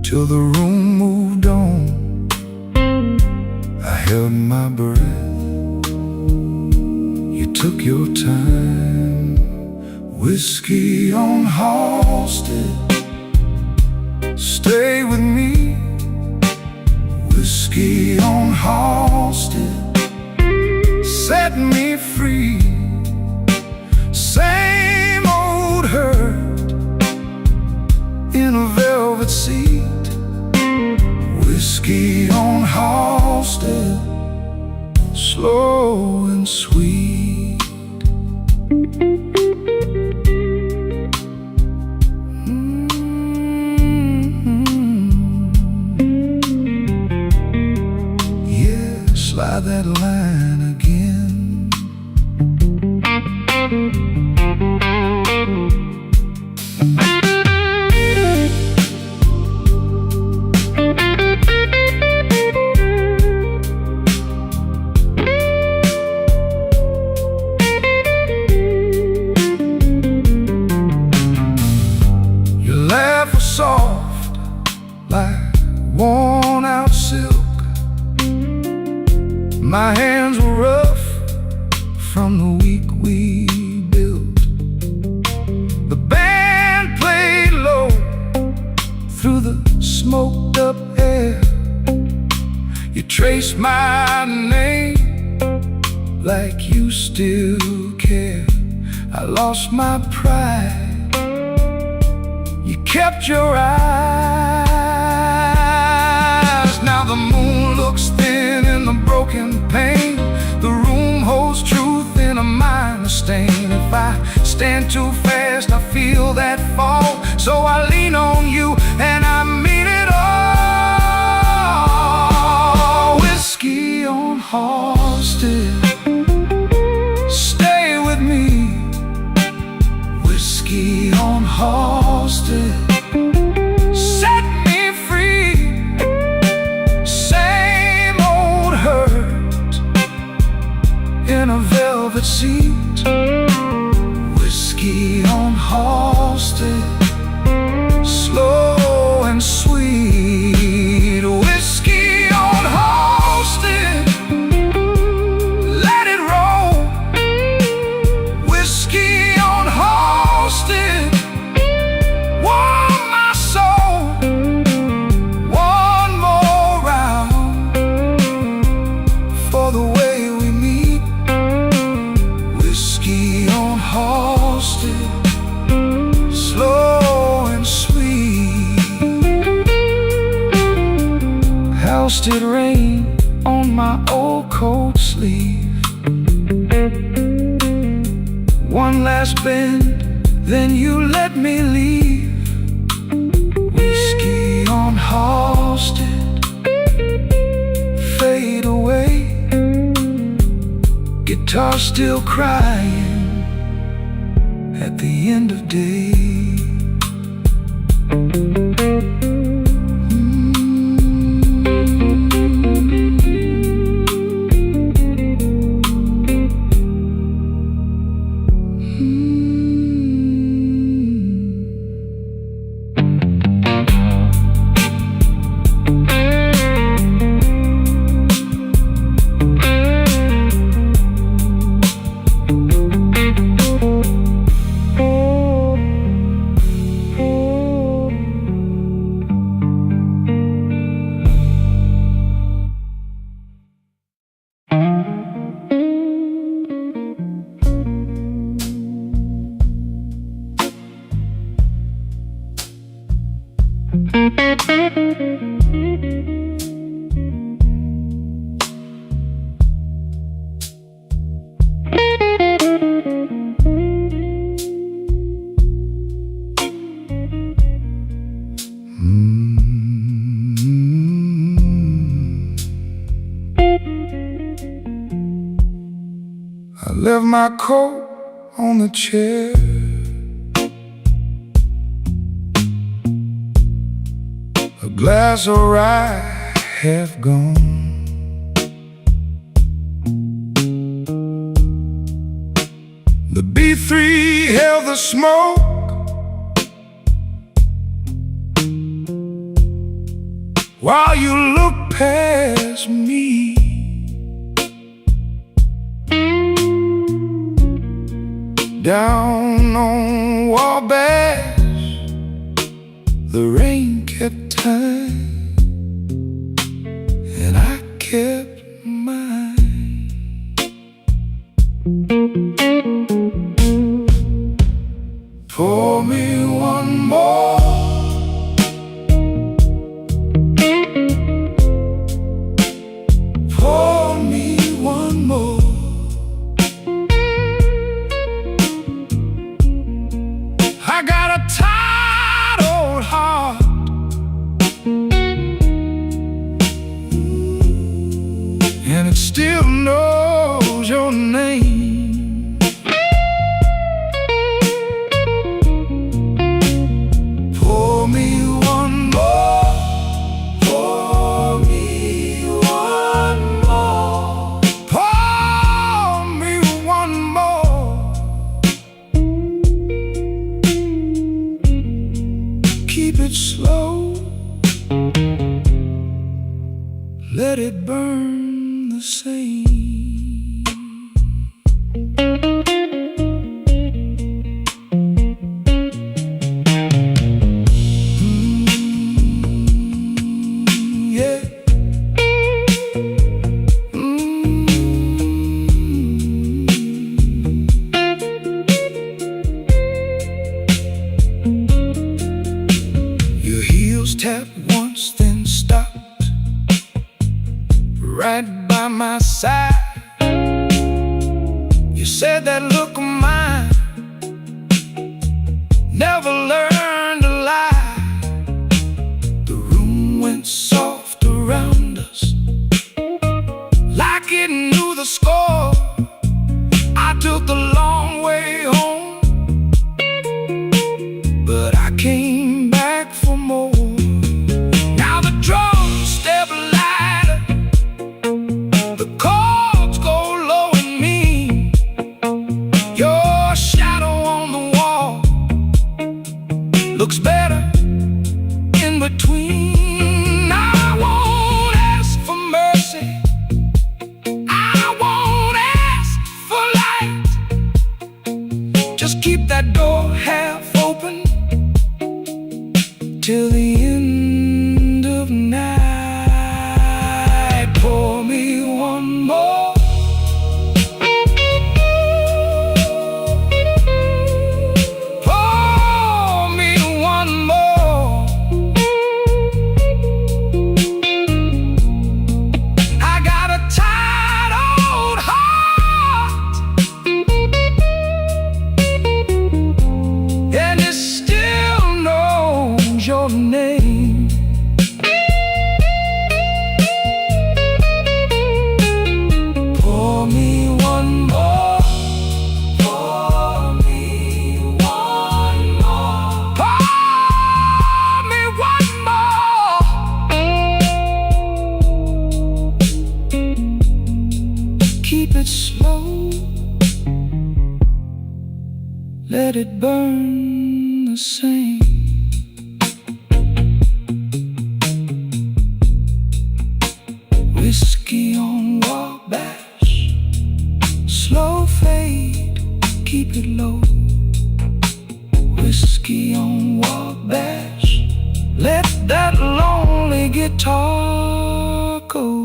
till the room moved on. I held my breath, you took your time. Whiskey on Halstead, stay with me. Whiskey on Halstead, set me free. Same old hurt in a velvet seat. Whiskey on Halstead, slow and sweet. Yeah, slide that line again. Soft like worn out silk. My hands were rough from the week we built. The band played low through the smoked up air. You traced my name like you still care. I lost my pride, you kept your eyes. Now the moon looks thin in the broken pane. The room holds truth in a minor stain. If I stand too fast, I feel that fall. So I lean on you and I mean it all. Whiskey on Halstead, stay with me. Whiskey on Halstead, set me free. Same old hurt in a velvet seat. Whiskey on Halstead, slow and sweet. Whiskey on Halstead, let it roll. Whiskey on Halstead, warm my soul. One more round for the way we meet. Whiskey on Halstead, slow and sweet. Halstead rain on my old coat sleeve. One last bend, then you let me leave. Whiskey on Halstead, fade away. Guitar still crying at the end of day. left my coat on the chair. A glass of rye half gone. The B3 held the smoke. While you look past me, down on Wabash, the rain kept time, and I kept mine. Pour me one more. Pour me one more. I got a tired old heart, and it still knows your name. Pour me one more. Pour me one more. Pour me one more. Keep it slow. Let it burn the same. Yeah. Your heels tapped once, then stopped right by my side. You said that look of mine never learned to lie. The room went soft around us, like it knew the score. I took the long way home, but I came back for more. Now the drums step lighter, the chords go low and mean. Your shadow on the wall looks better in between. I won't ask for mercy, I won't ask for light. Just keep that door half open till the end of night. Pour me one more. Pour me one more. I got a tired old heart, and it still knows your name. Pour me one more. Pour me one more. Pour me one more. Keep it slow. Let it burn the same. Whiskey on Wabash, slow fade, keep it low. Whiskey on Wabash, let that lonely guitar go.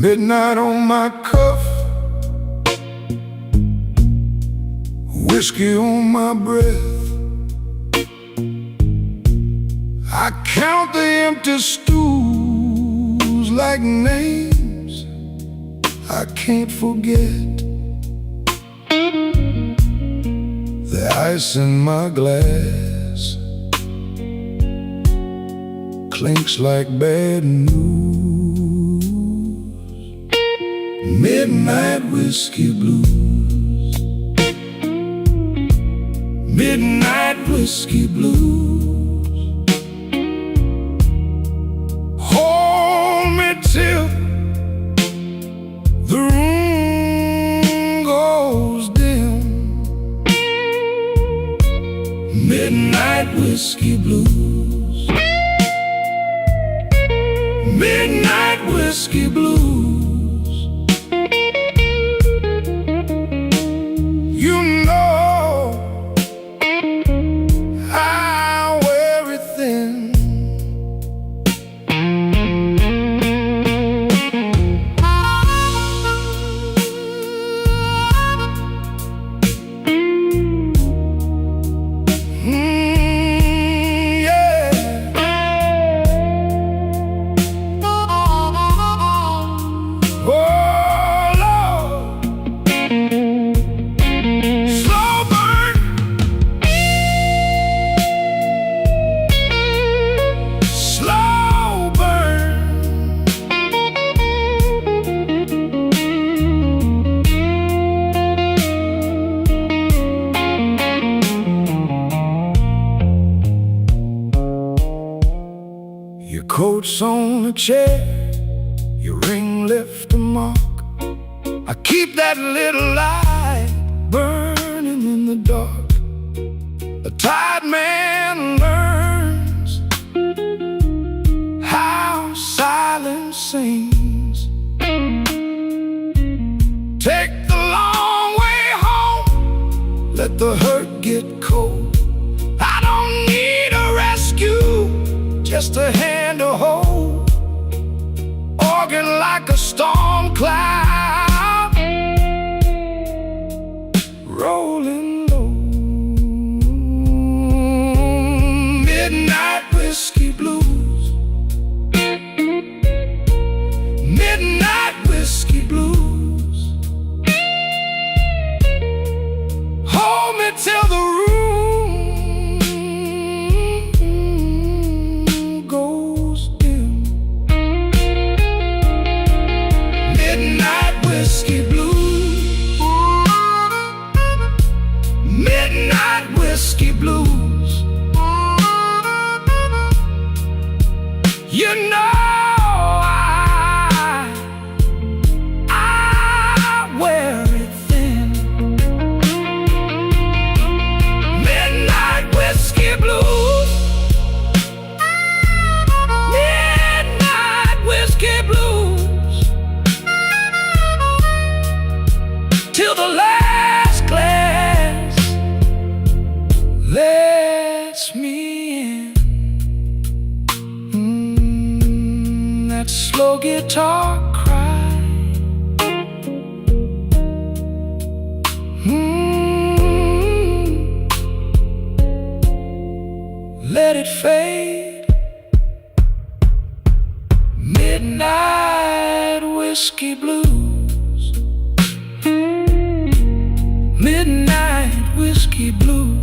Midnight on my cuff, whiskey on my breath. I count the empty stools like names I can't forget. The ice in my glass clinks like bad news. Midnight whiskey blues. Midnight whiskey blues. Hold me till the room goes dim. Midnight whiskey blues. Midnight whiskey blues. You know I wear it thin. Your coat's on a chair, your ring left a mark. I keep that little light burning in the dark. A tired man learns how silence sings. Take the long way home, let the hurt get cold. I don't need a rescue, just a hand to hold. Organ like a storm cloud, rolling low. Midnight whiskey blues. Midnight whiskey blues. Hold me till the room goes dim. Midnight whiskey blues. Midnight whiskey blues. You know I wear it thin. Midnight whiskey blues. Midnight whiskey blues. Till the last glass lets me in. That slow guitar cry. Let it fade. Midnight whiskey blues. Midnight whiskey blues.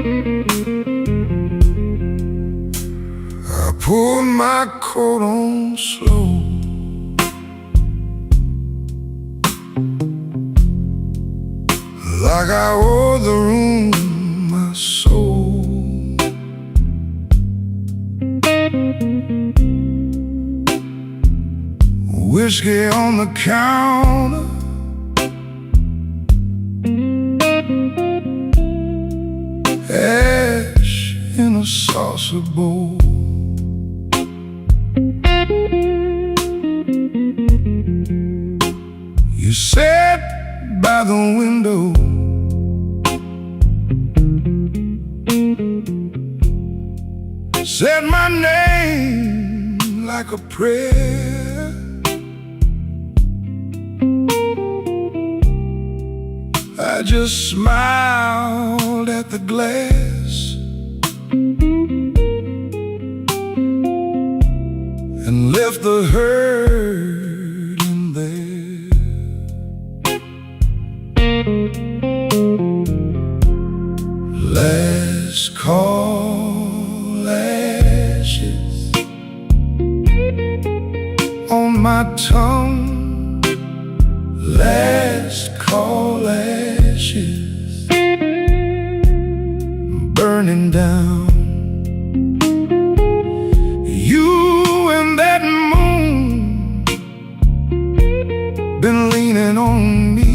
I put my coat on slow, like I owe the room my soul. Whiskey on the counter, ash in a saucer bowl. You sat by the window, said my name like a prayer. I just smiled at the glass and left the hurt in there. Last call, ashes on my tongue. Last call, ashes burning down. You and that moon been leaning on me.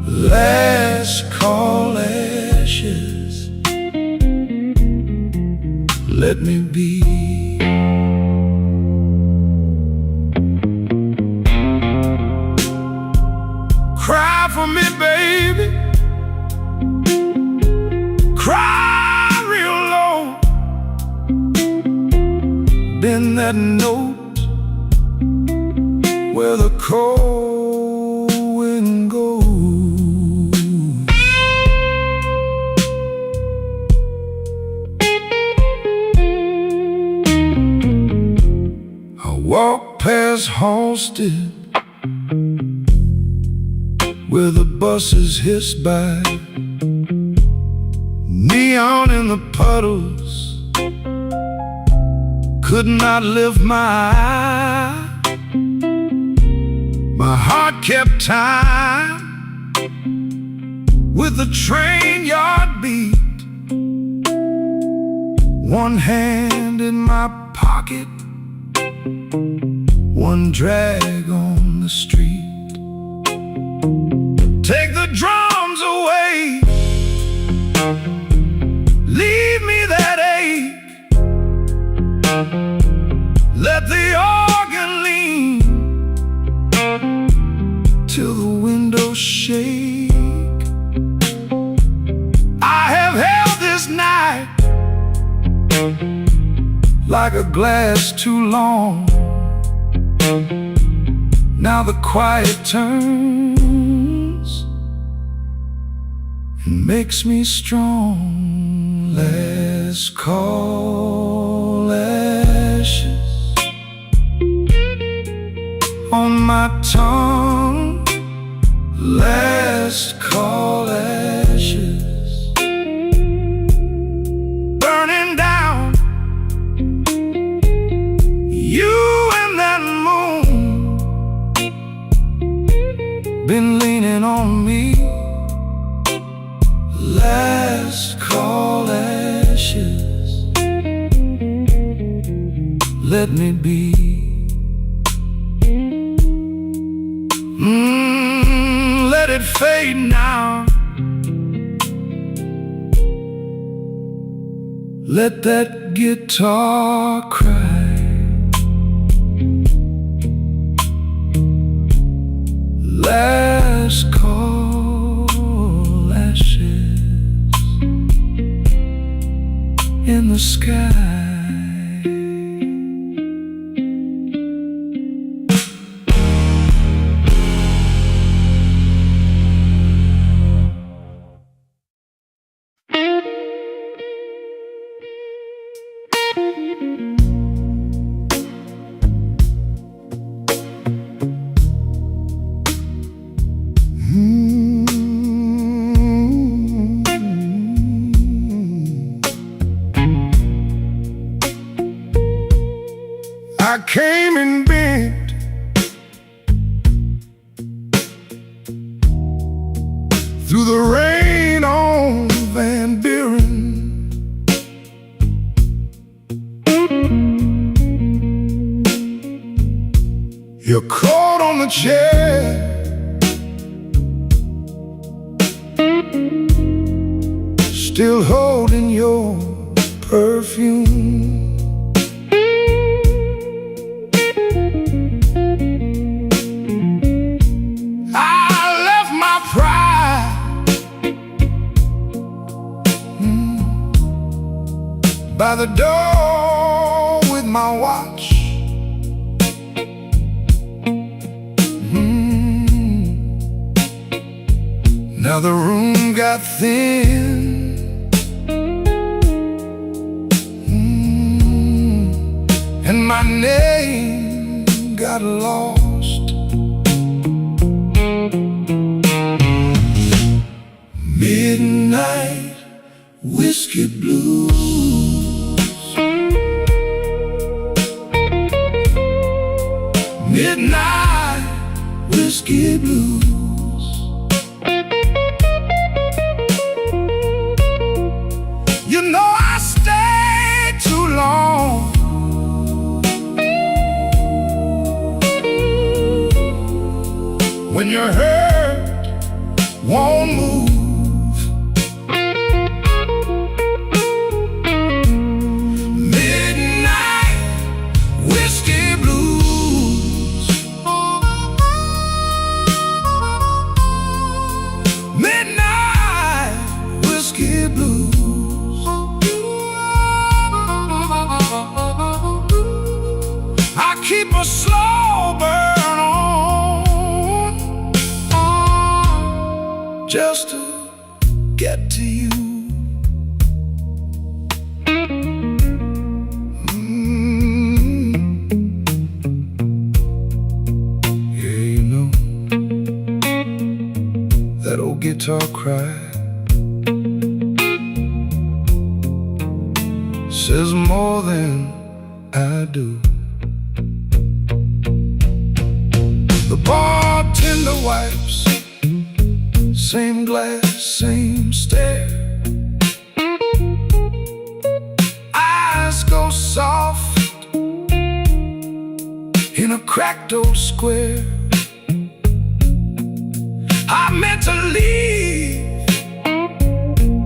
Last call, ashes, let me be. Cry for me, baby. Cry real low. Bend that note where the cold wind goes. I walk past Halsted where the buses hiss by, neon in the puddles, could not lift my eye. My heart kept time with the train yard beat. One hand in my pocket, one drag on the street. Take the drums away, leave me that ache. Let the organ lean till the windows shake. I have held this night like a glass too long. Now the quiet turns and makes me strong. Last call, ashes on my tongue. Last call, ashes burning down. You and that moon been leaning on me. Last call, ashes, let me be. Let it fade now. Let that guitar cry. Last call, ashes in the sky. I came and bent through the rain on Van Buren. Your coat on the chair, still holding your perfume. By the door with my watch. Now the room got thin, and my name got lost. Midnight whiskey blues. Midnight whiskey blues. You know I stayed too long. When your hurt won't move. Midnight whiskey blues. Midnight whiskey blues. I keep a slow burn on just to get to you. Yeah, you know that old guitar cry says more than I do. The bartender wipes, same glass, same stare. Eyes go soft in a cracked old square. I meant to leave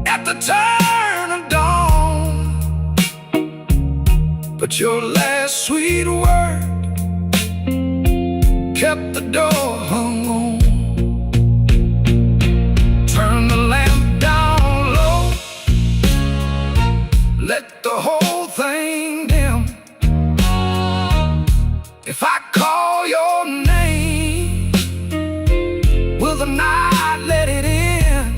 at the turn of dawn, but your last sweet word kept the door hung on. Turn the lamp down low, let the whole thing dim. If I call your name, will the night let it in?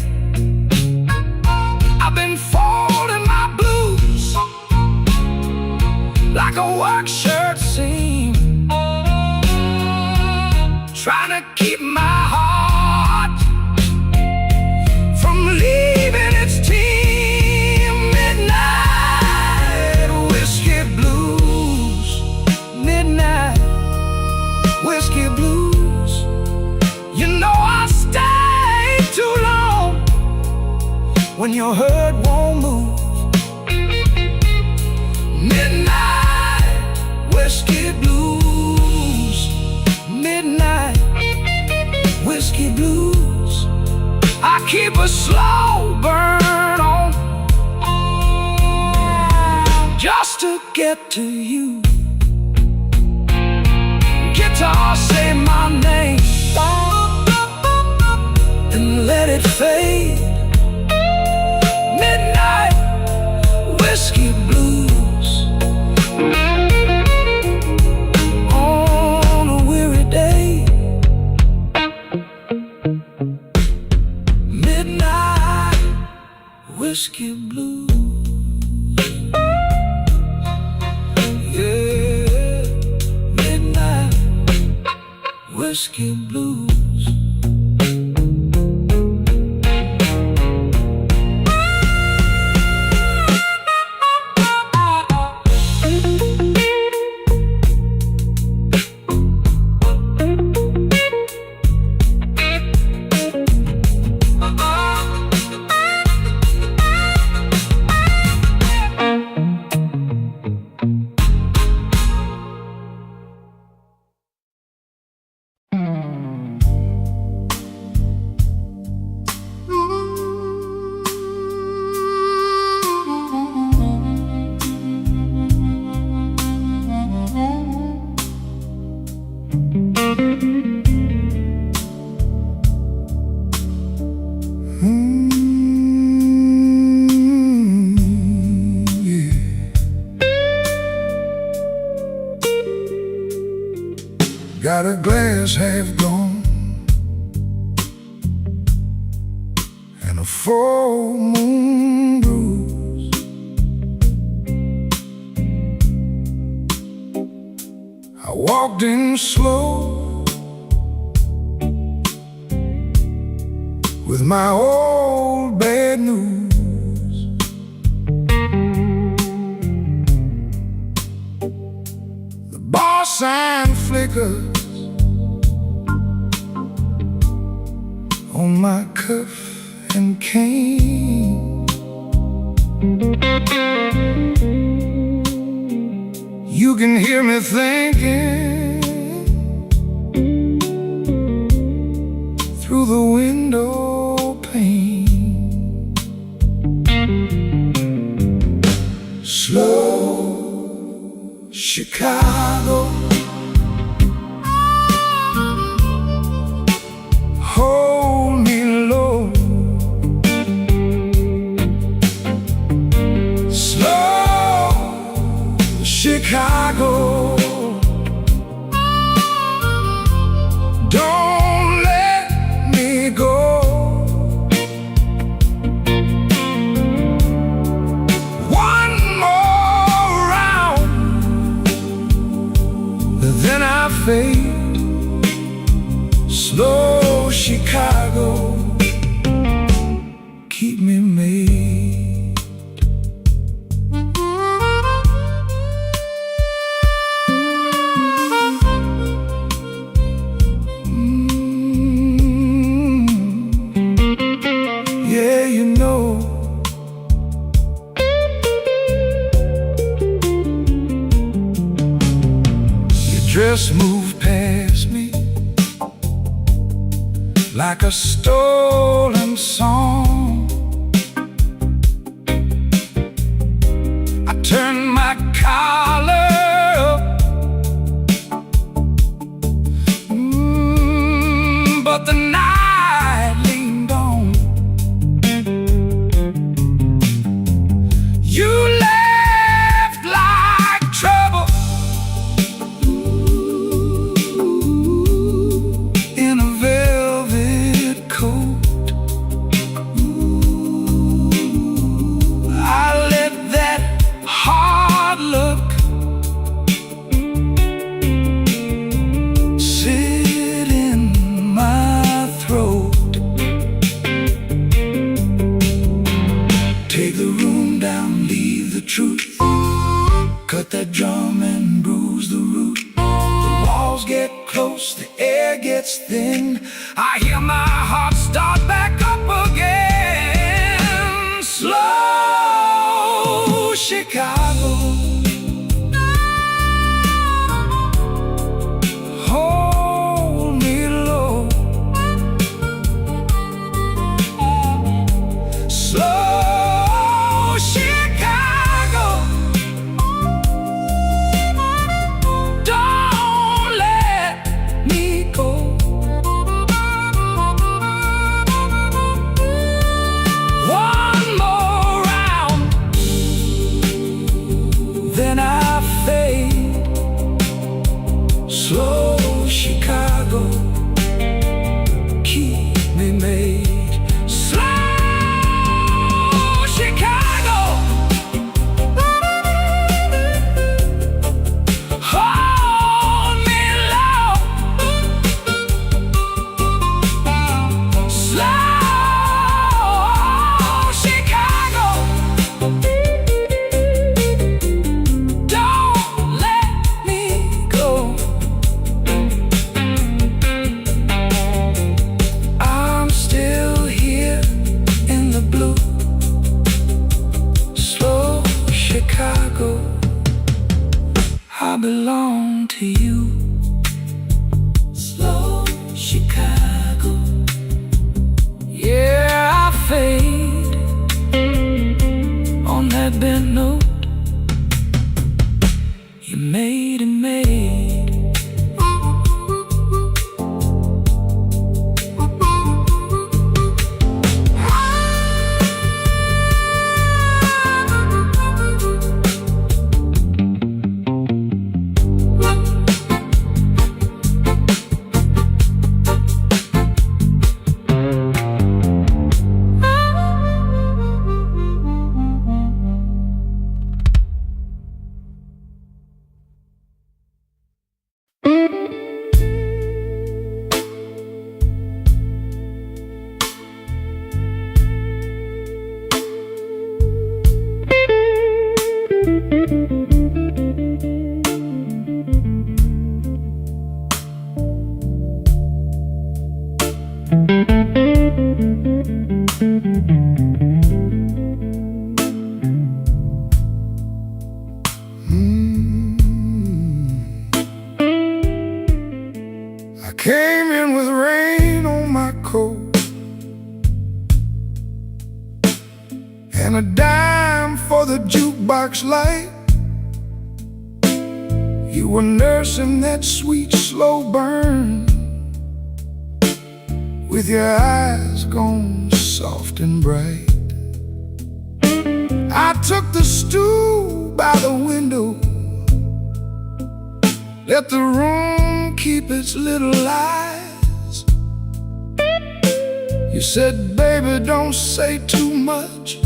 I've been folding my blues like a work shirt seam, trying to keep my heart from leaving its team. Midnight whiskey blues. Midnight whiskey blues. You know I stayed too long when your hurt won't move. Midnight whiskey blues. Midnight whiskey blues. I keep a slow burn on just to get to you. Guitar, say my name and let it fade. Midnight whiskey blues. On a weary day. Midnight whiskey blues. Yeah, midnight whiskey blues. years have gone, and a full moon brews. I walked in slow with my old bad news. The bar sign flickers on my cuff and cane. You can hear me thinking through the window pane. Slow Chicago, hold me low. Slow Chicago, don't let me go. One more round, then I fade. Slow Chicago, keep me made. Yeah, you know, your dress moved past me like a stolen song. I turned my collar up, but the night leaned on. You left like trouble in a velvet coat. I let that hard look sit in my throat. Take the room down, leave the truth. Cut that drum and bruise the root. The walls get close, the air gets thin. I hear my heart start back up again. Slow Chicago, hold me low. Slow Chicago, don't let me go. One more round, then I fade. Slow Chicago, keep me made. Slow Chicago, hold me low. Slow Chicago, don't let me go. I'm still here in the blue. Slow Chicago, I belong to you. Slow Chicago, yeah, I fade on that bent note you made and made. dime for the jukebox light. You were nursing that sweet slow burn, with your eyes gone soft and bright. I took the stool by the window, let the room keep its little lies. You said, baby, don't say too much.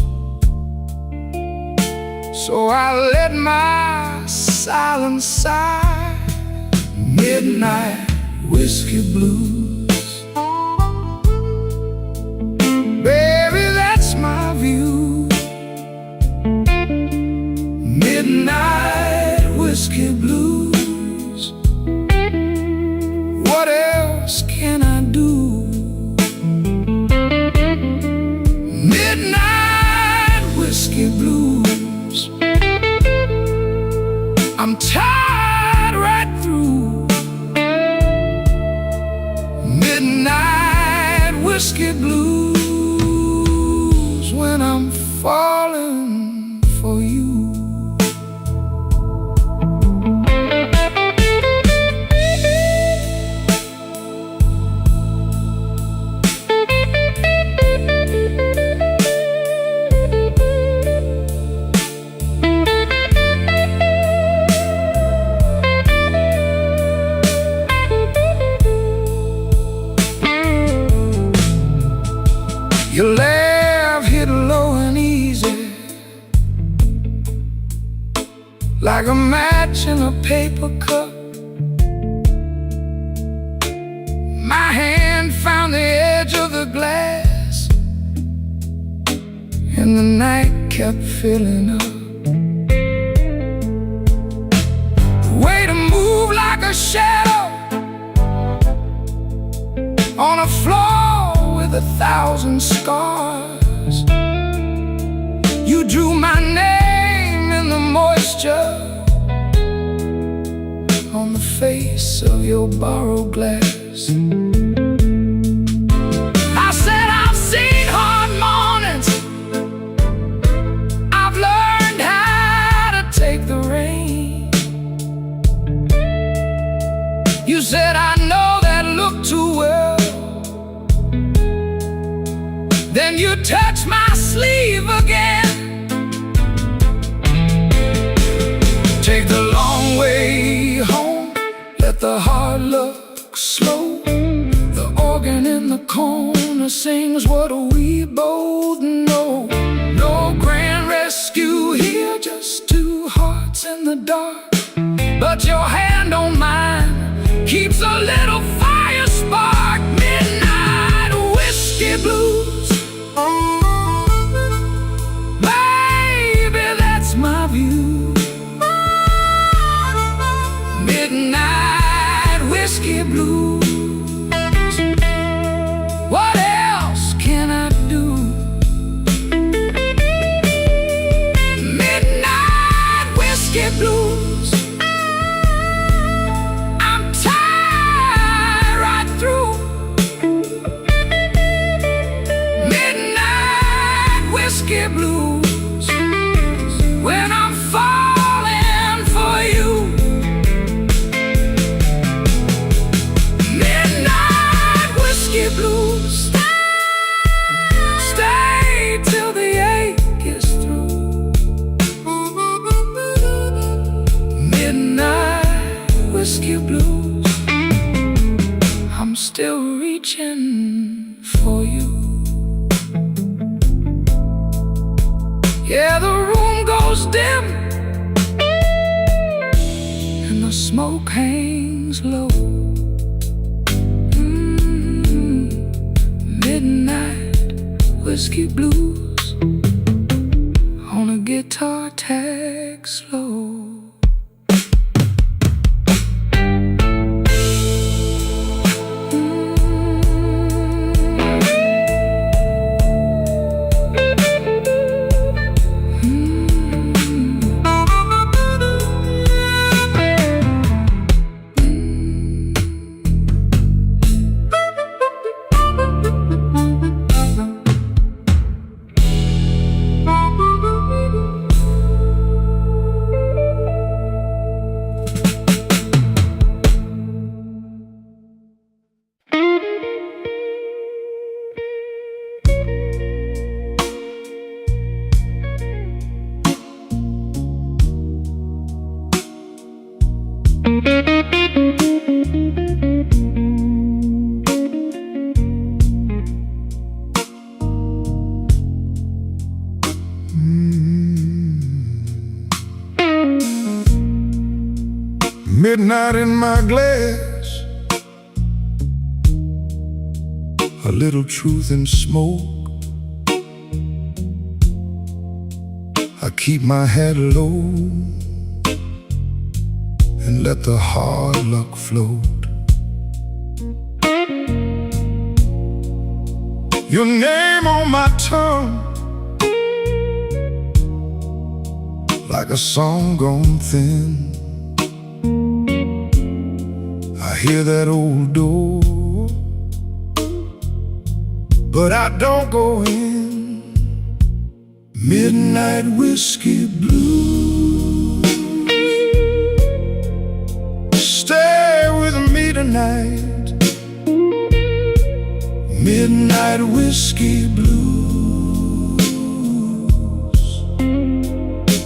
So I let my silence sigh. Midnight whiskey blues, baby, that's my view. Midnight whiskey blues, what else can I do? Midnight whiskey blues, I'm tired right through. Midnight whiskey blues, when I'm falling for you. Your laugh hit low and easy, like a match in a paper cup. My hand found the edge of the glass, and the night kept filling up. The way to move like a shadow on a floor with 1,000 scars. You drew my name in the moisture on the face of your borrowed glass. I said, I've seen hard mornings, I've learned how to take the rain. You said, I know that look too well. Then you touch my sleeve again. Take the long way home, let the heart look slow. The organ in the corner sings what we both know. No grand rescue here, just two hearts in the dark. But your hand on mine keeps a little fire spark. Midnight whiskey blues, baby, that's my view. Midnight whiskey blues, what else can I do? Midnight whiskey blues, I'm tired right through. Midnight whiskey blues, when I'm falling for you. Midnight whiskey blues, stay till the ache is through. Midnight whiskey blues, I'm still reaching for you. Yeah, the room goes dim and the smoke hangs low. Midnight whiskey blues on a guitar tag slow. Midnight in my glass, a little truth in smoke. I keep my head low and let the hard luck float. Your name on my tongue, like a song gone thin. I hear that old door, but I don't go in. Midnight whiskey blues, stay with me tonight. Midnight whiskey blues,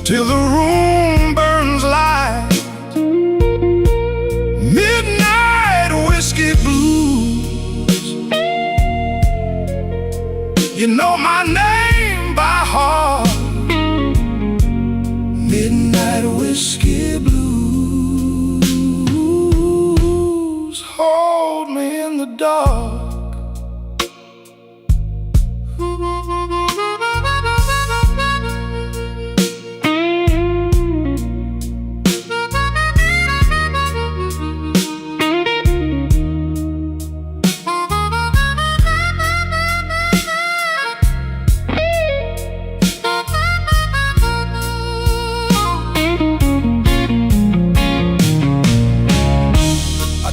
till the room burns light. Midnight whiskey blues, you know my name by heart. Midnight whiskey blues, hold me in the dark.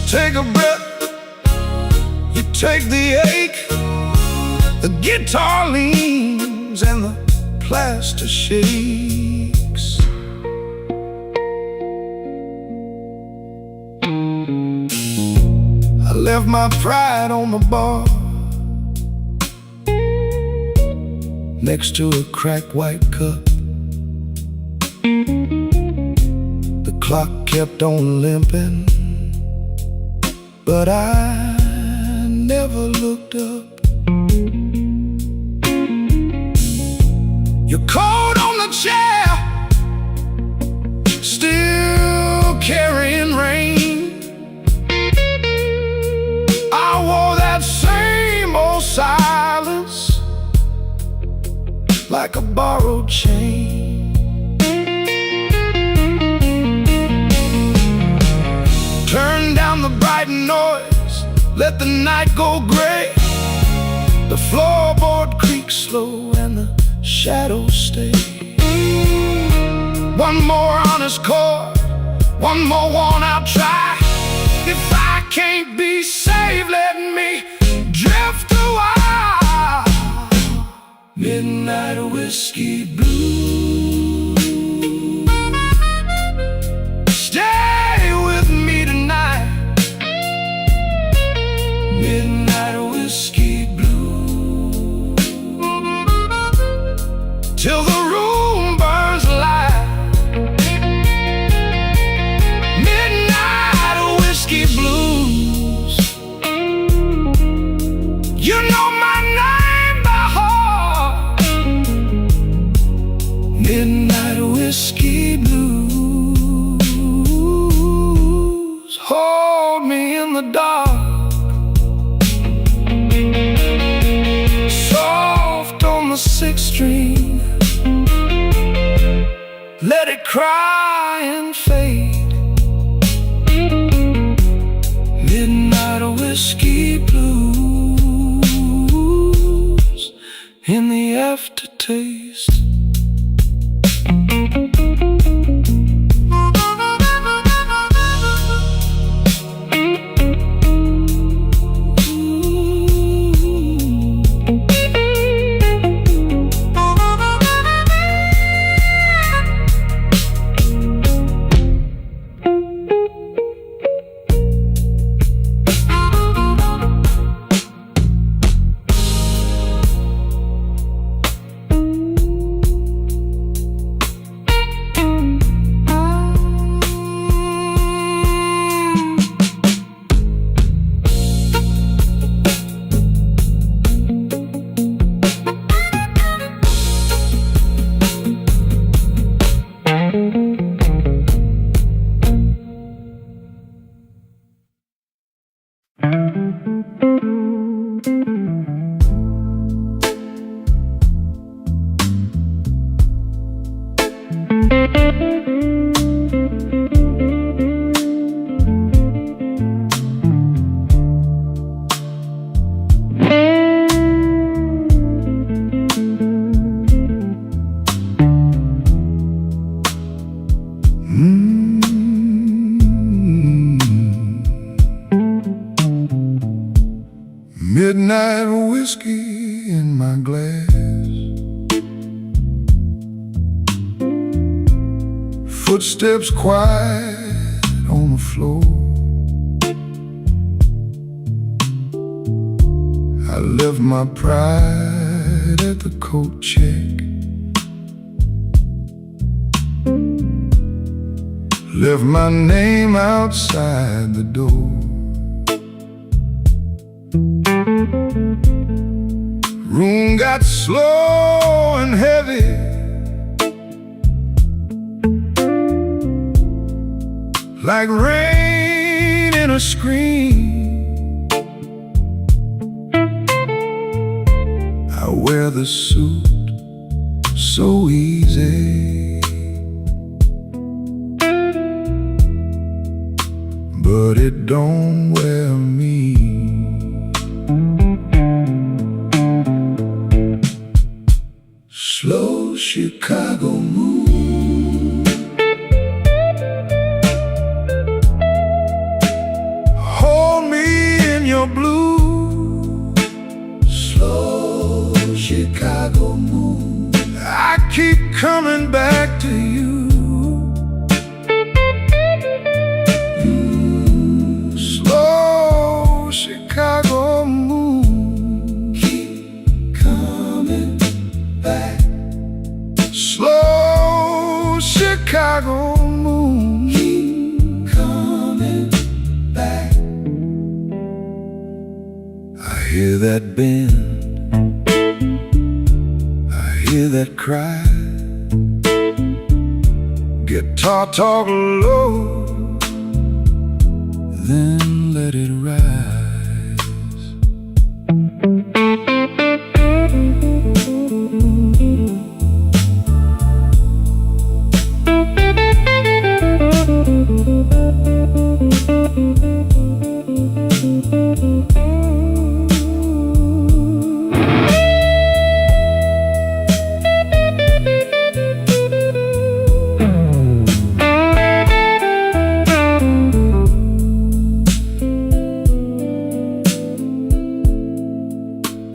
Take a breath, you take the ache. The guitar leans and the plaster shakes. I left my pride on the bar, next to a cracked white cup. The clock kept on limping, but I never looked up. Your coat on the chair, still carrying rain. I wore that same old silence, like a borrowed chain. Turn down the bright noise, let the night go gray. The floorboard creaks slow and the shadows stay. One more honest chord, one more worn-out try. If I can't be saved, let me drift a while. Midnight whiskey blues, stay with me tonight. Midnight whiskey blues, till the room burns light. Midnight whiskey blues, you know my name by heart. Midnight whiskey blues, hold me in the dark. Sixth string, let it cry and fade. Midnight whiskey blues, in the aftertaste. Midnight whiskey in my glass, footsteps quiet on the floor. I left my pride at the coat check, left my name outside the door. Room got slow and heavy, like rain in a screen. I wear the suit so easy, but it don't wear me. Slow Chicago moon, hold me in your blue. Slow Chicago moon, I keep coming back to you. Slow Chicago moon, keep coming back. Slow Chicago moon, keep coming back. I hear that bend, I hear that cry. Guitar talk low, then let it rise.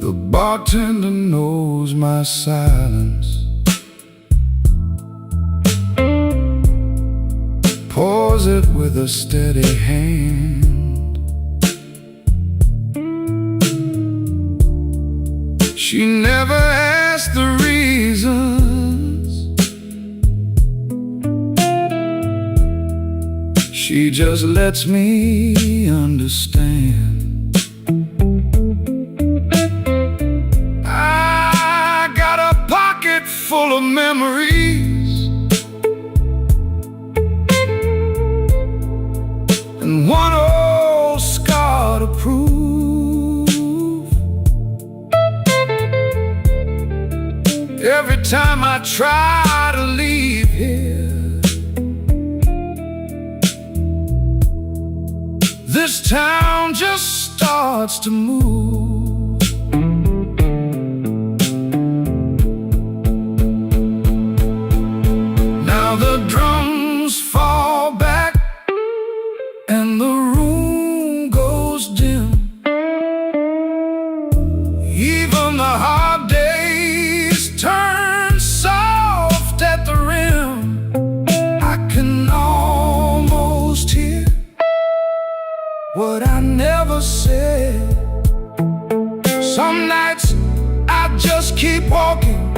The bartender knows my silence, pours it with a steady hand. She never asks the reasons, she just lets me understand. Full of memories and one old scar to prove. Every time I try to leave here, this town just starts to move. The drums fall back and the room goes dim. Even the hard days turn soft at the rim. I can almost hear what I never said. Some nights I just keep walking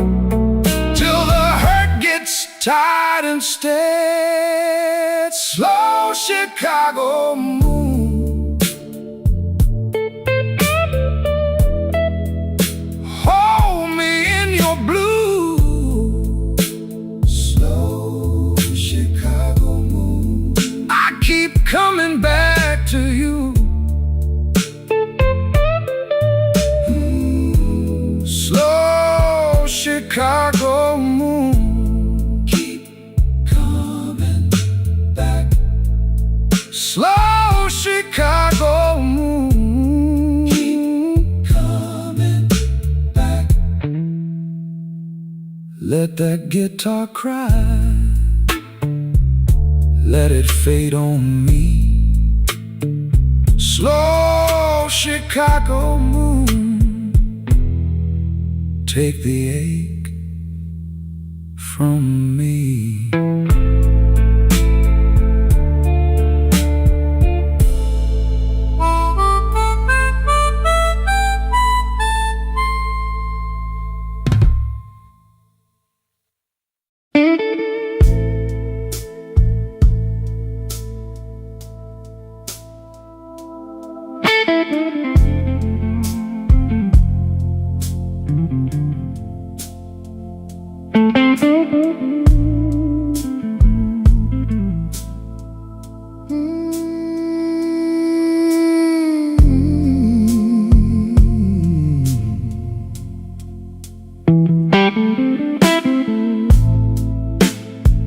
till the hurt gets tired instead. Slow Chicago moon, hold me in your blue. Slow Chicago moon, I keep coming back to you. Slow Chicago moon, let that guitar cry. Let it fade on me. Slow Chicago moon, take the ache from me.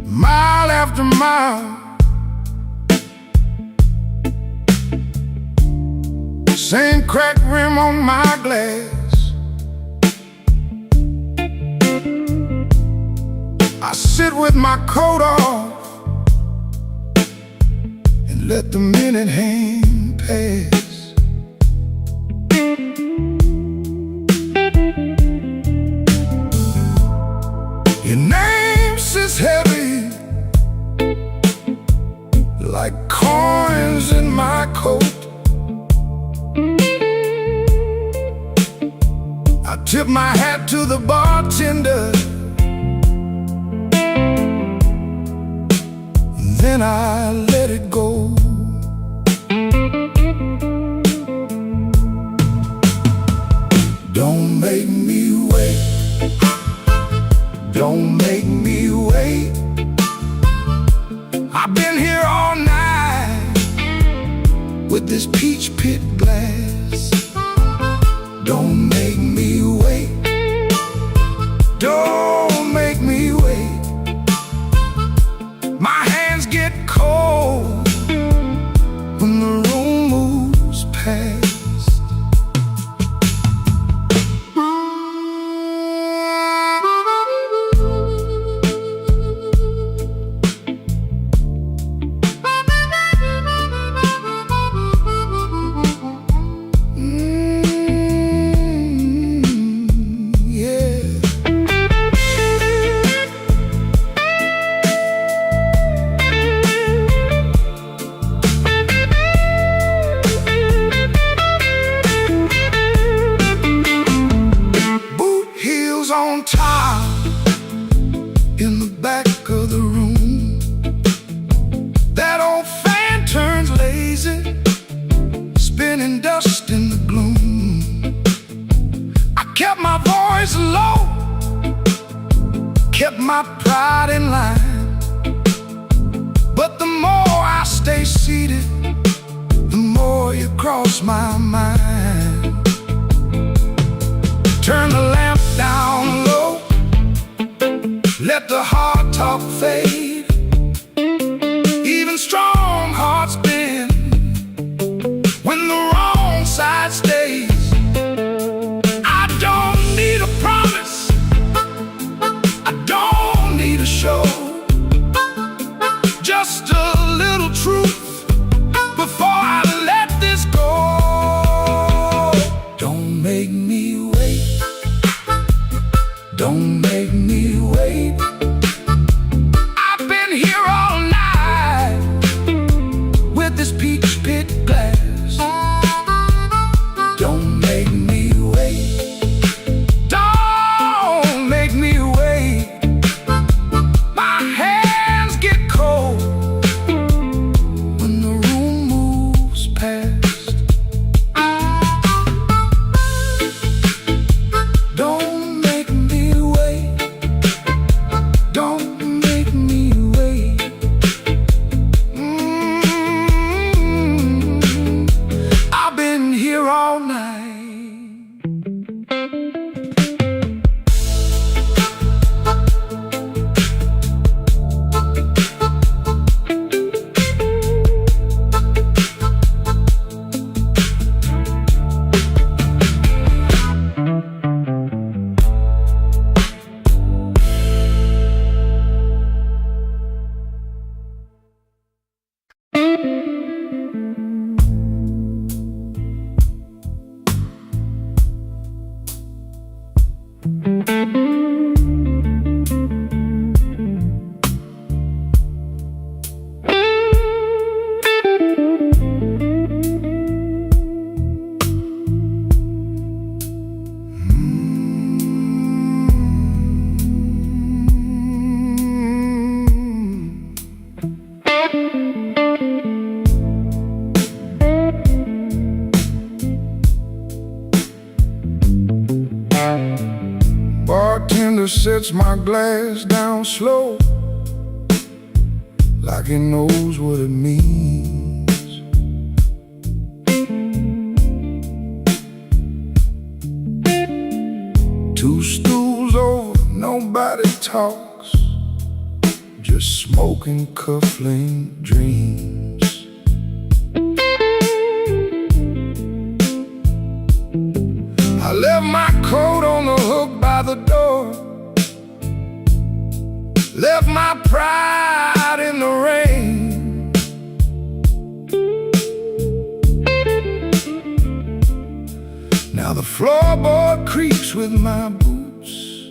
Mile after mile, same cracked rim on my glass. I sit with my coat off and let the minute hand pass. Your name sits heavy like coins in my coat. I tip my hat to the bartender, then I let it go. Don't make me wait. Don't make me wait. I've been here all night with this peach pit glass. Don't make me wait. Don't make me wait. My hands get cold when the room moves past. On top in the back of the room, that old fan turns lazy, spinning dust in the gloom. I kept my voice low, kept my pride in line, but the more I stay seated, the more you cross my mind. Turn the lamp down low, let the hard talk fade. Even strong hearts bend when the wrong side stays. I don't need a promise, I don't need a show, just a little truth before I let this go. Don't make me wait. Don't make me wait. I've been here all night sets my glass down slow, like he knows what it means. Two stools over, nobody talks, just smoking cufflink dreams. I left my coat on the hook by the door, left my pride in the rain. Now the floorboard creaks with my boots,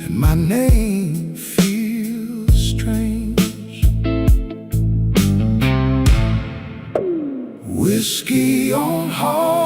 and my name feels strange. Whiskey on hard